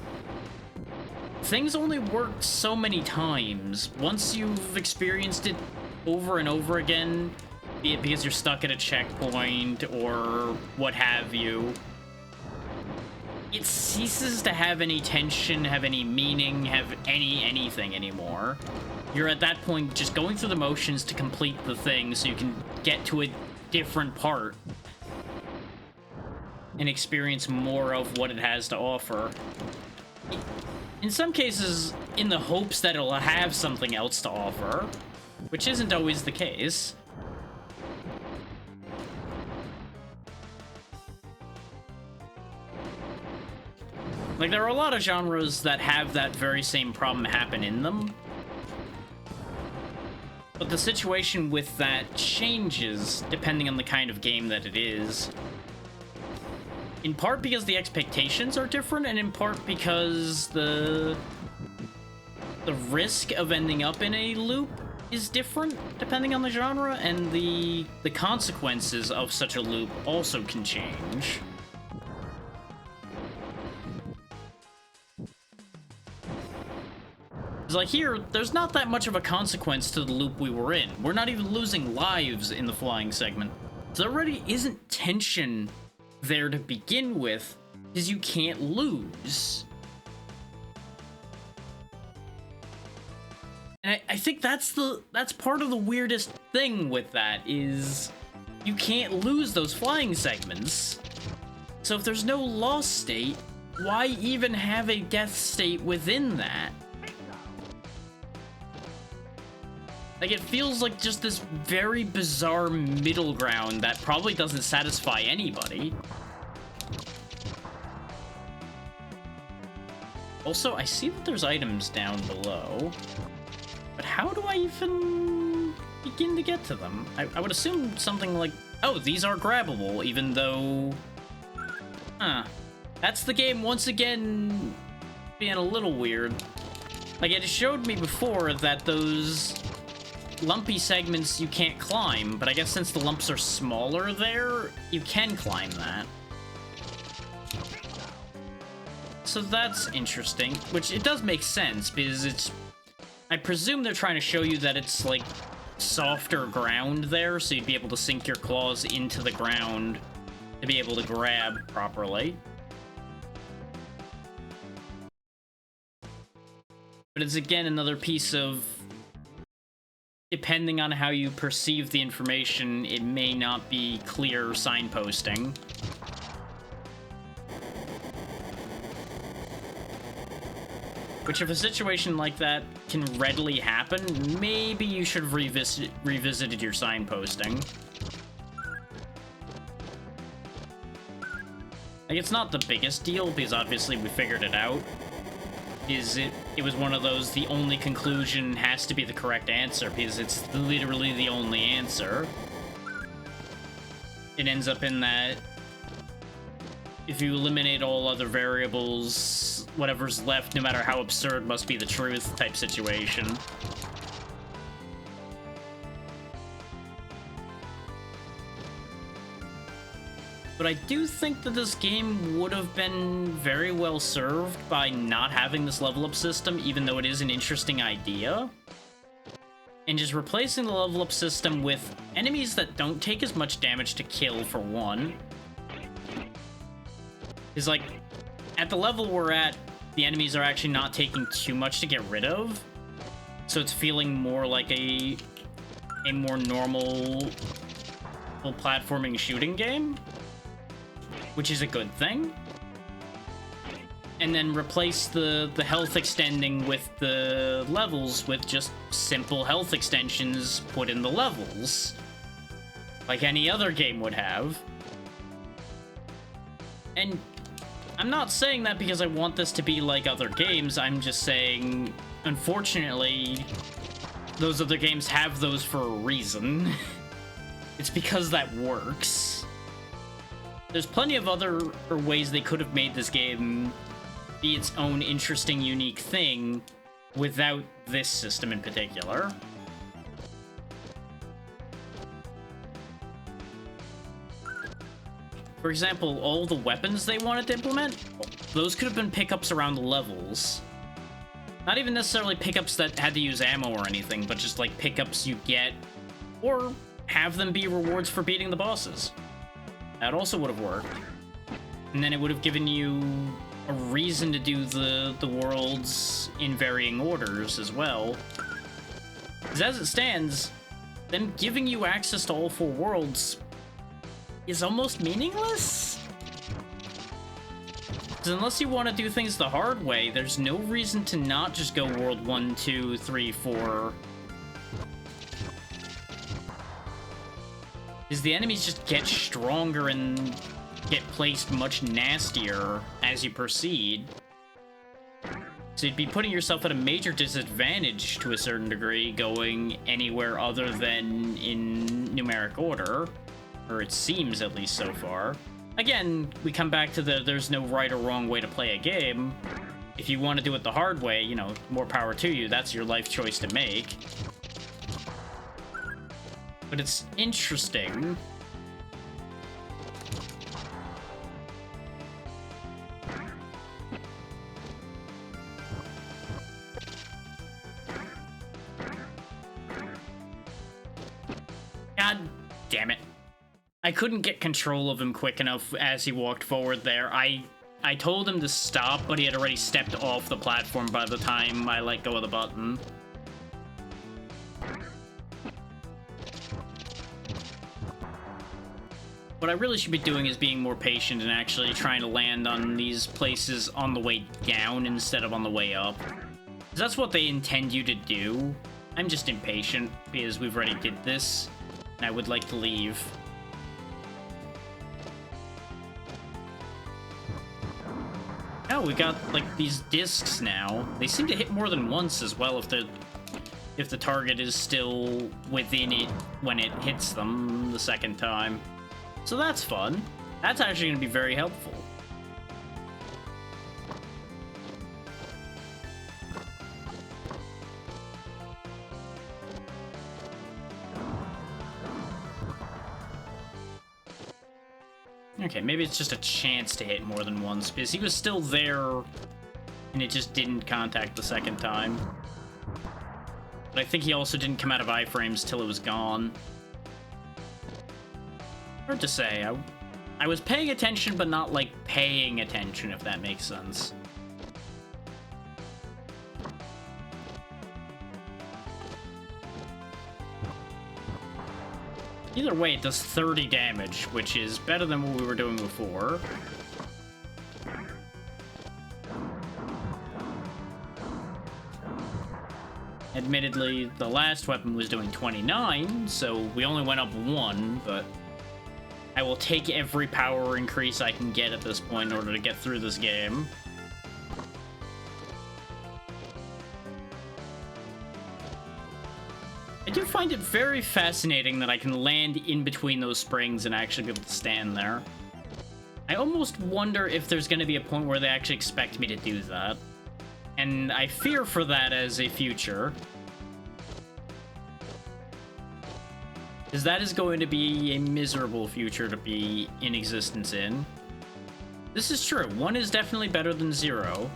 things only work so many times. Once you've experienced it over and over again, be it because you're stuck at a checkpoint or what have you, it ceases to have any tension, have any meaning, have anything anymore. You're at that point just going through the motions to complete the thing so you can get to a different part and experience more of what it has to offer. In some cases, in the hopes that it'll have something else to offer, which isn't always the case. Like, there are a lot of genres that have that very same problem happen in them. But the situation with that changes depending on the kind of game that it is. In part because the expectations are different, and in part because the risk of ending up in a loop is different depending on the genre, and the consequences of such a loop also can change. It's like here, there's not that much of a consequence to the loop we were in. We're not even losing lives in the flying segment. So there already isn't tension there to begin with, because you can't lose. And I think that's part of the weirdest thing with that, is you can't lose those flying segments. So if there's no loss state, why even have a death state within that? Like, it feels like just this very bizarre middle ground that probably doesn't satisfy anybody. Also, I see that there's items down below, but how do I even begin to get to them? I would assume something like, oh, these are grabbable, even though... Huh. That's the game once again being a little weird. Like, it showed me before that those lumpy segments you can't climb, but I guess since the lumps are smaller there, you can climb that. So that's interesting, which it does make sense, because it's... I presume they're trying to show you that it's, like, softer ground there, so you'd be able to sink your claws into the ground to be able to grab properly. But it's, again, another piece of... Depending on how you perceive the information, it may not be clear signposting. Which, if a situation like that can readily happen, maybe you should have revisited your signposting. Like, it's not the biggest deal, because obviously we figured it out. It was one of those, the only conclusion has to be the correct answer, because it's literally the only answer. It ends up in that if you eliminate all other variables, whatever's left, no matter how absurd, must be the truth type situation. But I do think that this game would have been very well served by not having this level up system, even though it is an interesting idea. And just replacing the level up system with enemies that don't take as much damage to kill, for one. Is like, at the level we're at, the enemies are actually not taking too much to get rid of. So it's feeling more like a more normal platforming shooting game, which is a good thing. And then replace the health extending with the levels with just simple health extensions put in the levels, like any other game would have. And I'm not saying that because I want this to be like other games, I'm just saying, unfortunately, those other games have those for a reason. It's because that works. There's plenty of other ways they could have made this game be its own interesting, unique thing without this system in particular. For example, all the weapons they wanted to implement, those could have been pickups around the levels. Not even necessarily pickups that had to use ammo or anything, but just like pickups you get, or have them be rewards for beating the bosses. That also would have worked. And then it would have given you a reason to do the worlds in varying orders as well. Because as it stands, them giving you access to all 4 worlds is almost meaningless? Because unless you want to do things the hard way, there's no reason to not just go World 1, 2, 3, 4. Because the enemies just get stronger and get placed much nastier as you proceed. So you'd be putting yourself at a major disadvantage to a certain degree going anywhere other than in numeric order. Or it seems, at least so far. Again, we come back to there's no right or wrong way to play a game. If you want to do it the hard way, you know, more power to you. That's your life choice to make. but it's interesting. God damn it. I couldn't get control of him quick enough as he walked forward there. I told him to stop, but he had already stepped off the platform by the time I let go of the button. What I really should be doing is being more patient and actually trying to land on these places on the way down instead of on the way up. 'Cause that's what they intend you to do. I'm just impatient because we've already did this, and I would like to leave. Oh, we got, like, these discs now. They seem to hit more than once as well if the target is still within it when it hits them the second time. So that's fun. That's actually going to be very helpful. Okay, maybe it's just a chance to hit more than once, because he was still there, and it just didn't contact the second time. But I think he also didn't come out of iframes till it was gone. Hard to say. I was paying attention, but not, like, paying attention, if that makes sense. Either way, it does 30 damage, which is better than what we were doing before. Admittedly, the last weapon was doing 29, so we only went up 1, but I will take every power increase I can get at this point in order to get through this game. I do find it very fascinating that I can land in between those springs and actually be able to stand there. I almost wonder if there's going to be a point where they actually expect me to do that. And I fear for that as a future. Because that is going to be a miserable future to be in existence in. This is true. 1 is definitely better than 0.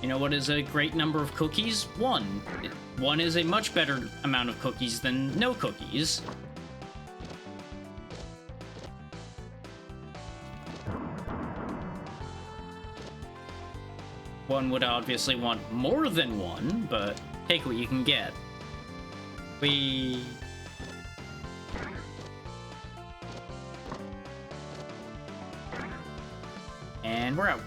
You know what is a great number of cookies? 1. 1 is a much better amount of cookies than no cookies. One would obviously want more than 1, but take what you can get. And we're out.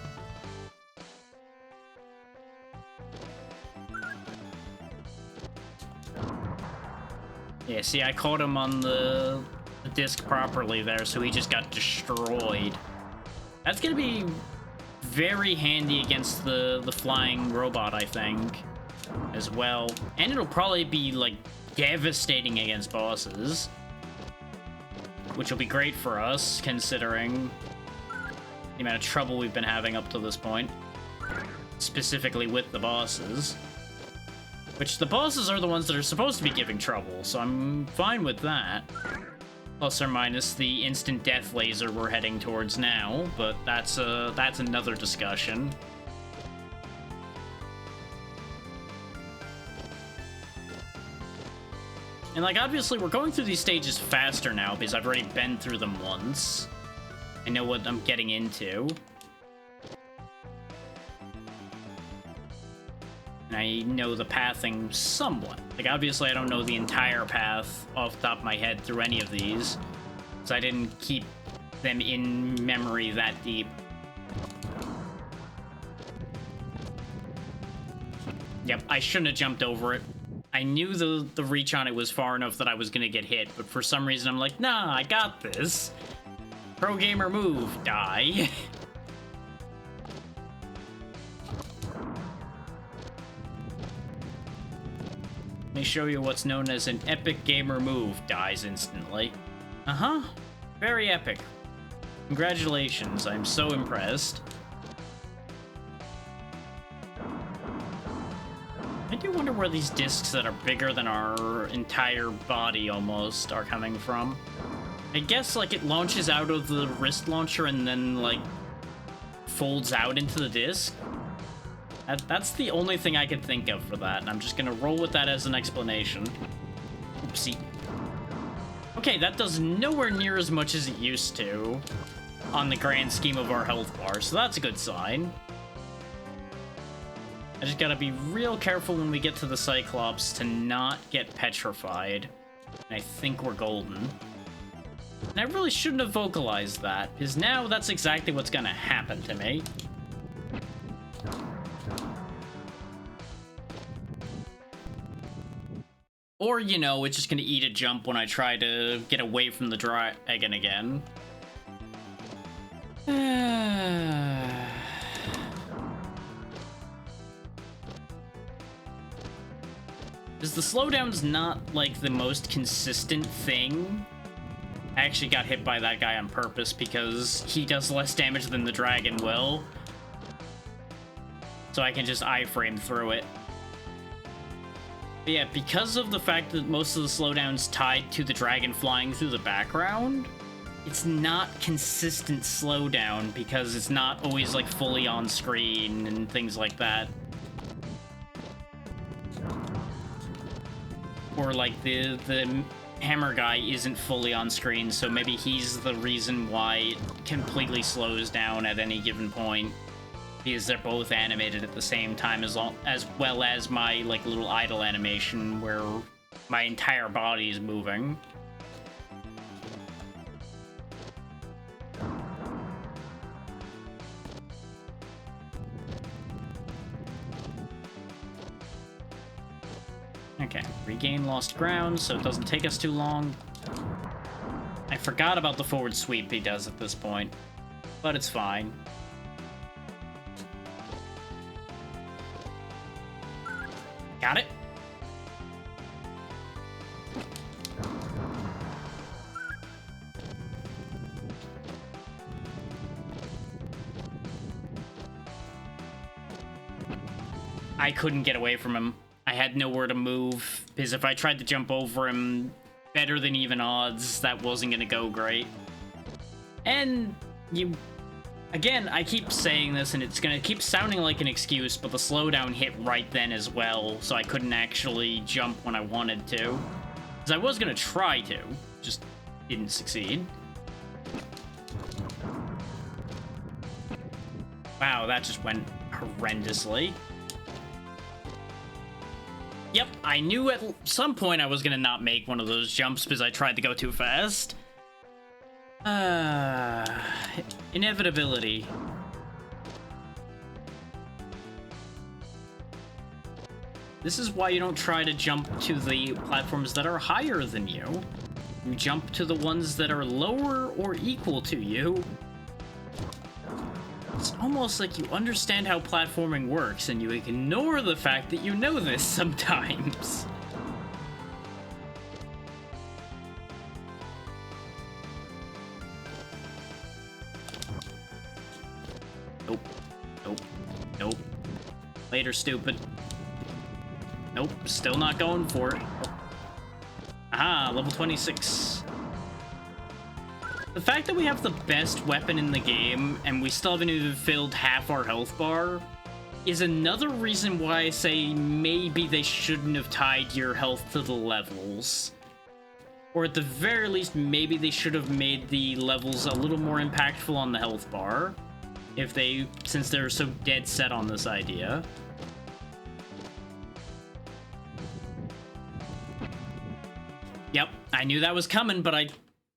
Yeah, see, I caught him on the disc properly there, so he just got destroyed. That's gonna be very handy against the flying robot, I think, as well. And it'll probably be, like, devastating against bosses, which will be great for us, considering the amount of trouble we've been having up to this point, specifically with the bosses. Which, the bosses are the ones that are supposed to be giving trouble, so I'm fine with that. Plus or minus the instant death laser we're heading towards now, but that's another discussion. And, like, obviously we're going through these stages faster now because I've already been through them once. I know what I'm getting into. And I know the pathing somewhat. Like, obviously I don't know the entire path off the top of my head through any of these, because I didn't keep them in memory that deep. Yep, I shouldn't have jumped over it. I knew the reach on it was far enough that I was gonna get hit, but for some reason I'm like, nah, I got this. Pro gamer move, die. Let me show you what's known as an epic gamer move. Dies instantly. Uh-huh. Very epic. Congratulations, I'm so impressed. do wonder where these discs that are bigger than our entire body almost are coming from. I guess, like, it launches out of the wrist launcher and then, like, folds out into the disc. That's the only thing I can think of for that, and I'm just gonna roll with that as an explanation. Oopsie. Okay, that does nowhere near as much as it used to on the grand scheme of our health bar, so that's a good sign. I just gotta be real careful when we get to the Cyclops to not get petrified. And I think we're golden. And I really shouldn't have vocalized that, because now that's exactly what's gonna happen to me. Or, you know, it's just gonna eat a jump when I try to get away from the dragon again. Because the slowdown's not, like, the most consistent thing. I actually got hit by that guy on purpose because he does less damage than the dragon will. So I can just iframe through it. But yeah, because of the fact that most of the slowdown's tied to the dragon flying through the background, it's not consistent slowdown because it's not always, like, fully on screen and things like that. Or, like, the hammer guy isn't fully on screen, so maybe he's the reason why it completely slows down at any given point. Because they're both animated at the same time, as well as my, like, little idle animation where my entire body is moving. Okay, regain lost ground, so it doesn't take us too long. I forgot about the forward sweep he does at this point, but it's fine. Got it. I couldn't get away from him. I had nowhere to move, because if I tried to jump over him, better than even odds, that wasn't gonna go great. And again, I keep saying this, and it's gonna keep sounding like an excuse, but the slowdown hit right then as well, so I couldn't actually jump when I wanted to. Because I was gonna try to, just didn't succeed. Wow, that just went horrendously. Yep, I knew at some point I was gonna not make one of those jumps because I tried to go too fast. Inevitability. This is why you don't try to jump to the platforms that are higher than you. You jump to the ones that are lower or equal to you. It's almost like you understand how platforming works and you ignore the fact that you know this sometimes. Nope. Nope. Nope. Later, stupid. Nope. Still not going for it. Aha, level 26. The fact that we have the best weapon in the game and we still haven't even filled half our health bar is another reason why I say maybe they shouldn't have tied your health to the levels. Or at the very least, maybe they should have made the levels a little more impactful on the health bar. Since they're so dead set on this idea. Yep, I knew that was coming, but I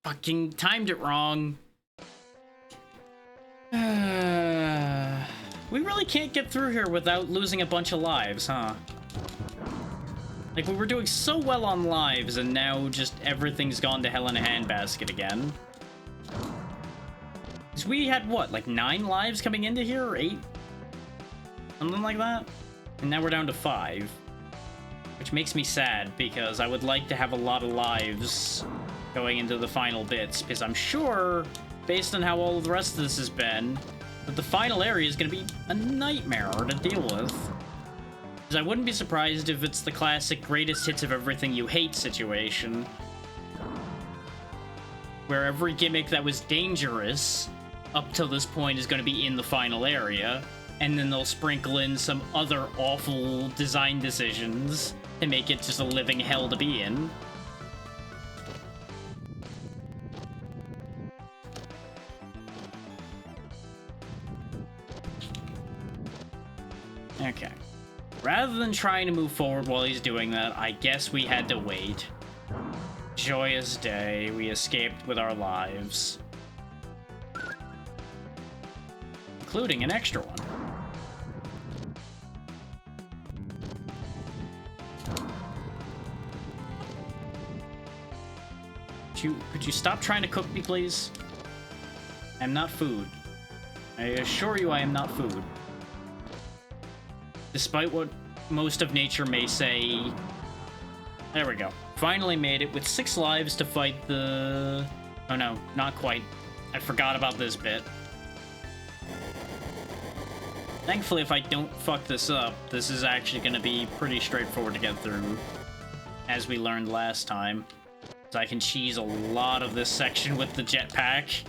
fucking timed it wrong. We really can't get through here without losing a bunch of lives, huh? Like, we were doing so well on lives, and now just everything's gone to hell in a handbasket again. Because we had, what, like 9 lives coming into here, or 8? Something like that? And now we're down to 5. Which makes me sad, because I would like to have a lot of lives going into the final bits, because I'm sure, based on how all the rest of this has been, that the final area is going to be a nightmare to deal with. Because I wouldn't be surprised if it's the classic greatest hits of everything you hate situation. Where every gimmick that was dangerous up till this point is going to be in the final area, and then they'll sprinkle in some other awful design decisions to make it just a living hell to be in. Okay. Rather than trying to move forward while he's doing that, I guess we had to wait. Joyous day, we escaped with our lives. Including an extra one. Could you stop trying to cook me, please? I'm not food. I assure you I am not food. Despite what most of nature may say. There we go. Finally made it with 6 lives to fight the... Oh no, not quite. I forgot about this bit. Thankfully, if I don't fuck this up, this is actually going to be pretty straightforward to get through, as we learned last time. So I can cheese a lot of this section with the jetpack.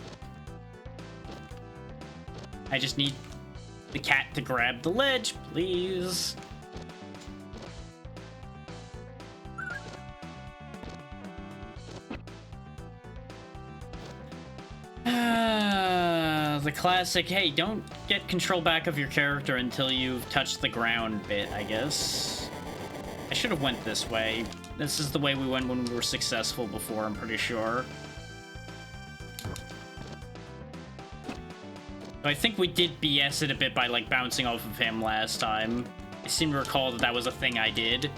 I just need the cat to grab the ledge, please. The classic, hey, don't get control back of your character until you've touched the ground bit, I guess. I should have went this way. This is the way we went when we were successful before, I'm pretty sure. I think we did BS it a bit by, like, bouncing off of him last time. I seem to recall that that was a thing I did.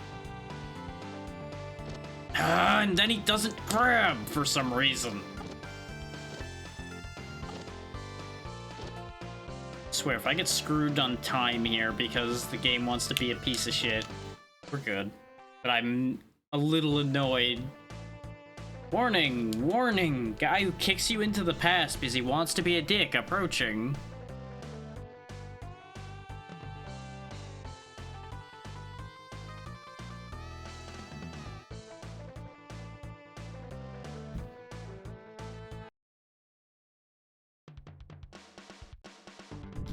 And then he doesn't grab for some reason. I swear, if I get screwed on time here because the game wants to be a piece of shit, we're good. But I'm a little annoyed. Warning, warning, guy who kicks you into the past because he wants to be a dick approaching.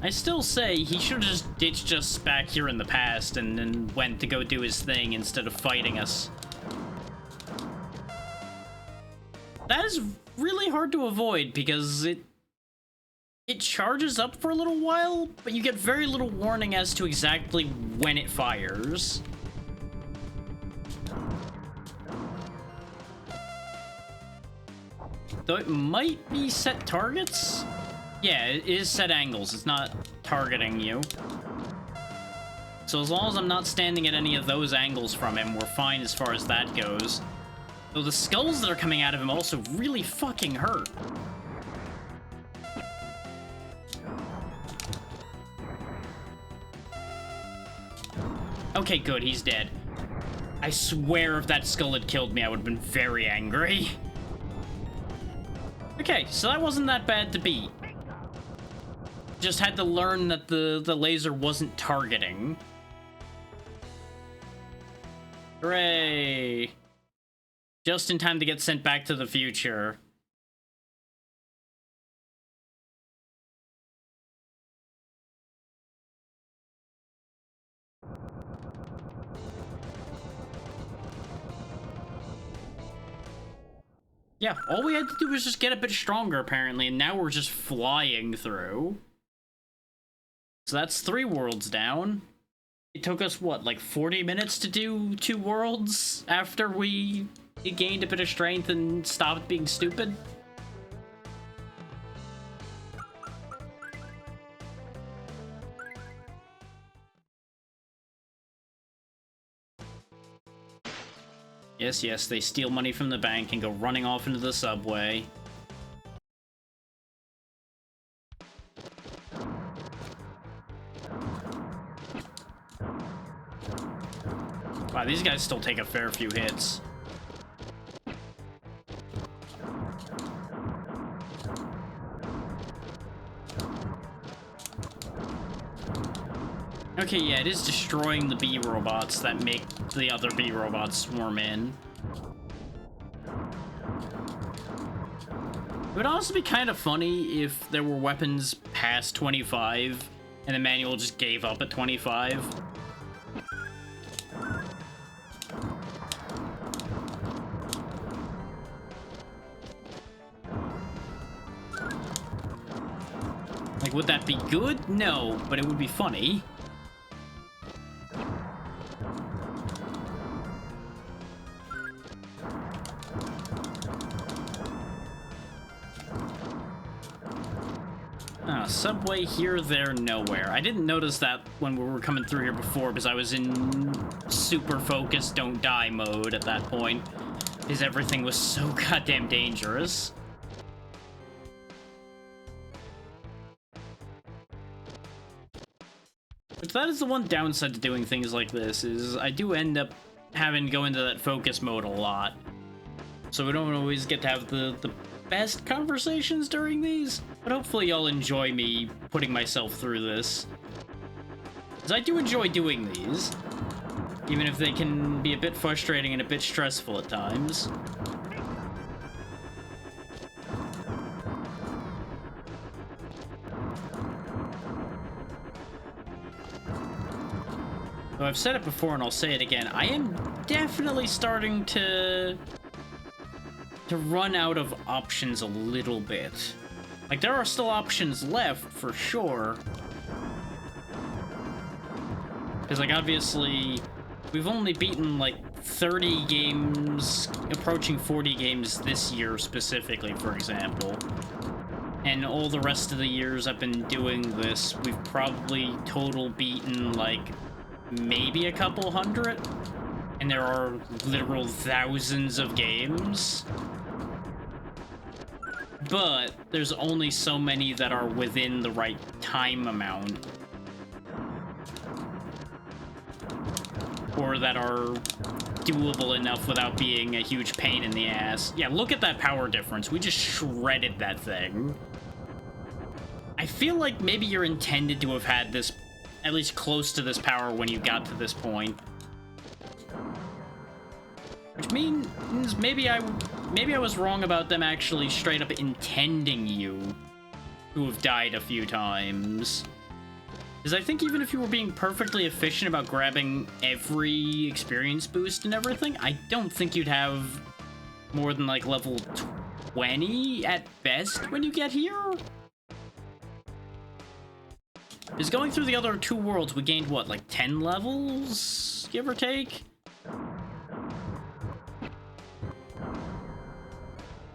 I still say he should have just ditched us back here in the past and then went to go do his thing instead of fighting us. That is really hard to avoid because it charges up for a little while, but you get very little warning as to exactly when it fires. Though it might be set targets? Yeah, it is set angles. It's not targeting you. So as long as I'm not standing at any of those angles from him, we're fine as far as that goes. Though the skulls that are coming out of him also really fucking hurt. Okay, good, he's dead. I swear if that skull had killed me, I would have been very angry. Okay, so that wasn't that bad to beat. Just had to learn that the laser wasn't targeting. Hooray! Just in time to get sent back to the future. Yeah, all we had to do was just get a bit stronger, apparently, and now we're just flying through. So that's 3 worlds down. It took us, what, like 40 minutes to do 2 worlds after we gained a bit of strength and stopped being stupid? Yes, yes, they steal money from the bank and go running off into the subway. Wow, these guys still take a fair few hits. Okay, yeah, it is destroying the bee robots that make the other bee robots swarm in. It would also be kind of funny if there were weapons past 25 and the manual just gave up at 25. Like, would that be good? No, but it would be funny. Subway here, there, nowhere. I didn't notice that when we were coming through here before because I was in super focused, don't die mode at that point. Because everything was so goddamn dangerous. But that is the one downside to doing things like this, is I do end up having to go into that focus mode a lot. So we don't always get to have the best conversations during these, but hopefully y'all enjoy me putting myself through this. Because I do enjoy doing these, even if they can be a bit frustrating and a bit stressful at times. So I've said it before and I'll say it again, I am definitely starting to run out of options a little bit. Like, there are still options left, for sure. Because, like, obviously, we've only beaten, like, 30 games, approaching 40 games this year specifically, for example. And all the rest of the years I've been doing this, we've probably total beaten, like, maybe a couple hundred. And there are literal thousands of games. But there's only so many that are within the right time amount. Or that are doable enough without being a huge pain in the ass. Yeah, look at that power difference. We just shredded that thing. I feel like maybe you're intended to have had this, at least close to this power when you got to this point. Which means maybe I was wrong about them actually straight up intending you to have died a few times. Because I think even if you were being perfectly efficient about grabbing every experience boost and everything, I don't think you'd have more than like level 20 at best when you get here. Because going through the other two worlds, we gained what, like 10 levels, give or take?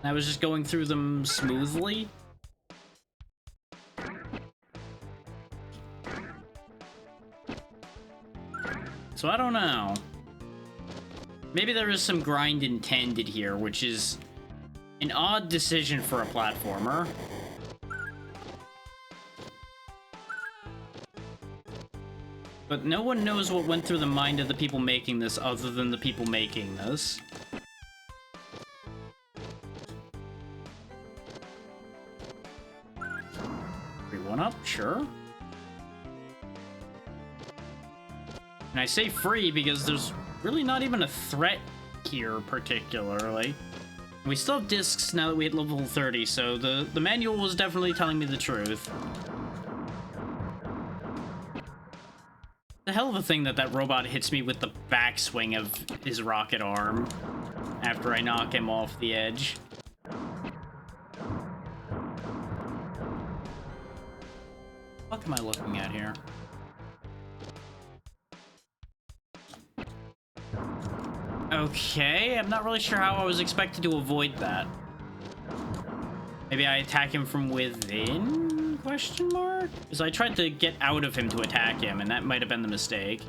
I was just going through them smoothly. So I don't know. Maybe there is some grind intended here, which is an odd decision for a platformer. But no one knows what went through the mind of the people making this other than the people making this. One up, sure. And I say free because there's really not even a threat here particularly. We still have discs now that we hit level 30, so the manual was definitely telling me the truth. The hell of a thing that robot hits me with the backswing of his rocket arm after I knock him off the edge. What am I looking at here? Okay, I'm not really sure how I was expected to avoid that. Maybe I attack him from within? Question mark? Because I tried to get out of him to attack him, and that might have been the mistake.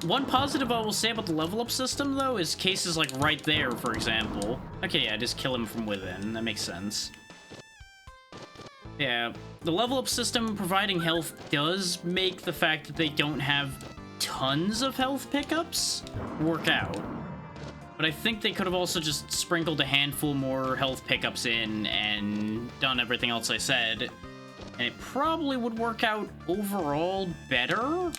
One positive I will say about the level up system, though, is cases like right there, for example. Okay, yeah, just kill him from within. That makes sense. Yeah, the level up system providing health does make the fact that they don't have tons of health pickups work out. But I think they could have also just sprinkled a handful more health pickups in and done everything else I said. And it probably would work out overall better.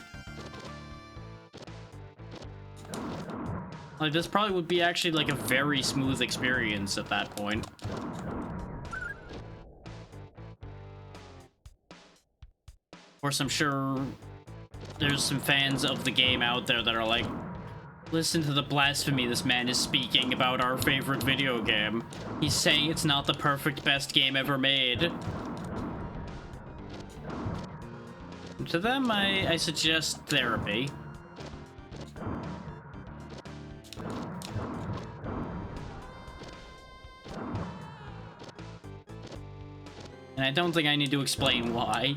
Like, this probably would be actually, like, a very smooth experience at that point. Of course, I'm sure there's some fans of the game out there that are like, listen to the blasphemy this man is speaking about our favorite video game. He's saying it's not the perfect best game ever made. To them, I suggest therapy. And I don't think I need to explain why.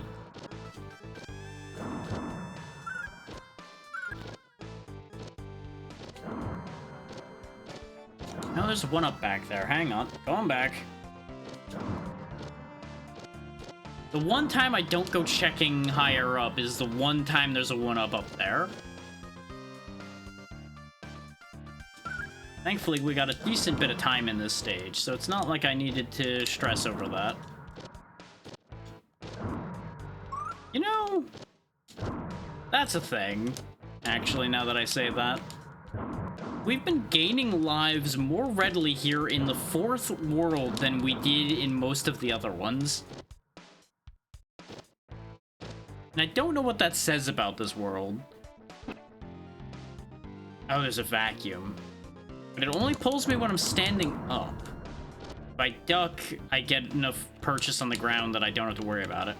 No, there's a one-up back there. Hang on. Going back. The one time I don't go checking higher up is the one time there's a one-up up there. Thankfully, we got a decent bit of time in this stage, so it's not like I needed to stress over that. You know, that's a thing, actually, now that I say that. We've been gaining lives more readily here in the 4th world than we did in most of the other ones. And I don't know what that says about this world. Oh, there's a vacuum. But it only pulls me when I'm standing up. If I duck, I get enough purchase on the ground that I don't have to worry about it.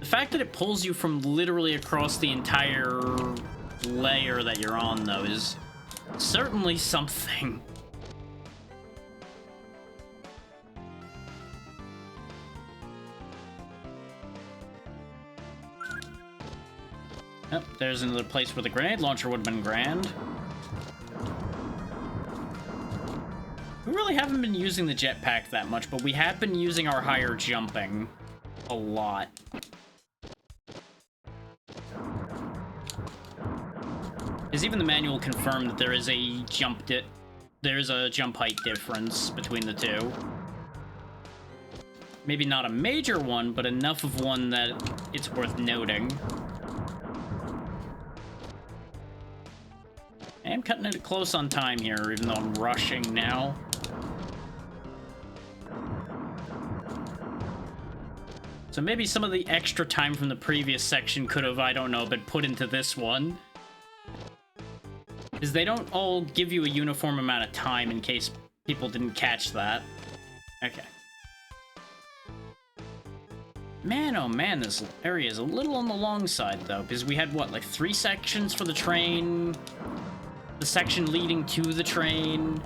The fact that it pulls you from literally across the entire layer that you're on, though, is certainly something. Oh, there's another place where the grenade launcher would have been grand. We really haven't been using the jetpack that much, but we have been using our higher jumping a lot. Because even the manual confirmed that there is a jump height difference between the two. Maybe not a major one, but enough of one that it's worth noting. I am cutting it close on time here, even though I'm rushing now. So maybe some of the extra time from the previous section could have, I don't know, been put into this one. Because they don't all give you a uniform amount of time, in case people didn't catch that. Okay. Man, oh man, this area is a little on the long side, though, because we had, what, like 3 sections for the train? The section leading to the train?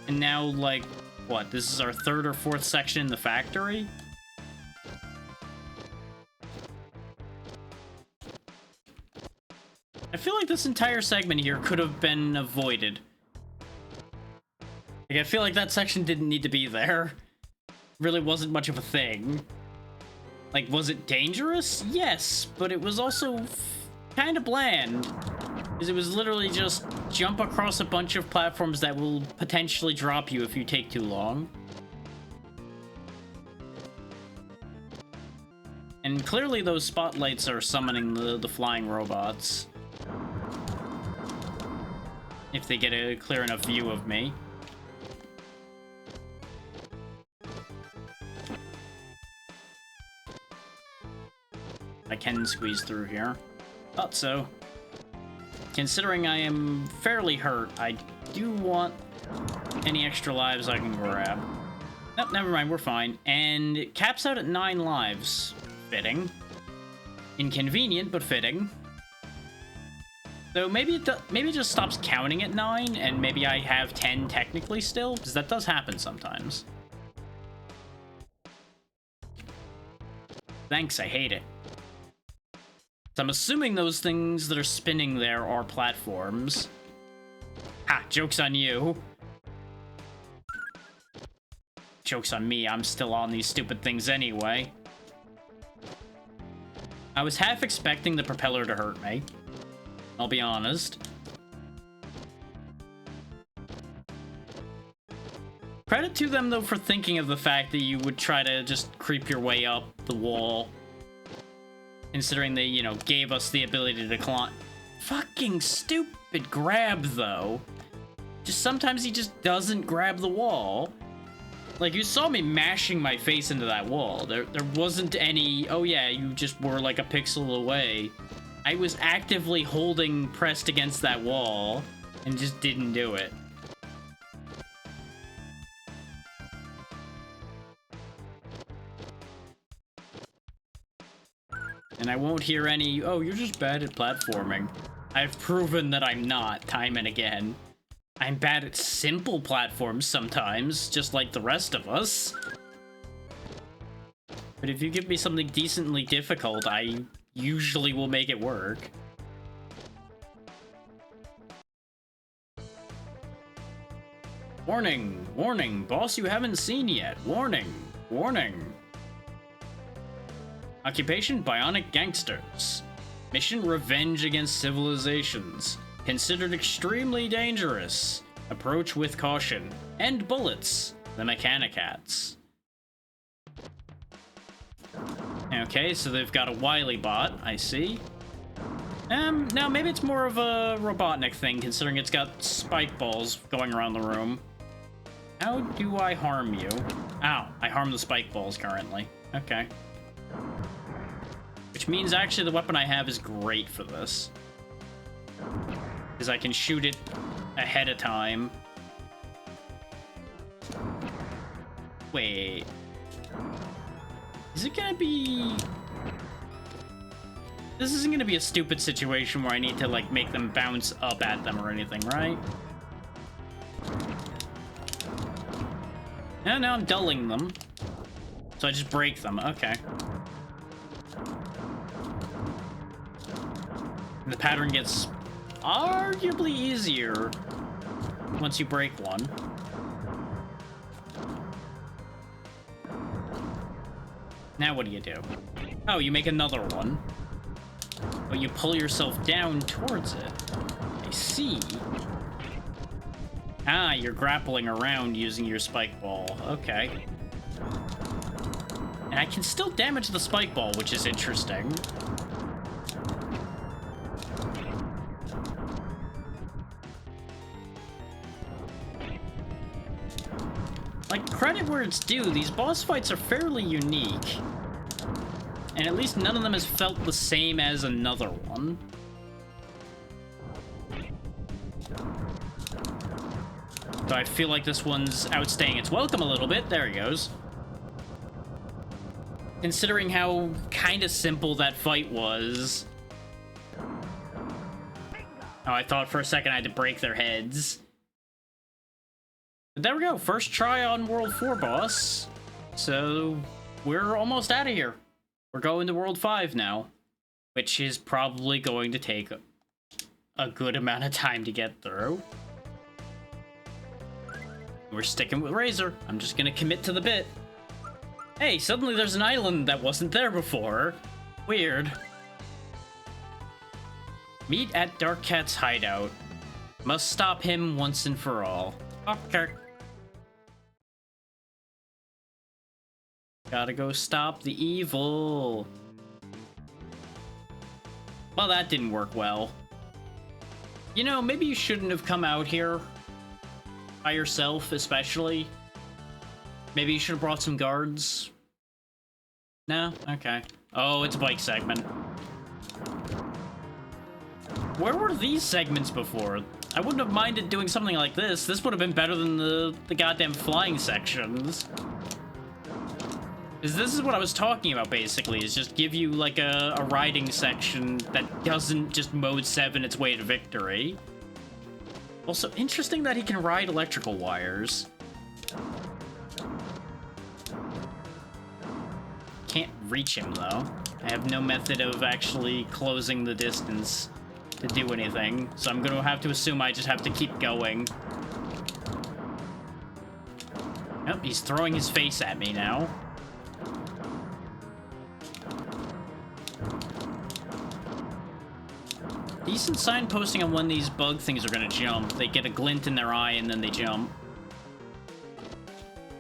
And now, like, what, this is our 3rd or 4th section in the factory? I feel like this entire segment here could have been avoided. Like, I feel like that section didn't need to be there. Really wasn't much of a thing. Like, was it dangerous? Yes, but it was also kind of bland. Because it was literally just jump across a bunch of platforms that will potentially drop you if you take too long. And clearly those spotlights are summoning the flying robots. If they get a clear enough view of me. I can squeeze through here. Thought so. Considering I am fairly hurt, I do want any extra lives I can grab. Nope, never mind, we're fine. And it caps out at 9 lives. Fitting. Inconvenient, but fitting. So maybe it just stops counting at 9, and maybe I have 10 technically still, because that does happen sometimes. Thanks, I hate it. So I'm assuming those things that are spinning there are platforms. Ha, joke's on you. Joke's on me, I'm still on these stupid things anyway. I was half expecting the propeller to hurt me. I'll be honest. Credit to them, though, for thinking of the fact that you would try to just creep your way up the wall. Considering they, you know, gave us the ability to climb. Fucking stupid grab, though. Just sometimes he just doesn't grab the wall. Like, you saw me mashing my face into that wall. There wasn't any, oh yeah, you just were like a pixel away. I was actively holding pressed against that wall and just didn't do it. And I won't hear any, oh, you're just bad at platforming. I've proven that I'm not, time and again. I'm bad at simple platforms sometimes, just like the rest of us. But if you give me something decently difficult, I usually will make it work. Warning! Warning! Boss you haven't seen yet! Warning! Warning! Occupation: Bionic Gangsters. Mission: Revenge against Civilizations. Considered extremely dangerous. Approach with caution. End bullets. The Mechanicats. Okay, so they've got a Wily bot, I see. Now maybe it's more of a Robotnik thing, considering it's got spike balls going around the room. How do I harm you? Ow, I harm the spike balls currently. Okay. Which means actually the weapon I have is great for this. Because I can shoot it ahead of time. Wait. Is it gonna be... This isn't gonna be a stupid situation where I need to, like, make them bounce up at them or anything, right? No, now I'm dulling them. So I just break them. Okay. The pattern gets arguably easier once you break one. Now what do you do? Oh, you make another one. But you pull yourself down towards it. I see. Ah, you're grappling around using your spike ball. Okay. And I can still damage the spike ball, which is interesting. Like, credit where it's due, these boss fights are fairly unique. And at least none of them has felt the same as another one. So I feel like this one's outstaying its welcome a little bit. There he goes. Considering how kind of simple that fight was. Oh, I thought for a second I had to break their heads. But there we go. First try on World 4 boss. So we're almost out of here. We're going to World 5 now. Which is probably going to take a good amount of time to get through. We're sticking with Razor. I'm just gonna commit to the bit. Hey, suddenly there's an island that wasn't there before. Weird. Meet at Dark Cat's hideout. Must stop him once and for all. Okay. Gotta go stop the evil. Well, that didn't work well. You know, maybe you shouldn't have come out here. By yourself, especially. Maybe you should have brought some guards. No? Okay. Oh, it's a bike segment. Where were these segments before? I wouldn't have minded doing something like this. This would have been better than the goddamn flying sections. Because this is what I was talking about, basically, is just give you, like, a riding section that doesn't just mode 7 its way to victory. Also, interesting that he can ride electrical wires. Can't reach him, though. I have no method of actually closing the distance to do anything, so I'm gonna have to assume I just have to keep going. Nope, he's throwing his face at me now. Decent signposting on when these bug things are gonna jump. They get a glint in their eye and then they jump.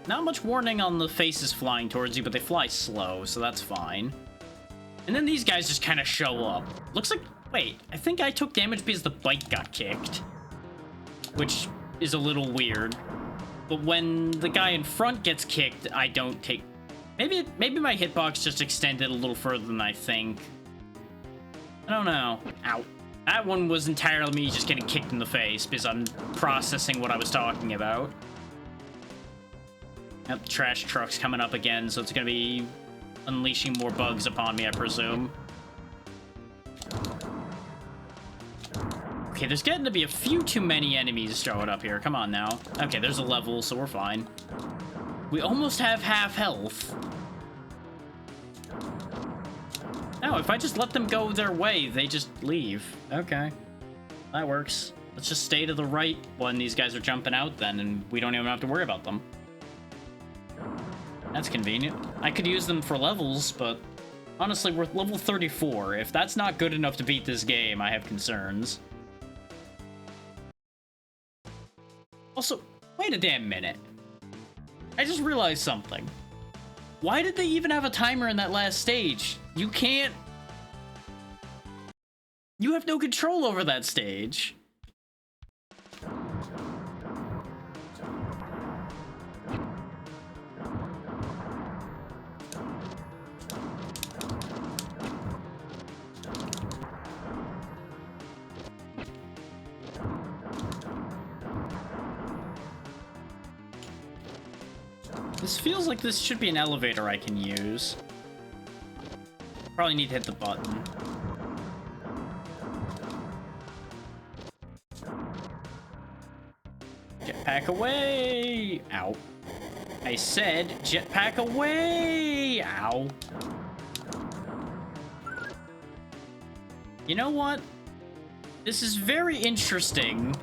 not much warning on the faces flying towards you, but they fly slow, so that's fine. And then these guys just kind of show up. Looks like... Wait, I think I took damage because the bike got kicked. Which is a little weird. But when the guy in front gets kicked, I don't take... Maybe my hitbox just extended a little further than I think. I don't know. Ow. That one was entirely me just getting kicked in the face because I'm processing what I was talking about. Now the trash truck's coming up again, so it's gonna be unleashing more bugs upon me, I presume. Okay, there's getting to be a few too many enemies showing up here. Come on now. Okay, there's a level, so we're fine. We almost have half health. No, if I just let them go their way, they just leave. Okay. That works. Let's just stay to the right when these guys are jumping out then, and we don't even have to worry about them. That's convenient. I could use them for levels, but honestly, we're level 34. If that's not good enough to beat this game, I have concerns. Also, wait a damn minute. I just realized something. Why did they even have a timer in that last stage? You can't... You have no control over that stage. This feels like this should be an elevator I can use. Probably need to hit the button. Jetpack away! Ow. I said jetpack away! Ow. You know what? This is very interesting,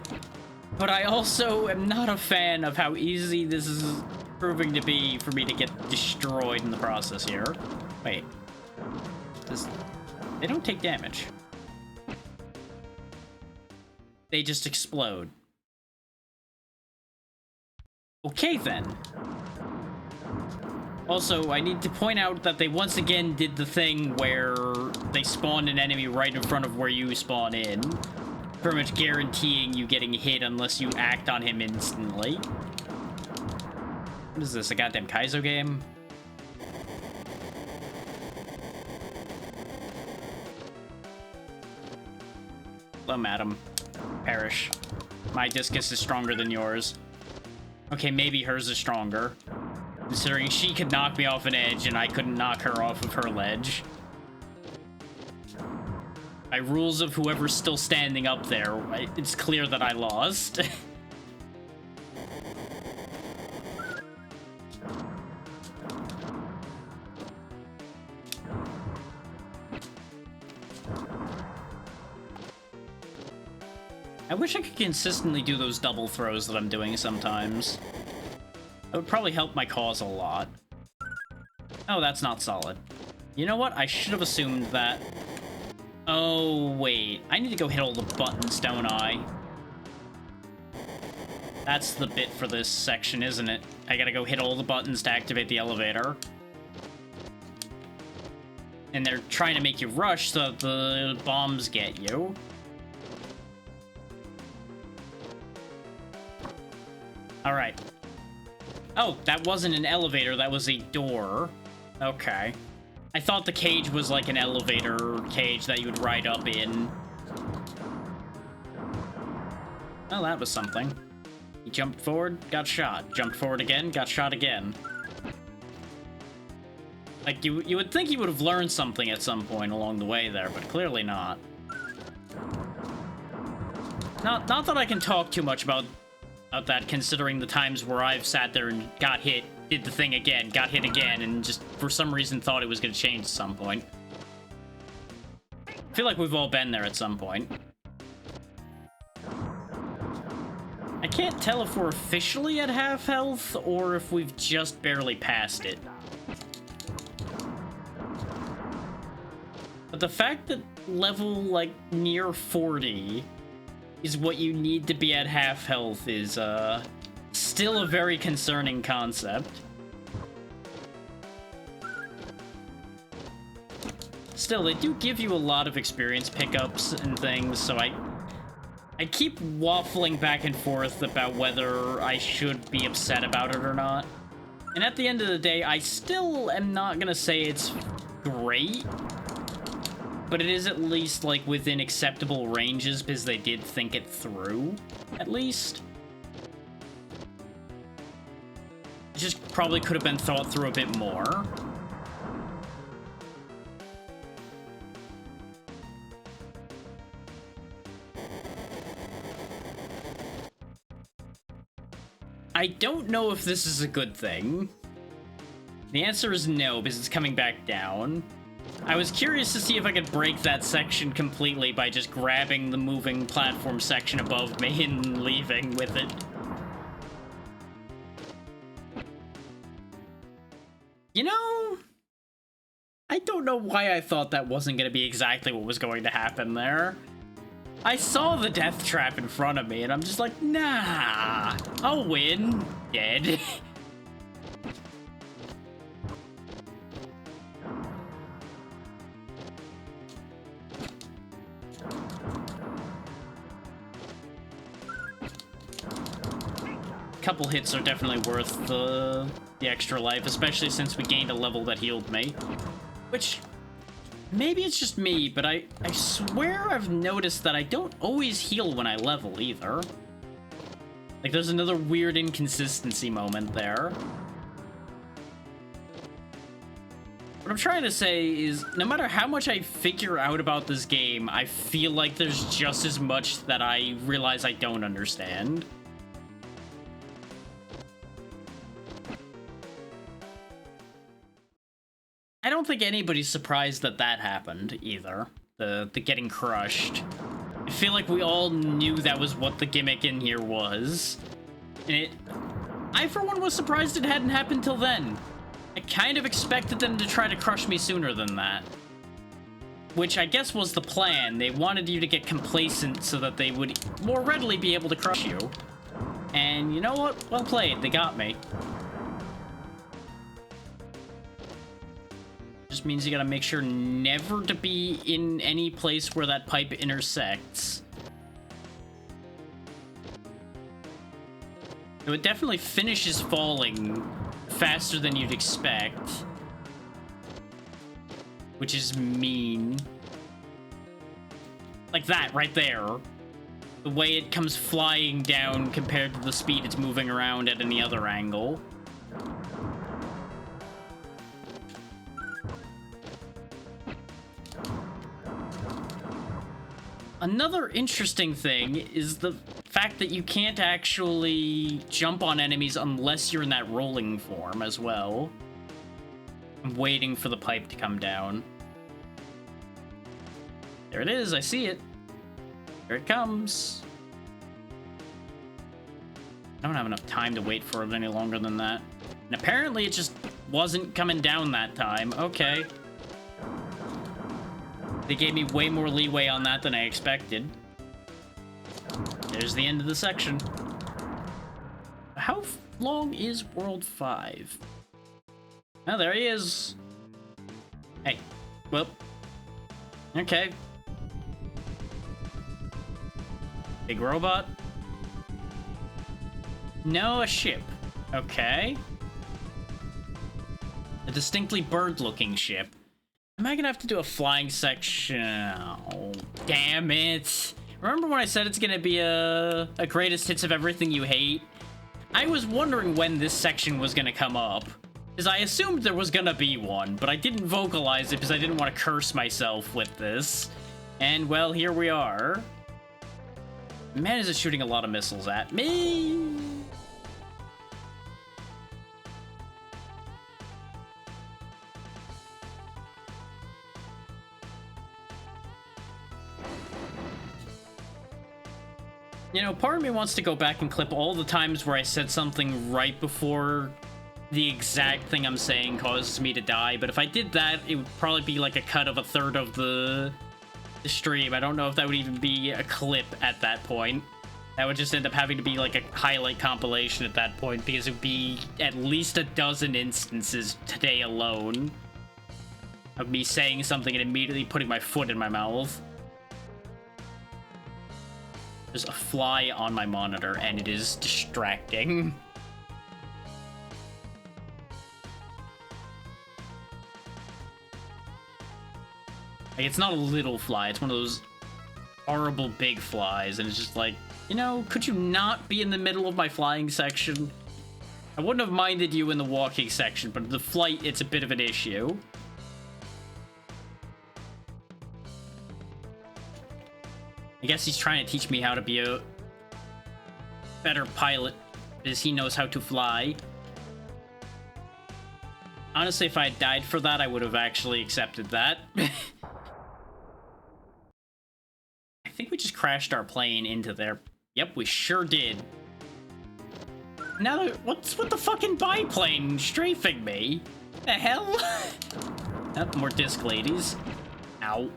but I also am not a fan of how easy this is proving to be for me to get destroyed in the process here. Wait. They don't take damage. They just explode. Okay, then. Also, I need to point out that they once again did the thing where they spawned an enemy right in front of where you spawn in, pretty much guaranteeing you getting hit unless you act on him instantly. What is this, a goddamn Kaizo game? Hello, madam. Perish. My discus is stronger than yours. Okay, maybe hers is stronger. Considering she could knock me off an edge and I couldn't knock her off of her ledge. By rules of whoever's still standing up there, it's clear that I lost. I wish I could consistently do those double throws that I'm doing sometimes. That would probably help my cause a lot. Oh, that's not solid. You know what? I should have assumed that. Oh, wait. I need to go hit all the buttons, don't I? That's the bit for this section, isn't it? I gotta go hit all the buttons to activate the elevator. And they're trying to make you rush so that the bombs get you. Alright. Oh, that wasn't an elevator, that was a door. Okay. I thought the cage was like an elevator cage that you would ride up in. Well, that was something. He jumped forward, got shot. Jumped forward again, got shot again. Like, you would think he would have learned something at some point along the way there, but clearly not. Not that I can talk too much about that, considering the times where I've sat there and got hit, did the thing again, got hit again, and just for some reason thought it was going to change at some point. I feel like we've all been there at some point. I can't tell if we're officially at half health or if we've just barely passed it. But the fact that level, like, near 40 is what you need to be at half health is, still a very concerning concept. Still, they do give you a lot of experience pickups and things, so I keep waffling back and forth about whether I should be upset about it or not. And at the end of the day, I still am not gonna say it's great, but it is at least, like, within acceptable ranges because they did think it through, at least. It just probably could have been thought through a bit more. I don't know if this is a good thing. The answer is no, because it's coming back down. I was curious to see if I could break that section completely by just grabbing the moving platform section above me and leaving with it. You know, I don't know why I thought that wasn't going to be exactly what was going to happen there. I saw the death trap in front of me, and I'm just like, nah, I'll win. Dead. Couple hits are definitely worth the extra life, especially since we gained a level that healed me. Which, maybe it's just me, but I swear I've noticed that I don't always heal when I level either. Like, there's another weird inconsistency moment there. What I'm trying to say is, no matter how much I figure out about this game, I feel like there's just as much that I realize I don't understand. I don't think anybody's surprised that that happened, either. The getting crushed. I feel like we all knew that was what the gimmick in here was. And I, for one, was surprised it hadn't happened till then. I kind of expected them to try to crush me sooner than that. Which I guess was the plan. They wanted you to get complacent so that they would more readily be able to crush you. And you know what? Well played. They got me. Just means you gotta make sure never to be in any place where that pipe intersects. So it definitely finishes falling faster than you'd expect. Which is mean. Like that, right there. The way it comes flying down compared to the speed it's moving around at any other angle. Another interesting thing is the fact that you can't actually jump on enemies unless you're in that rolling form as well. I'm waiting for the pipe to come down. There it is, I see it. Here it comes. I don't have enough time to wait for it any longer than that. And apparently it just wasn't coming down that time. Okay. They gave me way more leeway on that than I expected. There's the end of the section. How long is World 5? Oh, there he is. Hey. Well. Okay. Big robot. No, a ship. Okay. A distinctly bird-looking ship. Am I gonna have to do a flying section? Oh, damn it. Remember when I said it's gonna be a greatest hits of everything you hate? I was wondering when this section was gonna come up, because I assumed there was gonna be one, but I didn't vocalize it because I didn't want to curse myself with this. And, well, here we are. Man, is it shooting a lot of missiles at me? You know, part of me wants to go back and clip all the times where I said something right before the exact thing I'm saying causes me to die, but if I did that, it would probably be like a cut of a third of the stream. I don't know if that would even be a clip at that point. That would just end up having to be like a highlight compilation at that point, because it would be at least a dozen instances today alone of me saying something and immediately putting my foot in my mouth. There's a fly on my monitor, and it is distracting. Like, it's not a little fly, it's one of those horrible big flies, and it's just like, you know, could you not be in the middle of my flying section? I wouldn't have minded you in the walking section, but the flight, it's a bit of an issue. I guess he's trying to teach me how to be a better pilot, because he knows how to fly. Honestly, if I had died for that, I would have actually accepted that. I think we just crashed our plane into there. Yep, we sure did. Now, what's with the fucking biplane strafing me? The hell? Oh, more disc ladies. Ow.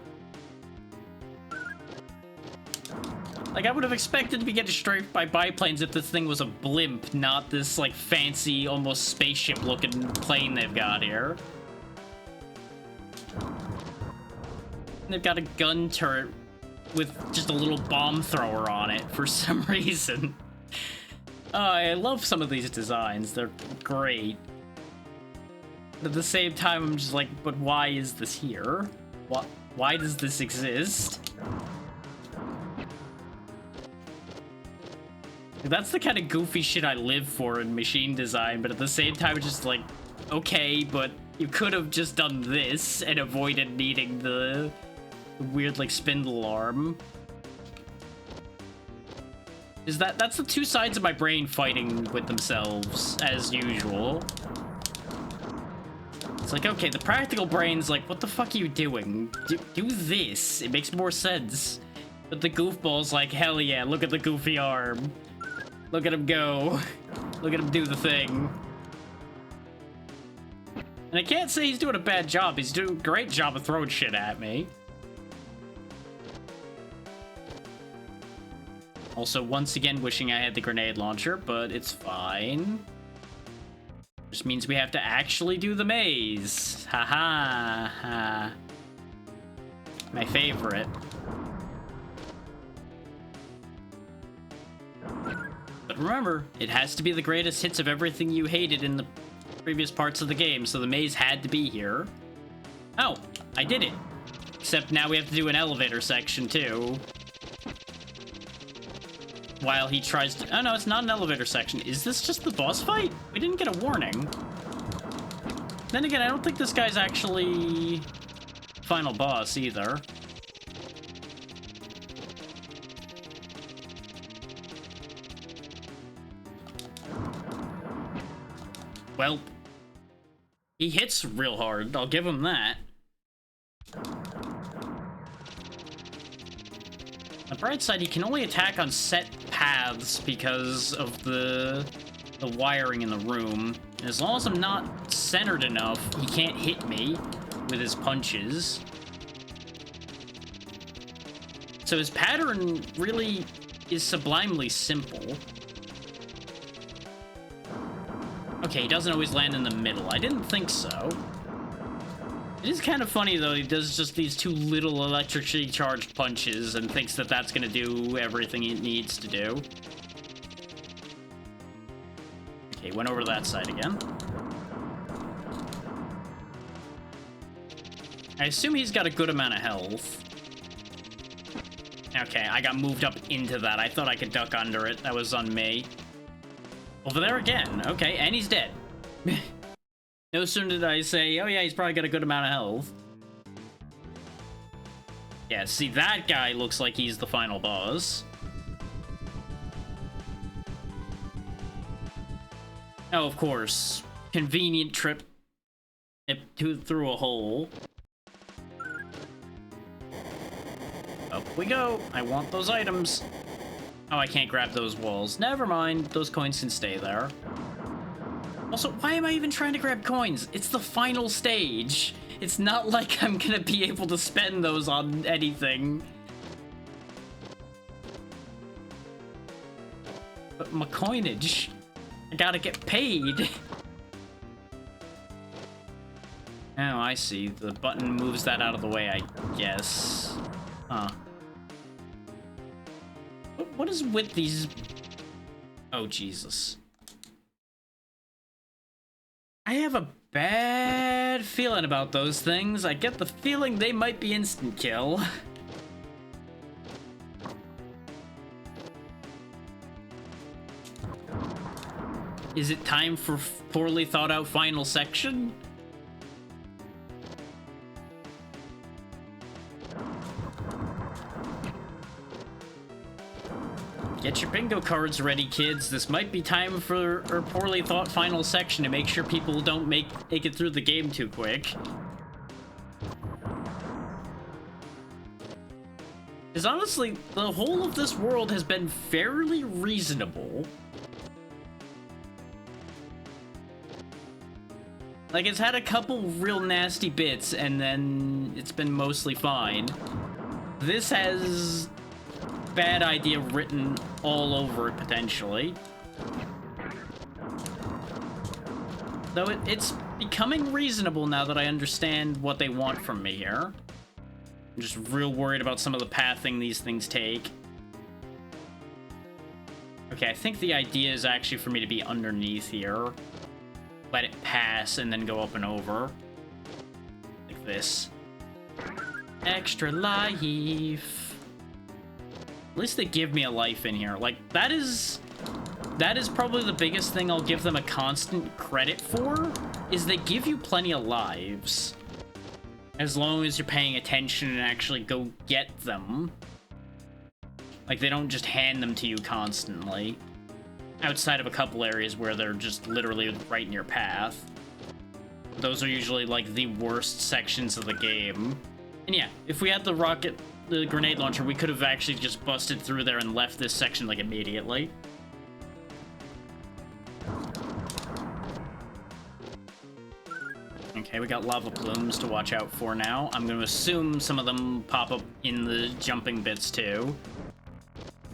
Like, I would have expected to be getting strafed by biplanes if this thing was a blimp, not this, like, fancy, almost spaceship-looking plane they've got here. And they've got a gun turret with just a little bomb thrower on it for some reason. I love some of these designs. They're great. But at the same time, I'm just like, but why is this here? Why does this exist? That's the kind of goofy shit I live for in machine design, but at the same time, it's just like, okay, but you could have just done this and avoided needing the weird, like, spindle arm. That's the two sides of my brain fighting with themselves, as usual. It's like, okay, the practical brain's like, what the fuck are you doing? Do this. It makes more sense. But the goofball's like, hell yeah, look at the goofy arm. Look at him go. Look at him do the thing. And I can't say he's doing a bad job. He's doing a great job of throwing shit at me. Also, once again, wishing I had the grenade launcher, but it's fine. Just means we have to actually do the maze. Ha ha. My favorite. But remember, it has to be the greatest hits of everything you hated in the previous parts of the game, so the maze had to be here. Oh, I did it. Except now we have to do an elevator section, too. While he tries to... Oh, no, it's not an elevator section. Is this just the boss fight? We didn't get a warning. Then again, I don't think this guy's actually final boss, either. Well, he hits real hard. I'll give him that. On the bright side, he can only attack on set paths because of the wiring in the room. And as long as I'm not centered enough, he can't hit me with his punches. So his pattern really is sublimely simple. Okay, he doesn't always land in the middle. I didn't think so. It is kind of funny, though. He does just these two little electrically charged punches and thinks that that's going to do everything it needs to do. Okay, went over to that side again. I assume he's got a good amount of health. Okay, I got moved up into that. I thought I could duck under it. That was on me. Over there again. Okay, and he's dead. No sooner did I say, oh yeah, he's probably got a good amount of health. Yeah, see, that guy looks like he's the final boss. Oh, of course. Convenient trip through a hole. Up we go. I want those items. Oh, I can't grab those walls. Never mind. Those coins can stay there. Also, why am I even trying to grab coins? It's the final stage. It's not like I'm gonna be able to spend those on anything. my coinage. I gotta get paid. Oh, I see. The button moves that out of the way, I guess. Huh. What is with these... Oh, Jesus. I have a bad feeling about those things. I get the feeling they might be instant kill. Is it time for poorly thought out final section? Get your bingo cards ready, kids. This might be time for a poorly thought final section to make sure people don't make it through the game too quick. Because honestly, the whole of this world has been fairly reasonable. Like, it's had a couple real nasty bits, and then it's been mostly fine. This has bad idea written all over it, potentially. Though it's becoming reasonable now that I understand what they want from me here. I'm just real worried about some of the pathing these things take. Okay, I think the idea is actually for me to be underneath here. Let it pass and then go up and over. Like this. Extra life. At least they give me a life in here. Like, that is probably the biggest thing I'll give them a constant credit for, is they give you plenty of lives. As long as you're paying attention and actually go get them. Like, they don't just hand them to you constantly. Outside of a couple areas where they're just literally right in your path. Those are usually, like, the worst sections of the game. And yeah, if we had the grenade launcher, we could have actually just busted through there and left this section, like, immediately. Okay, we got lava plumes to watch out for now. I'm going to assume some of them pop up in the jumping bits, too.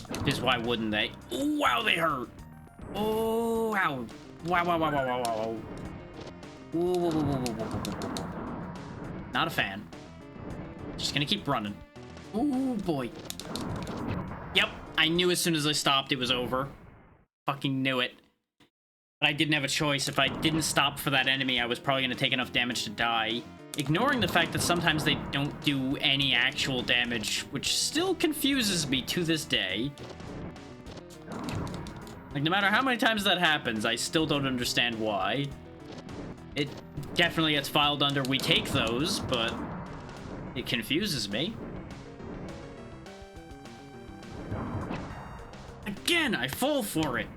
Because why wouldn't they? Ooh, wow, they hurt! Oh, wow. Wow, wow, wow, wow, wow, wow. Ooh, whoa, whoa, whoa, whoa, whoa, whoa, whoa. Not a fan. Just gonna keep running. Ooh, boy. Yep, I knew as soon as I stopped it was over. Fucking knew it. But I didn't have a choice. If I didn't stop for that enemy, I was probably gonna take enough damage to die. Ignoring the fact that sometimes they don't do any actual damage, which still confuses me to this day. Like, no matter how many times that happens, I still don't understand why. It definitely gets filed under we take those, but it confuses me. Again, I fall for it.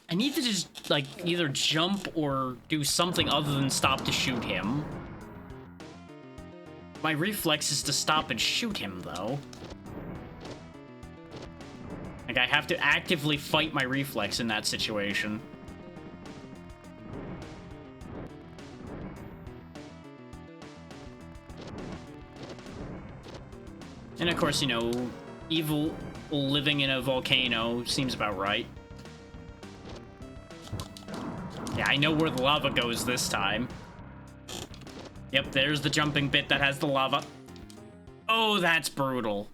I need to just, like, either jump or do something other than stop to shoot him. My reflex is to stop and shoot him, though. Like, I have to actively fight my reflex in that situation. And of course, you know, evil living in a volcano seems about right. Yeah, I know where the lava goes this time. Yep, there's the jumping bit that has the lava. Oh, that's brutal.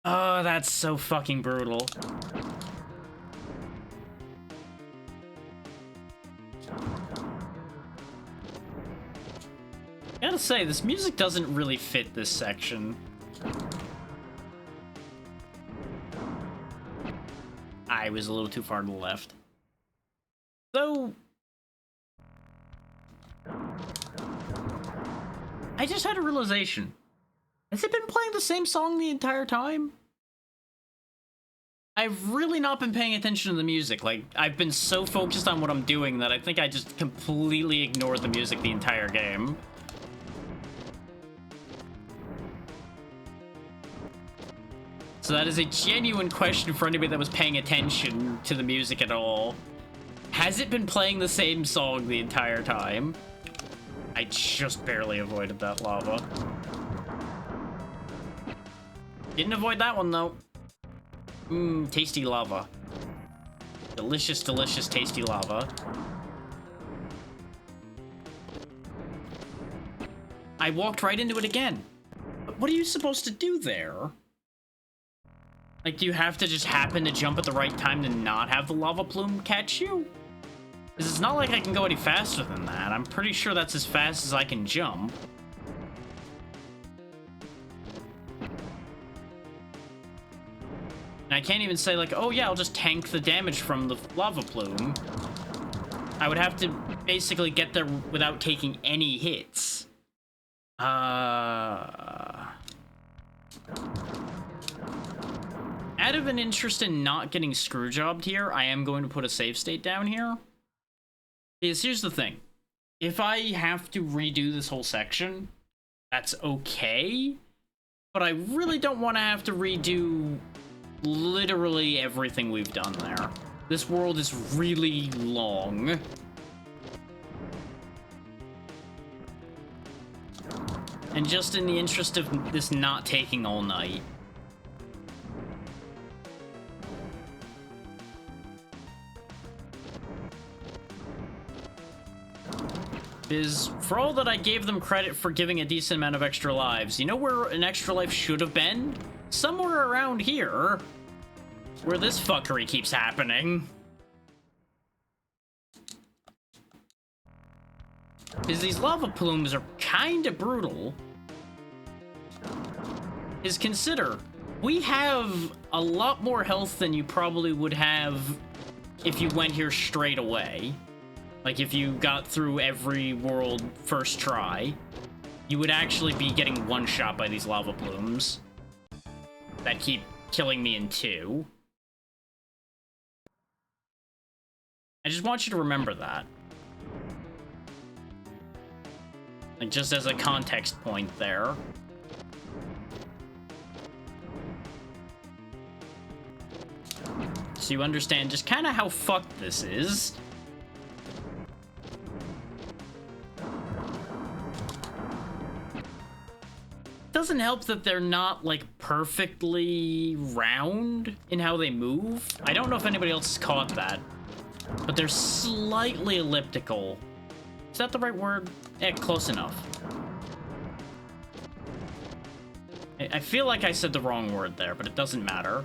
Oh, that's so fucking brutal. I gotta say, this music doesn't really fit this section. I was a little too far to the left. So... I just had a realization. Has it been playing the same song the entire time? I've really not been paying attention to the music. Like, I've been so focused on what I'm doing that I think I just completely ignored the music the entire game. So that is a genuine question for anybody that was paying attention to the music at all. Has it been playing the same song the entire time? I just barely avoided that lava. Didn't avoid that one, though. Mmm, tasty lava. Delicious, delicious, tasty lava. I walked right into it again. But what are you supposed to do there? Like, do you have to just happen to jump at the right time to not have the lava plume catch you? Because it's not like I can go any faster than that. I'm pretty sure that's as fast as I can jump. And I can't even say, like, oh yeah, I'll just tank the damage from the lava plume. I would have to basically get there without taking any hits. Out of an interest in not getting screwjobbed here, I am going to put a save state down here. Because here's the thing. If I have to redo this whole section, that's okay. But I really don't want to have to redo literally everything we've done there. This world is really long. And just in the interest of this not taking all night. Is for all that I gave them credit for giving a decent amount of extra lives, you know where an extra life should have been? Somewhere around here, where this fuckery keeps happening. Because these lava plumes are kinda brutal. Is consider, we have a lot more health than you probably would have if you went here straight away. Like, if you got through every world first try, you would actually be getting one shot by these lava plumes that keep killing me in two. I just want you to remember that. Like, just as a context point there. So you understand just kind of how fucked this is. Doesn't help that they're not, like, perfectly round in how they move. I don't know if anybody else has caught that, but they're slightly elliptical. Is that the right word? Eh, close enough. I feel like I said the wrong word there, but it doesn't matter.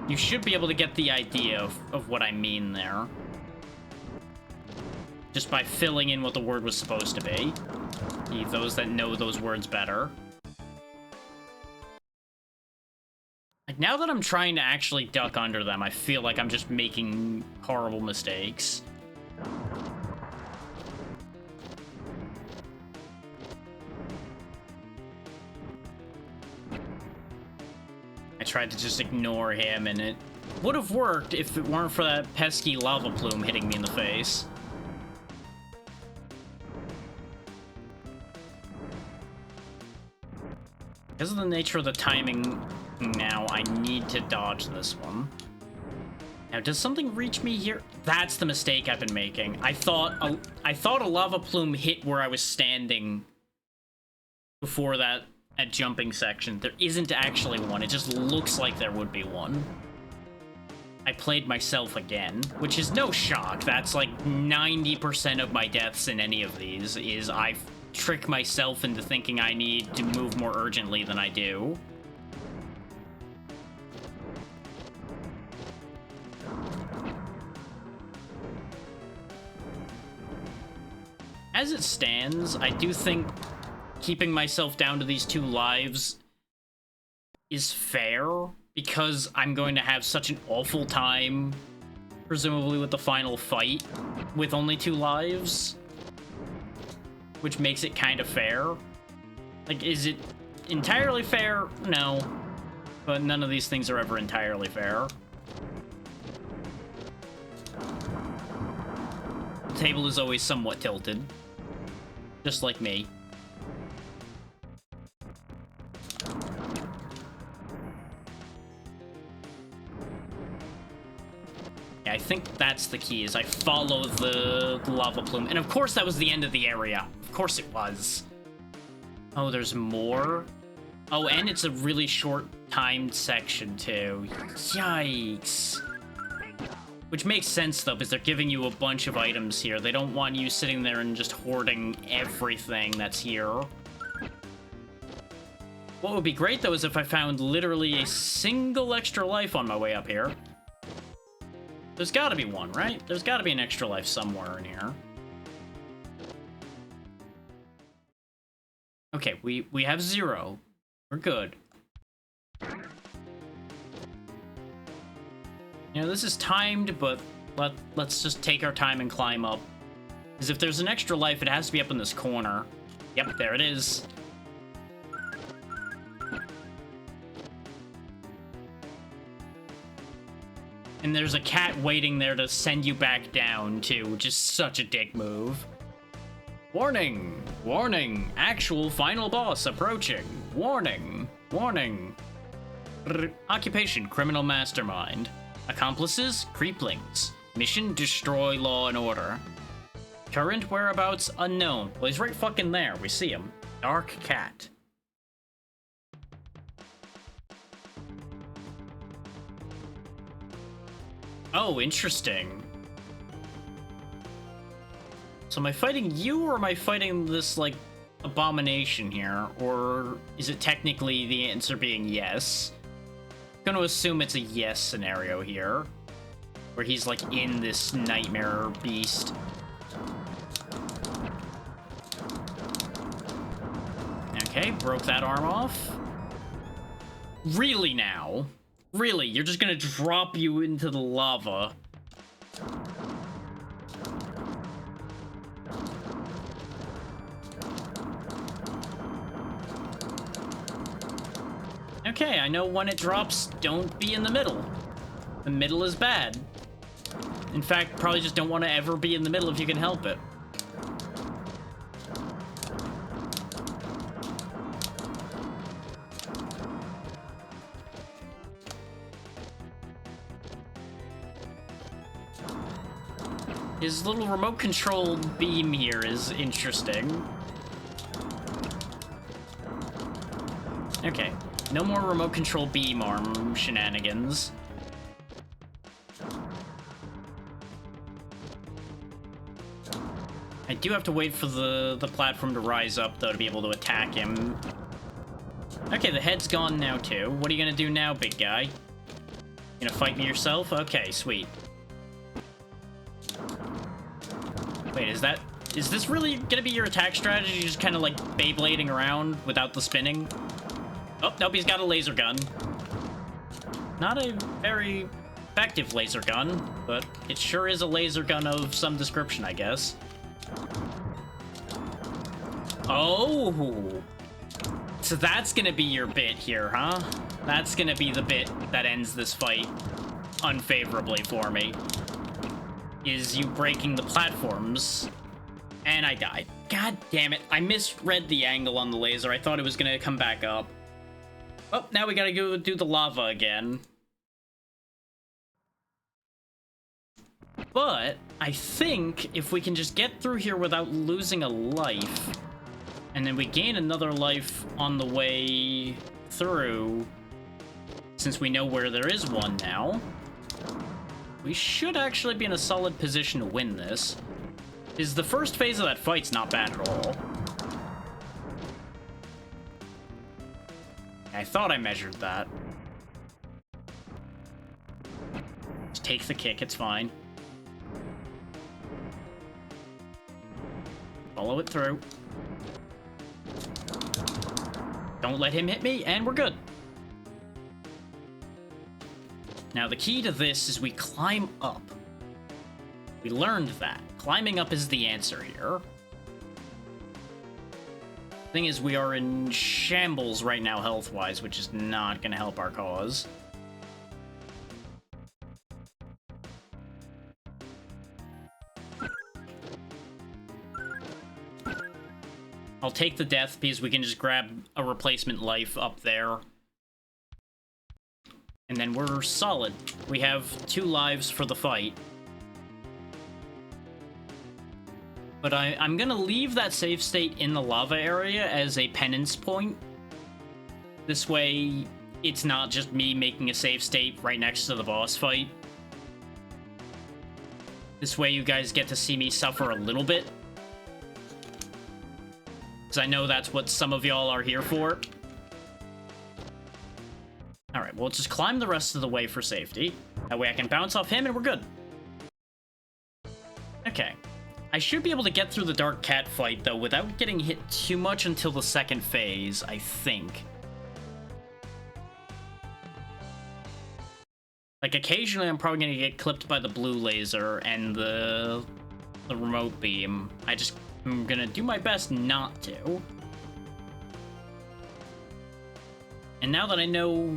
You should be able to get the idea of what I mean there. Just by filling in what the word was supposed to be. Those that know those words better. Like, now that I'm trying to actually duck under them, I feel like I'm just making horrible mistakes. I tried to just ignore him, and it would have worked if it weren't for that pesky lava plume hitting me in the face. Because of the nature of the timing now, I need to dodge this one. Now, does something reach me here? That's the mistake I've been making. I thought a lava plume hit where I was standing before that jumping section. There isn't actually one. It just looks like there would be one. I played myself again, which is no shock. That's like 90% of my deaths in any of these is I trick myself into thinking I need to move more urgently than I do. As it stands, I do think keeping myself down to these 2 lives is fair, because I'm going to have such an awful time, presumably with the final fight, with only 2 lives, which makes it kind of fair. Like, is it entirely fair? No, but none of these things are ever entirely fair. The table is always somewhat tilted, just like me. I think that's the key, is I follow the lava plume. And of course that was the end of the area. Of course it was. Oh, there's more? Oh, and it's a really short timed section, too. Yikes. Which makes sense, though, because they're giving you a bunch of items here. They don't want you sitting there and just hoarding everything that's here. What would be great, though, is if I found literally a single extra life on my way up here. There's gotta be one, right? There's gotta be an extra life somewhere in here. Okay, we have 0. We're good. You know, this is timed, but let's just take our time and climb up. Because if there's an extra life, it has to be up in this corner. Yep, there it is. And there's a cat waiting there to send you back down, too, which is such a dick move. Warning! Warning! Actual final boss approaching! Warning! Warning! Occupation, criminal mastermind. Accomplices, creeplings. Mission, destroy law and order. Current whereabouts, unknown. Well, he's right fucking there. We see him. Dark cat. Oh, interesting. So am I fighting you, or am I fighting this, like, abomination here? Or is it technically the answer being yes? I'm gonna assume it's a yes scenario here, where he's, like, in this nightmare beast. Okay, broke that arm off. Really now? Really? You're just gonna drop you into the lava? Okay, I know when it drops, don't be in the middle. The middle is bad. In fact, probably just don't want to ever be in the middle if you can help it. His little remote controlled beam here is interesting. Okay. No more remote control beam arm shenanigans. I do have to wait for the platform to rise up, though, to be able to attack him. Okay, the head's gone now, too. What are you gonna do now, big guy? You gonna fight me yourself? Okay, sweet. Wait, is this really gonna be your attack strategy? Just kind of like Beyblading around without the spinning? Oh, nope, he's got a laser gun. Not a very effective laser gun, but it sure is a laser gun of some description, I guess. Oh! So that's gonna be your bit here, huh? That's gonna be the bit that ends this fight unfavorably for me. Is you breaking the platforms. And I died. God damn it. I misread the angle on the laser. I thought it was gonna come back up. Oh, now we gotta go do the lava again. But I think if we can just get through here without losing a life, and then we gain another life on the way through, since we know where there is one now, we should actually be in a solid position to win this. The first phase of that fight's not bad at all. I thought I measured that. Just take the kick, it's fine. Follow it through. Don't let him hit me, and we're good. Now, the key to this is we climb up. We learned that. Climbing up is the answer here. Thing is, we are in shambles right now health-wise, which is not gonna help our cause. I'll take the death because we can just grab a replacement life up there. And then we're solid. We have 2 lives for the fight. But I'm gonna leave that save state in the lava area as a penance point. This way, it's not just me making a save state right next to the boss fight. This way, you guys get to see me suffer a little bit. Because I know that's what some of y'all are here for. Alright, well, just climb the rest of the way for safety. That way I can bounce off him and we're good. Okay. I should be able to get through the Dark Cat fight, though, without getting hit too much until the second phase, I think. Like, occasionally I'm probably gonna get clipped by the blue laser and the remote beam. I'm gonna do my best not to. And now that I know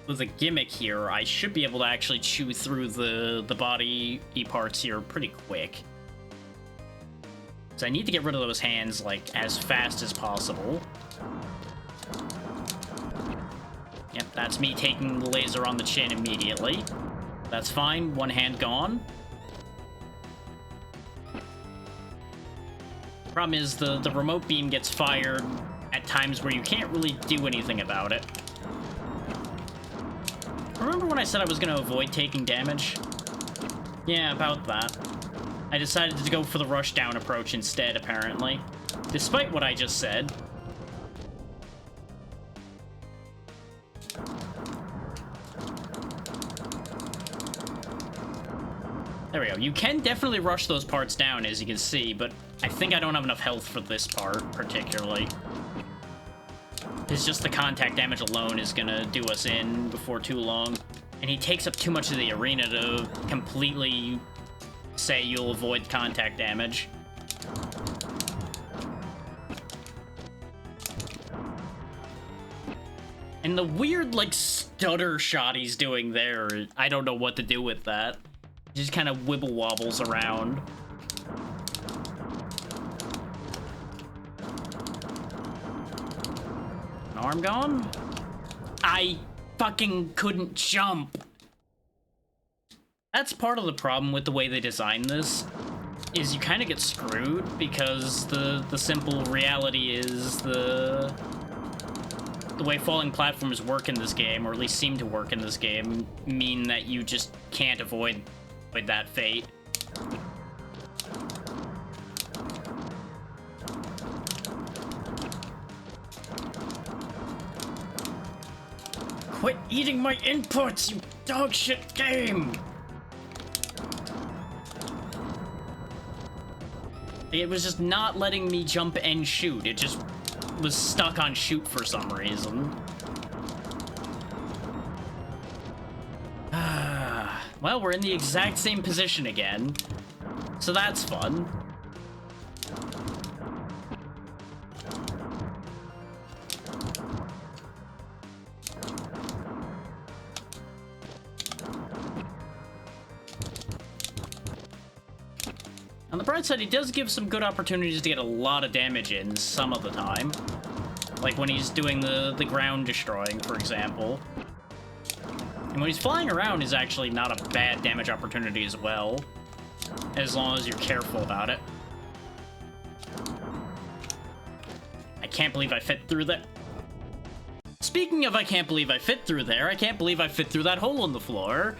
the gimmick here, I should be able to actually chew through the body parts here pretty quick. So I need to get rid of those hands, like, as fast as possible. Yep, that's me taking the laser on the chin immediately. That's fine, one hand gone. Problem is, the remote beam gets fired at times where you can't really do anything about it. Remember when I said I was going to avoid taking damage? Yeah, about that. I decided to go for the rushdown approach instead, apparently. Despite what I just said. There we go. You can definitely rush those parts down, as you can see, but I think I don't have enough health for this part, particularly. It's just the contact damage alone is gonna do us in before too long. And he takes up too much of the arena to completely say you'll avoid contact damage. And the weird, like, stutter shot he's doing there, I don't know what to do with that. He just kind of wibble wobbles around. An arm gone? I fucking couldn't jump. That's part of the problem with the way they designed this, is you kind of get screwed because the simple reality is the way falling platforms work in this game, or at least seem to work in this game, mean that you just can't avoid that fate. Quit eating my inputs, you dog shit game! It was just not letting me jump and shoot. It just was stuck on shoot for some reason. Well, we're in the exact same position again, so that's fun. On the bright side, he does give some good opportunities to get a lot of damage in some of the time. Like when he's doing the ground destroying, for example. And when he's flying around, is actually not a bad damage opportunity as well. As long as you're careful about it. I can't believe I fit through that. Speaking of I can't believe I fit through there, I can't believe I fit through that hole in the floor.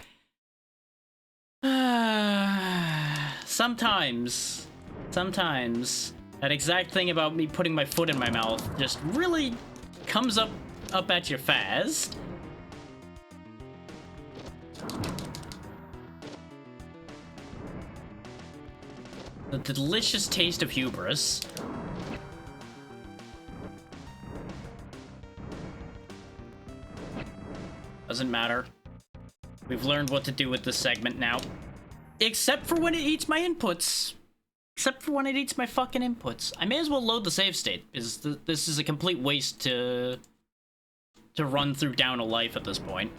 Sometimes, that exact thing about me putting my foot in my mouth just really comes up at you fast. The delicious taste of hubris. Doesn't matter. We've learned what to do with this segment now. Except for when it eats my inputs. Except for when it eats my fucking inputs. I may as well load the save state, because this is a complete waste to run through down a life at this point.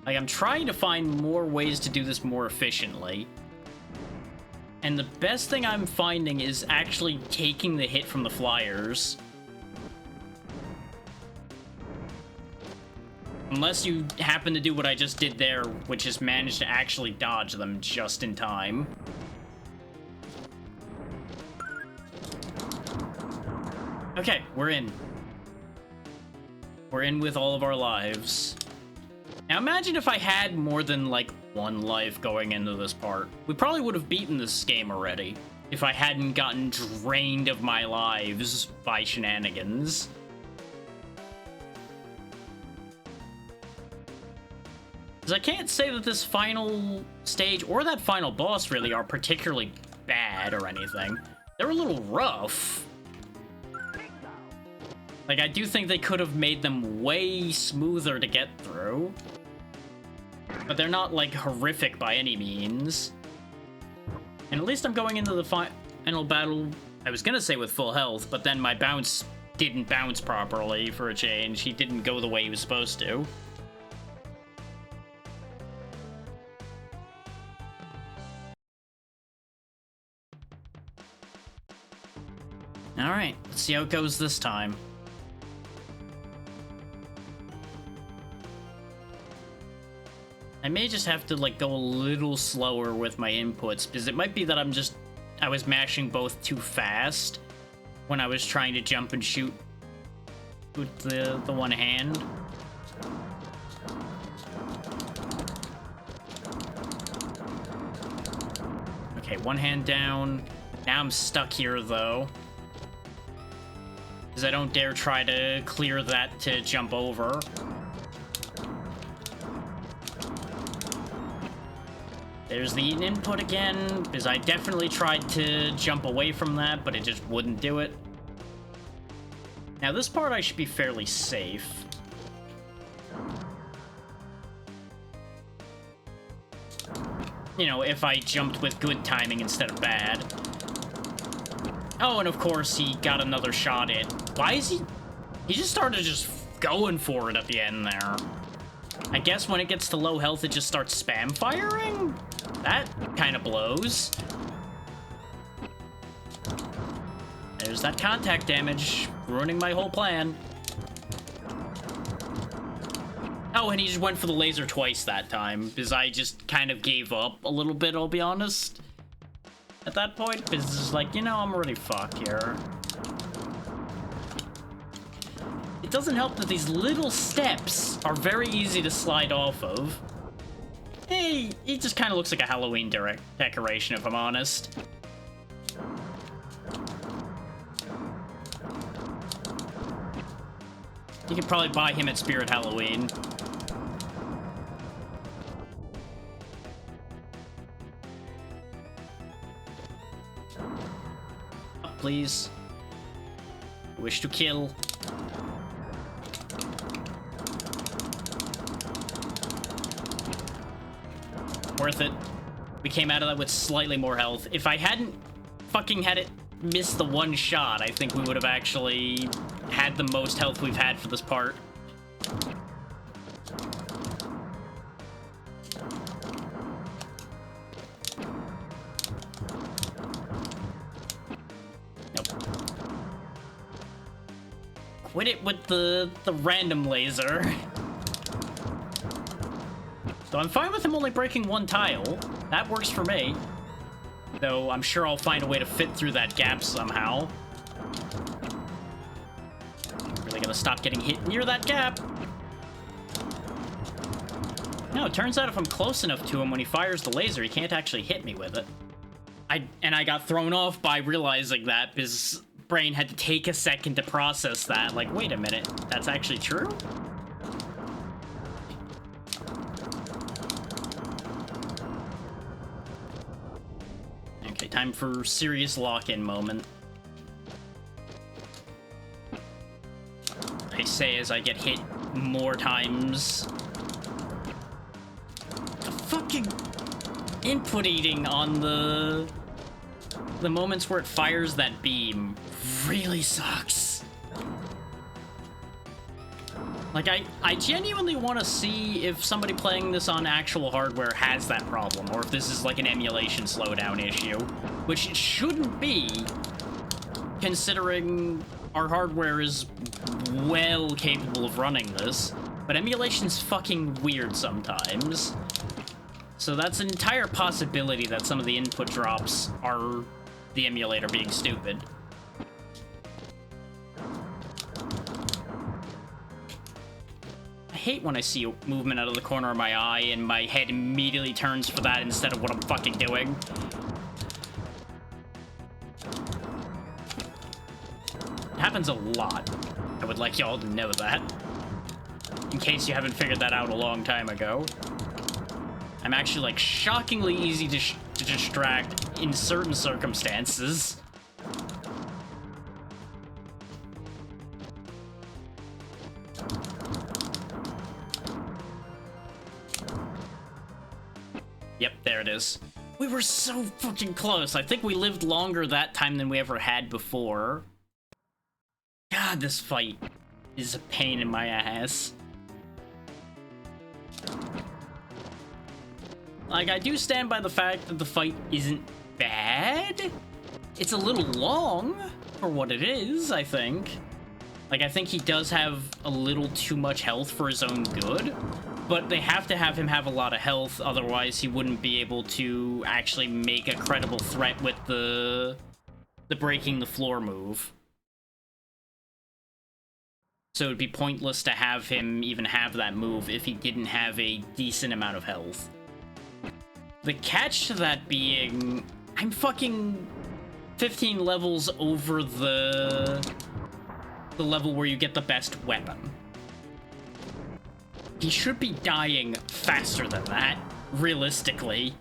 Like, I'm trying to find more ways to do this more efficiently. And the best thing I'm finding is actually taking the hit from the flyers. Unless you happen to do what I just did there, which is manage to actually dodge them just in time. Okay, we're in. We're in with all of our lives. Now imagine if I had more than, like, one life going into this part. We probably would have beaten this game already if I hadn't gotten drained of my lives by shenanigans. Because I can't say that this final stage or that final boss really are particularly bad or anything. They're a little rough. Like, I do think they could have made them way smoother to get through. But they're not, like, horrific by any means. And at least I'm going into the final battle, I was gonna say with full health, but then my bounce didn't bounce properly for a change. He didn't go the way he was supposed to. Alright, let's see how it goes this time. I may just have to, like, go a little slower with my inputs, because it might be that I was mashing both too fast when I was trying to jump and shoot with the one hand. Okay, one hand down. Now I'm stuck here, though. Because I don't dare try to clear that to jump over. There's the input again, because I definitely tried to jump away from that, but it just wouldn't do it. Now this part I should be fairly safe. You know, if I jumped with good timing instead of bad. Oh, and of course he got another shot in. Why is he... He just started just going for it at the end there. I guess when it gets to low health, it just starts spam firing? That kind of blows. There's that contact damage, ruining my whole plan. Oh, and he just went for the laser twice that time, because I just kind of gave up a little bit, I'll be honest. At that point, because it's just like, you know, I'm already fucked here. It doesn't help that these little steps are very easy to slide off of. Hey, it just kind of looks like a Halloween decoration, if I'm honest. You could probably buy him at Spirit Halloween. Up, please. Wish to kill. Worth it. We came out of that with slightly more health. If I hadn't fucking had it miss the one shot, I think we would have actually had the most health we've had for this part. Nope. Quit it with the random laser. So I'm fine with him only breaking one tile. That works for me. Though I'm sure I'll find a way to fit through that gap somehow. Really gonna stop getting hit near that gap. No, it turns out if I'm close enough to him when he fires the laser, he can't actually hit me with it. I got thrown off by realizing that, because brain had to take a second to process that. Like, wait a minute, that's actually true? Okay, time for serious lock-in moment. I say as I get hit more times. The fucking input eating on the moments where it fires that beam really sucks. Like, I genuinely want to see if somebody playing this on actual hardware has that problem, or if this is like an emulation slowdown issue, which it shouldn't be, considering our hardware is well capable of running this, but emulation's fucking weird sometimes. So that's an entire possibility that some of the input drops are the emulator being stupid. hate when I see a movement out of the corner of my eye and my head immediately turns for that instead of what I'm fucking doing. It happens a lot. I would like y'all to know that. In case you haven't figured that out a long time ago. I'm actually, like, shockingly easy to distract in certain circumstances. Yep, there it is. We were so fucking close. I think we lived longer that time than we ever had before. God, this fight is a pain in my ass. Like, I do stand by the fact that the fight isn't bad. It's a little long for what it is, I think. Like, I think he does have a little too much health for his own good, but they have to have him have a lot of health, otherwise he wouldn't be able to actually make a credible threat with the breaking the floor move. So it'd be pointless to have him even have that move if he didn't have a decent amount of health. The catch to that being, I'm fucking 15 levels over the level where you get the best weapon. He should be dying faster than that, realistically.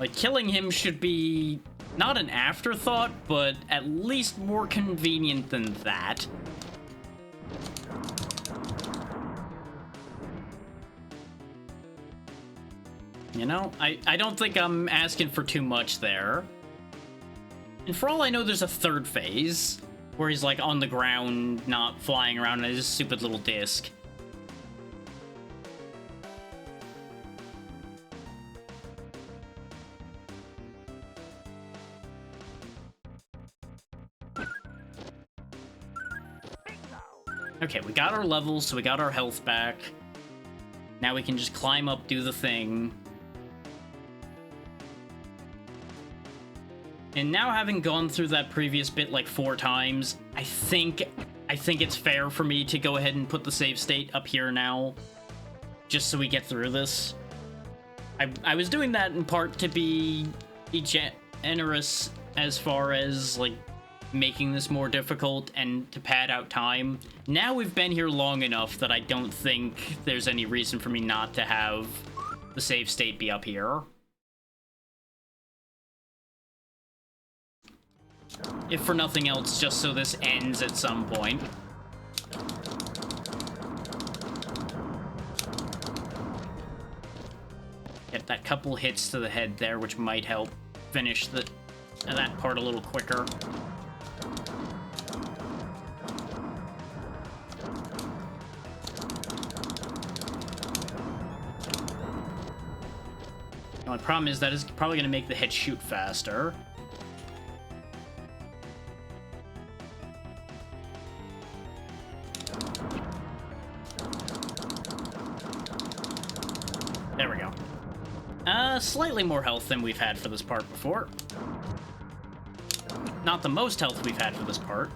Like, killing him should be not an afterthought, but at least more convenient than that. You know, I don't think I'm asking for too much there. And for all I know, there's a third phase, where he's, like, on the ground, not flying around in his stupid little disc. Okay, we got our levels, so we got our health back. Now we can just climb up, do the thing. And now, having gone through that previous bit like 4 times, I think it's fair for me to go ahead and put the save state up here now, just so we get through this. I was doing that in part to be generous as far as, like, making this more difficult and to pad out time. Now we've been here long enough that I don't think there's any reason for me not to have the save state be up here. If for nothing else, just so this ends at some point. Get that couple hits to the head there, which might help finish that part a little quicker. The only problem is that is probably going to make the hit shoot faster. There we go. Slightly more health than we've had for this part before. Not the most health we've had for this part,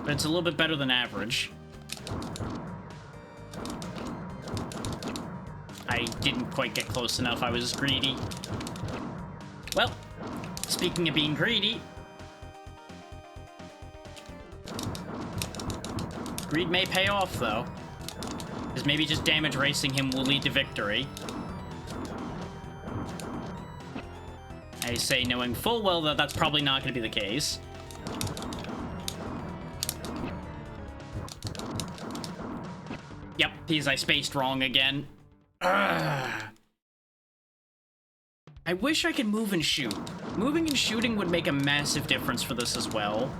but it's a little bit better than average. I didn't quite get close enough, I was greedy. Well, speaking of being greedy, greed may pay off, though. Because maybe just damage racing him will lead to victory. I say knowing full well that that's probably not going to be the case. Yep, because I spaced wrong again. Ugh. I wish I could move and shoot. Moving and shooting would make a massive difference for this as well.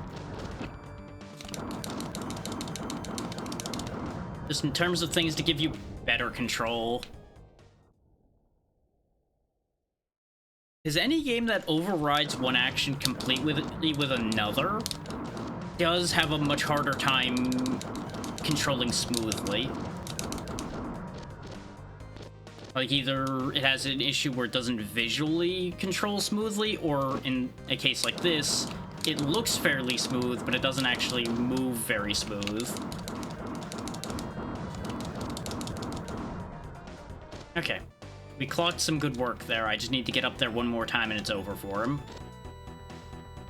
Just in terms of things to give you better control. Because any game that overrides one action completely with another does have a much harder time controlling smoothly. Like, either it has an issue where it doesn't visually control smoothly, or in a case like this, it looks fairly smooth, but it doesn't actually move very smooth. Okay. We clocked some good work there. I just need to get up there one more time and it's over for him.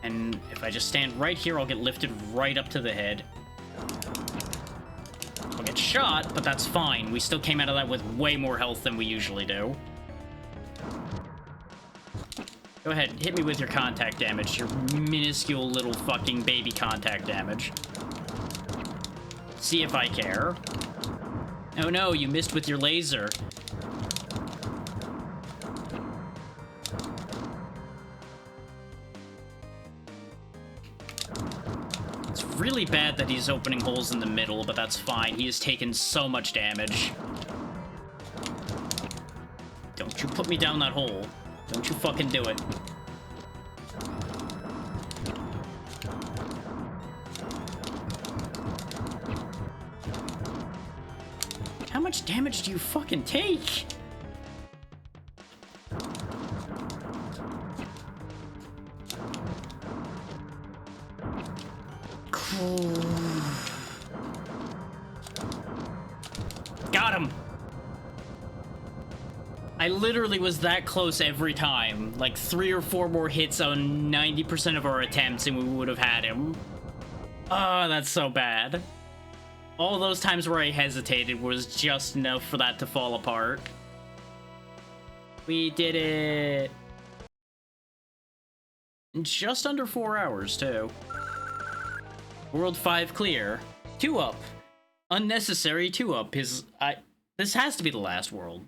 And if I just stand right here, I'll get lifted right up to the head. I'll get shot, but that's fine. We still came out of that with way more health than we usually do. Go ahead, hit me with your contact damage, your minuscule little fucking baby contact damage. See if I care. Oh no, you missed with your laser. It's really bad that he's opening holes in the middle, but that's fine. He has taken so much damage. Don't you put me down that hole. Don't you fucking do it. How much damage do you fucking take? Cool. Got him. I literally was that close every time. Like 3 or 4 more hits on 90% of our attempts and we would have had him. Oh, that's so bad. All those times where I hesitated was just enough for that to fall apart. We did it. In just under 4 hours, too. World 5 clear. 2 up. Unnecessary 2 up. This has to be the last world.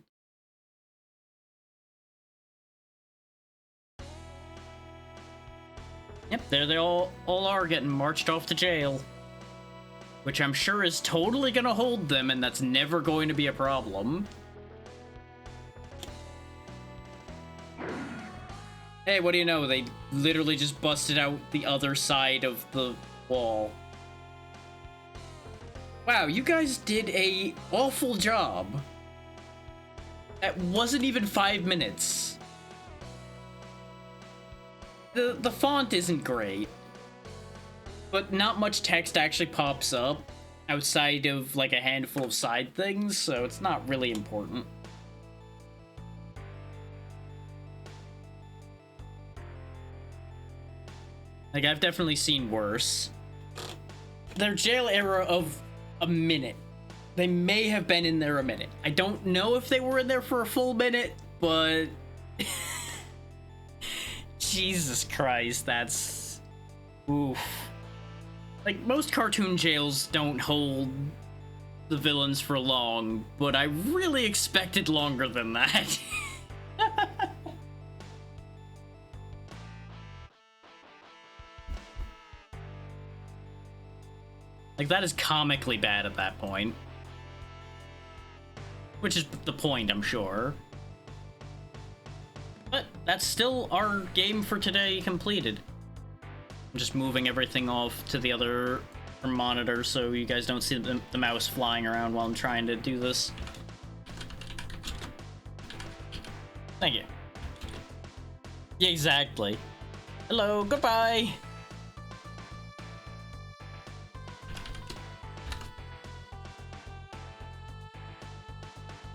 Yep, there they all are getting marched off to jail. Which I'm sure is totally gonna hold them, and that's never going to be a problem. Hey, what do you know? They literally just busted out the other side of the wall. Wow, you guys did a awful job. That wasn't even 5 minutes. The font isn't great, but not much text actually pops up outside of like a handful of side things, so it's not really important. Like, I've definitely seen worse. Their jail era of a minute. They may have been in there a minute. I don't know if they were in there for a full minute, but... Jesus Christ, that's... Oof. Like, most cartoon jails don't hold the villains for long, but I really expected longer than that. Like, that is comically bad at that point. Which is the point, I'm sure. But that's still our game for today completed. I'm just moving everything off to the other monitor so you guys don't see the mouse flying around while I'm trying to do this. Thank you. Yeah, exactly. Hello, goodbye!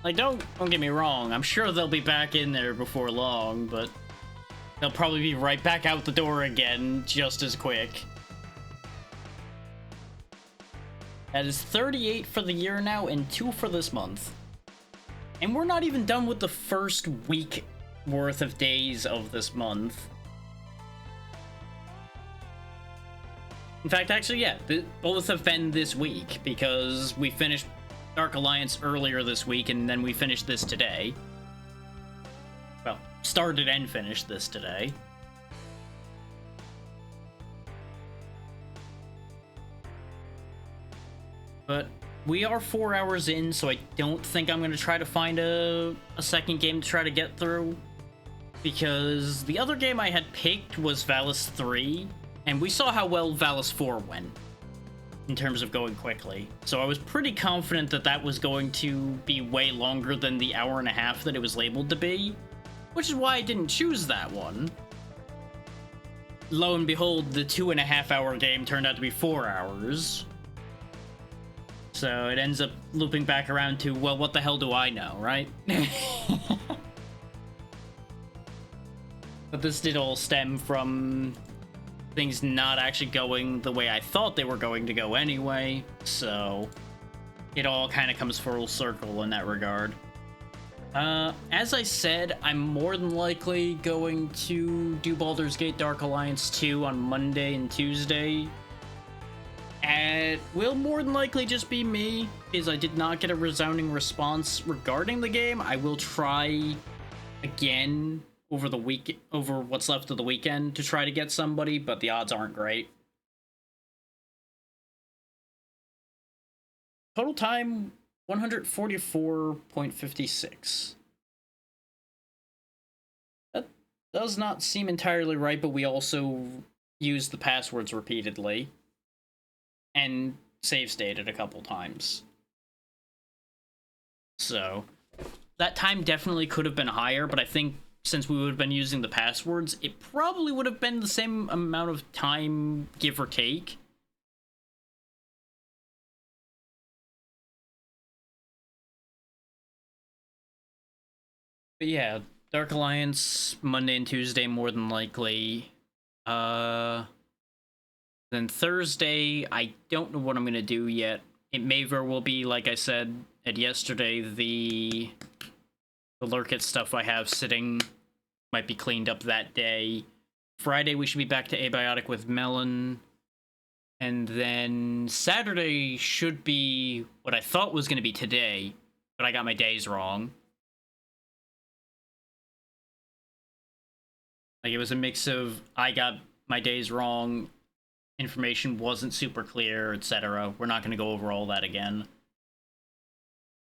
Like, don't get me wrong, I'm sure they'll be back in there before long, but they'll probably be right back out the door again just as quick. That is 38 for the year now and 2 for this month. And we're not even done with the first week worth of days of this month. In fact, actually, yeah, both have been this week because we finished Dark Alliance earlier this week, and then we finished this today. Well, started and finished this today. But we are 4 hours in, so I don't think I'm going to try to find a second game to try to get through. Because the other game I had picked was Valis 3, and we saw how well Valis 4 went in terms of going quickly. So I was pretty confident that that was going to be way longer than the hour and a half that it was labeled to be, which is why I didn't choose that one. lo and behold, the 2.5-hour game turned out to be 4 hours. So it ends up looping back around to, well, what the hell do I know, right? But this did all stem from things not actually going the way I thought they were going to go anyway, so it all kind of comes full circle in that regard. As I said, I'm more than likely going to do Baldur's Gate Dark Alliance 2 on Monday and Tuesday. It will more than likely just be me, because I did not get a resounding response regarding the game. I will try again over what's left of the weekend to try to get somebody, but the odds aren't great. Total time 144.56. That does not seem entirely right, but we also used the passwords repeatedly and save stated a couple times. So that time definitely could have been higher, but I think since we would have been using the passwords, it probably would have been the same amount of time, give or take. But yeah, Dark Alliance, Monday and Tuesday, more than likely. Then Thursday, I don't know what I'm gonna do yet. It may very well be, like I said at yesterday, the Lurkit stuff I have sitting might be cleaned up that day. Friday, we should be back to Abiotic with Melon. And then Saturday should be what I thought was gonna be today, but I got my days wrong. Like, it was a mix of, I got my days wrong, information wasn't super clear, etc. We're not going to go over all that again.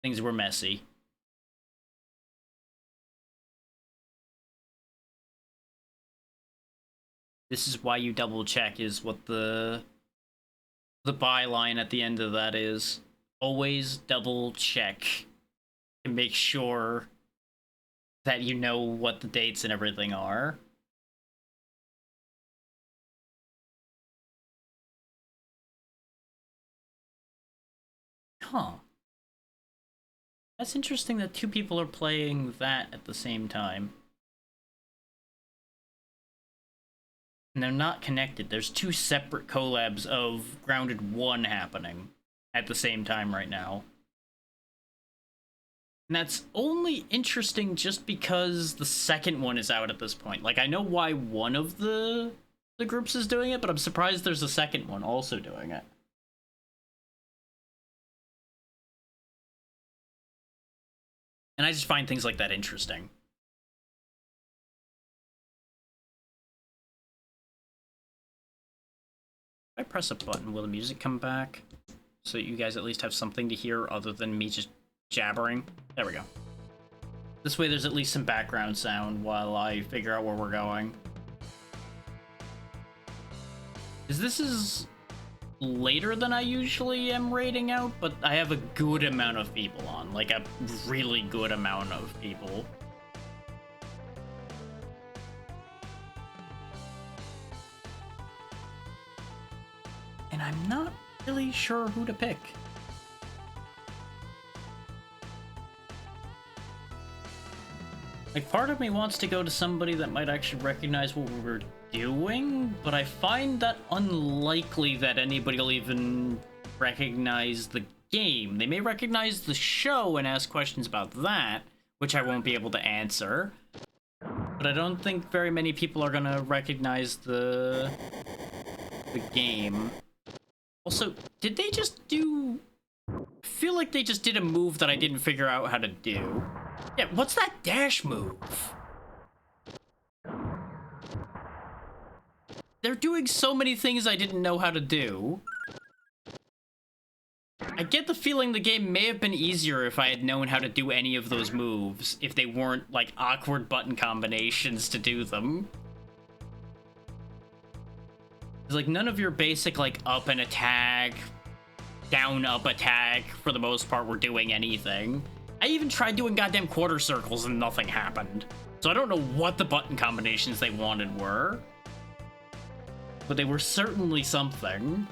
Things were messy. This is why you double check, is what the byline at the end of that is. Always double check to make sure that you know what the dates and everything are. Huh. That's interesting that two people are playing that at the same time. And they're not connected. There's two separate collabs of Grounded 1 happening at the same time right now. And that's only interesting just because the second one is out at this point. Like, I know why one of the groups is doing it, but I'm surprised there's a second one also doing it. And I just find things like that interesting. If I press a button, will the music come back? So you guys at least have something to hear other than me just jabbering? There we go. This way there's at least some background sound while I figure out where we're going. This is later than I usually am rating out, but I have a good amount of people on. Like, a really good amount of people. And I'm not really sure who to pick. Like, part of me wants to go to somebody that might actually recognize what we're doing, but I find that unlikely that anybody will even recognize the game. They may recognize the show and ask questions about that, which I won't be able to answer. But I don't think very many people are gonna recognize the game. Also, did they just do... I feel like they just did a move that I didn't figure out how to do. Yeah, what's that dash move? They're doing so many things I didn't know how to do. I get the feeling the game may have been easier if I had known how to do any of those moves, if they weren't, like, awkward button combinations to do them. It's like, none of your basic, like, up and attack, down up attack, for the most part, were doing anything. I even tried doing goddamn quarter circles and nothing happened. So I don't know what the button combinations they wanted were. but they were certainly something.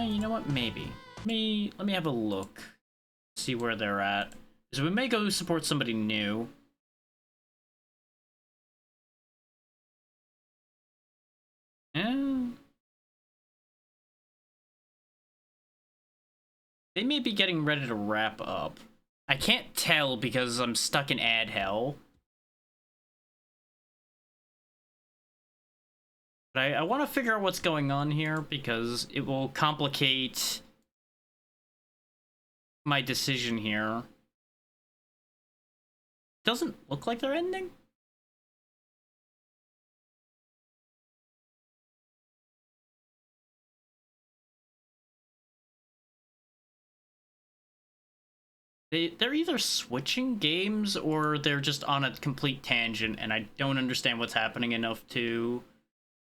You know what? Maybe. Let me have a look. See where they're at. So we may go support somebody new. They may be getting ready to wrap up. I can't tell because I'm stuck in ad hell. But I want to figure out what's going on here because it will complicate my decision here. Doesn't look like they're ending. They're either switching games or they're just on a complete tangent, and I don't understand what's happening enough to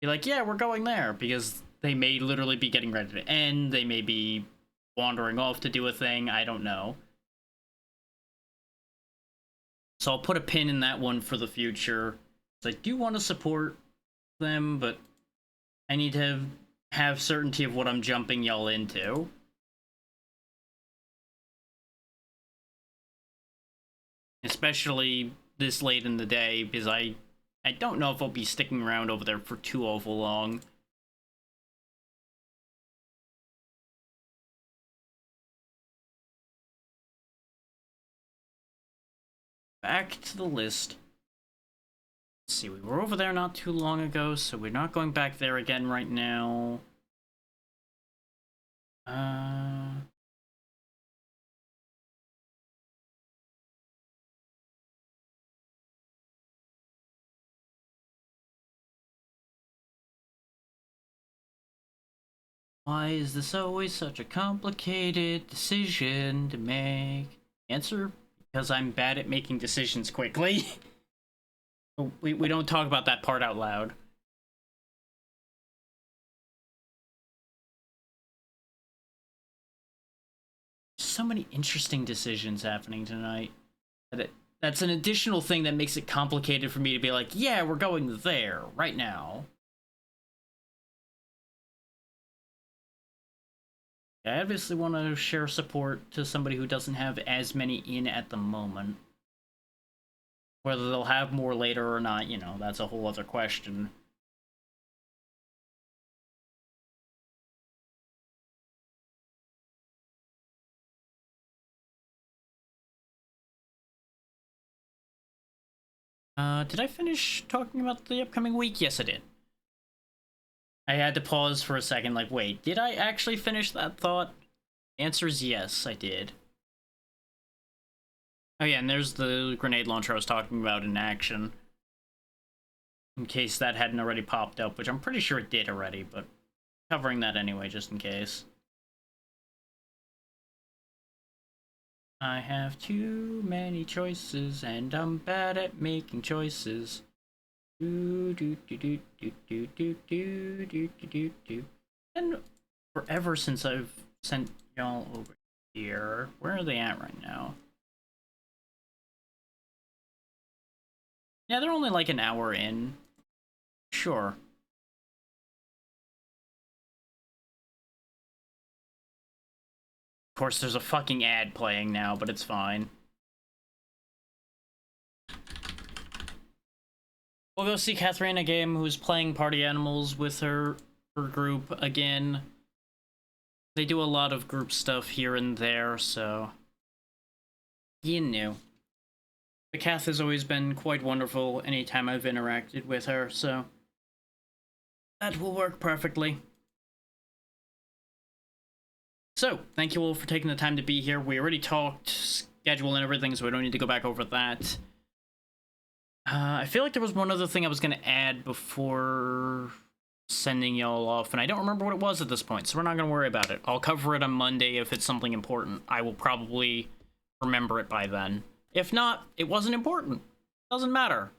be like, yeah, we're going there, because they may literally be getting ready to end, they may be wandering off to do a thing, I don't know. So I'll put a pin in that one for the future. I do want to support them, but I need to have certainty of what I'm jumping y'all into. Especially this late in the day, because I don't know if I'll be sticking around over there for too awful long. Back to the list. Let's see, we were over there not too long ago, so we're not going back there again right now. Why is this always such a complicated decision to make? Answer, because I'm bad at making decisions quickly. we don't talk about that part out loud. So many interesting decisions happening tonight. That's an additional thing that makes it complicated for me to be like, yeah, we're going there right now. I obviously want to share support to somebody who doesn't have as many in at the moment. Whether they'll have more later or not, you know, that's a whole other question. Did I finish talking about the upcoming week? Yes, I did. I had to pause for a second, like, wait, did I actually finish that thought? Answer is yes, I did. Oh yeah, and there's the grenade launcher I was talking about in action. In case that hadn't already popped up, which I'm pretty sure it did already, but covering that anyway, just in case. I have too many choices, and I'm bad at making choices. And forever since I've sent y'all over here. Where are they at right now? Yeah, they're only like an hour in. Sure. Of course, there's a fucking ad playing now, but it's fine. We'll go see Katharina Game, who's playing Party Animals with her group again. They do a lot of group stuff here and there, so... You know. But Kath has always been quite wonderful anytime I've interacted with her, so... That will work perfectly. So, thank you all for taking the time to be here. We already talked schedule and everything, so we don't need to go back over that. I feel like there was one other thing I was going to add before sending y'all off, and I don't remember what it was at this point, so we're not going to worry about it. I'll cover it on Monday if it's something important. I will probably remember it by then. If not, it wasn't important. Doesn't matter.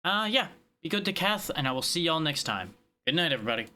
Yeah, be good to Kath, and I will see y'all next time. Good night, everybody.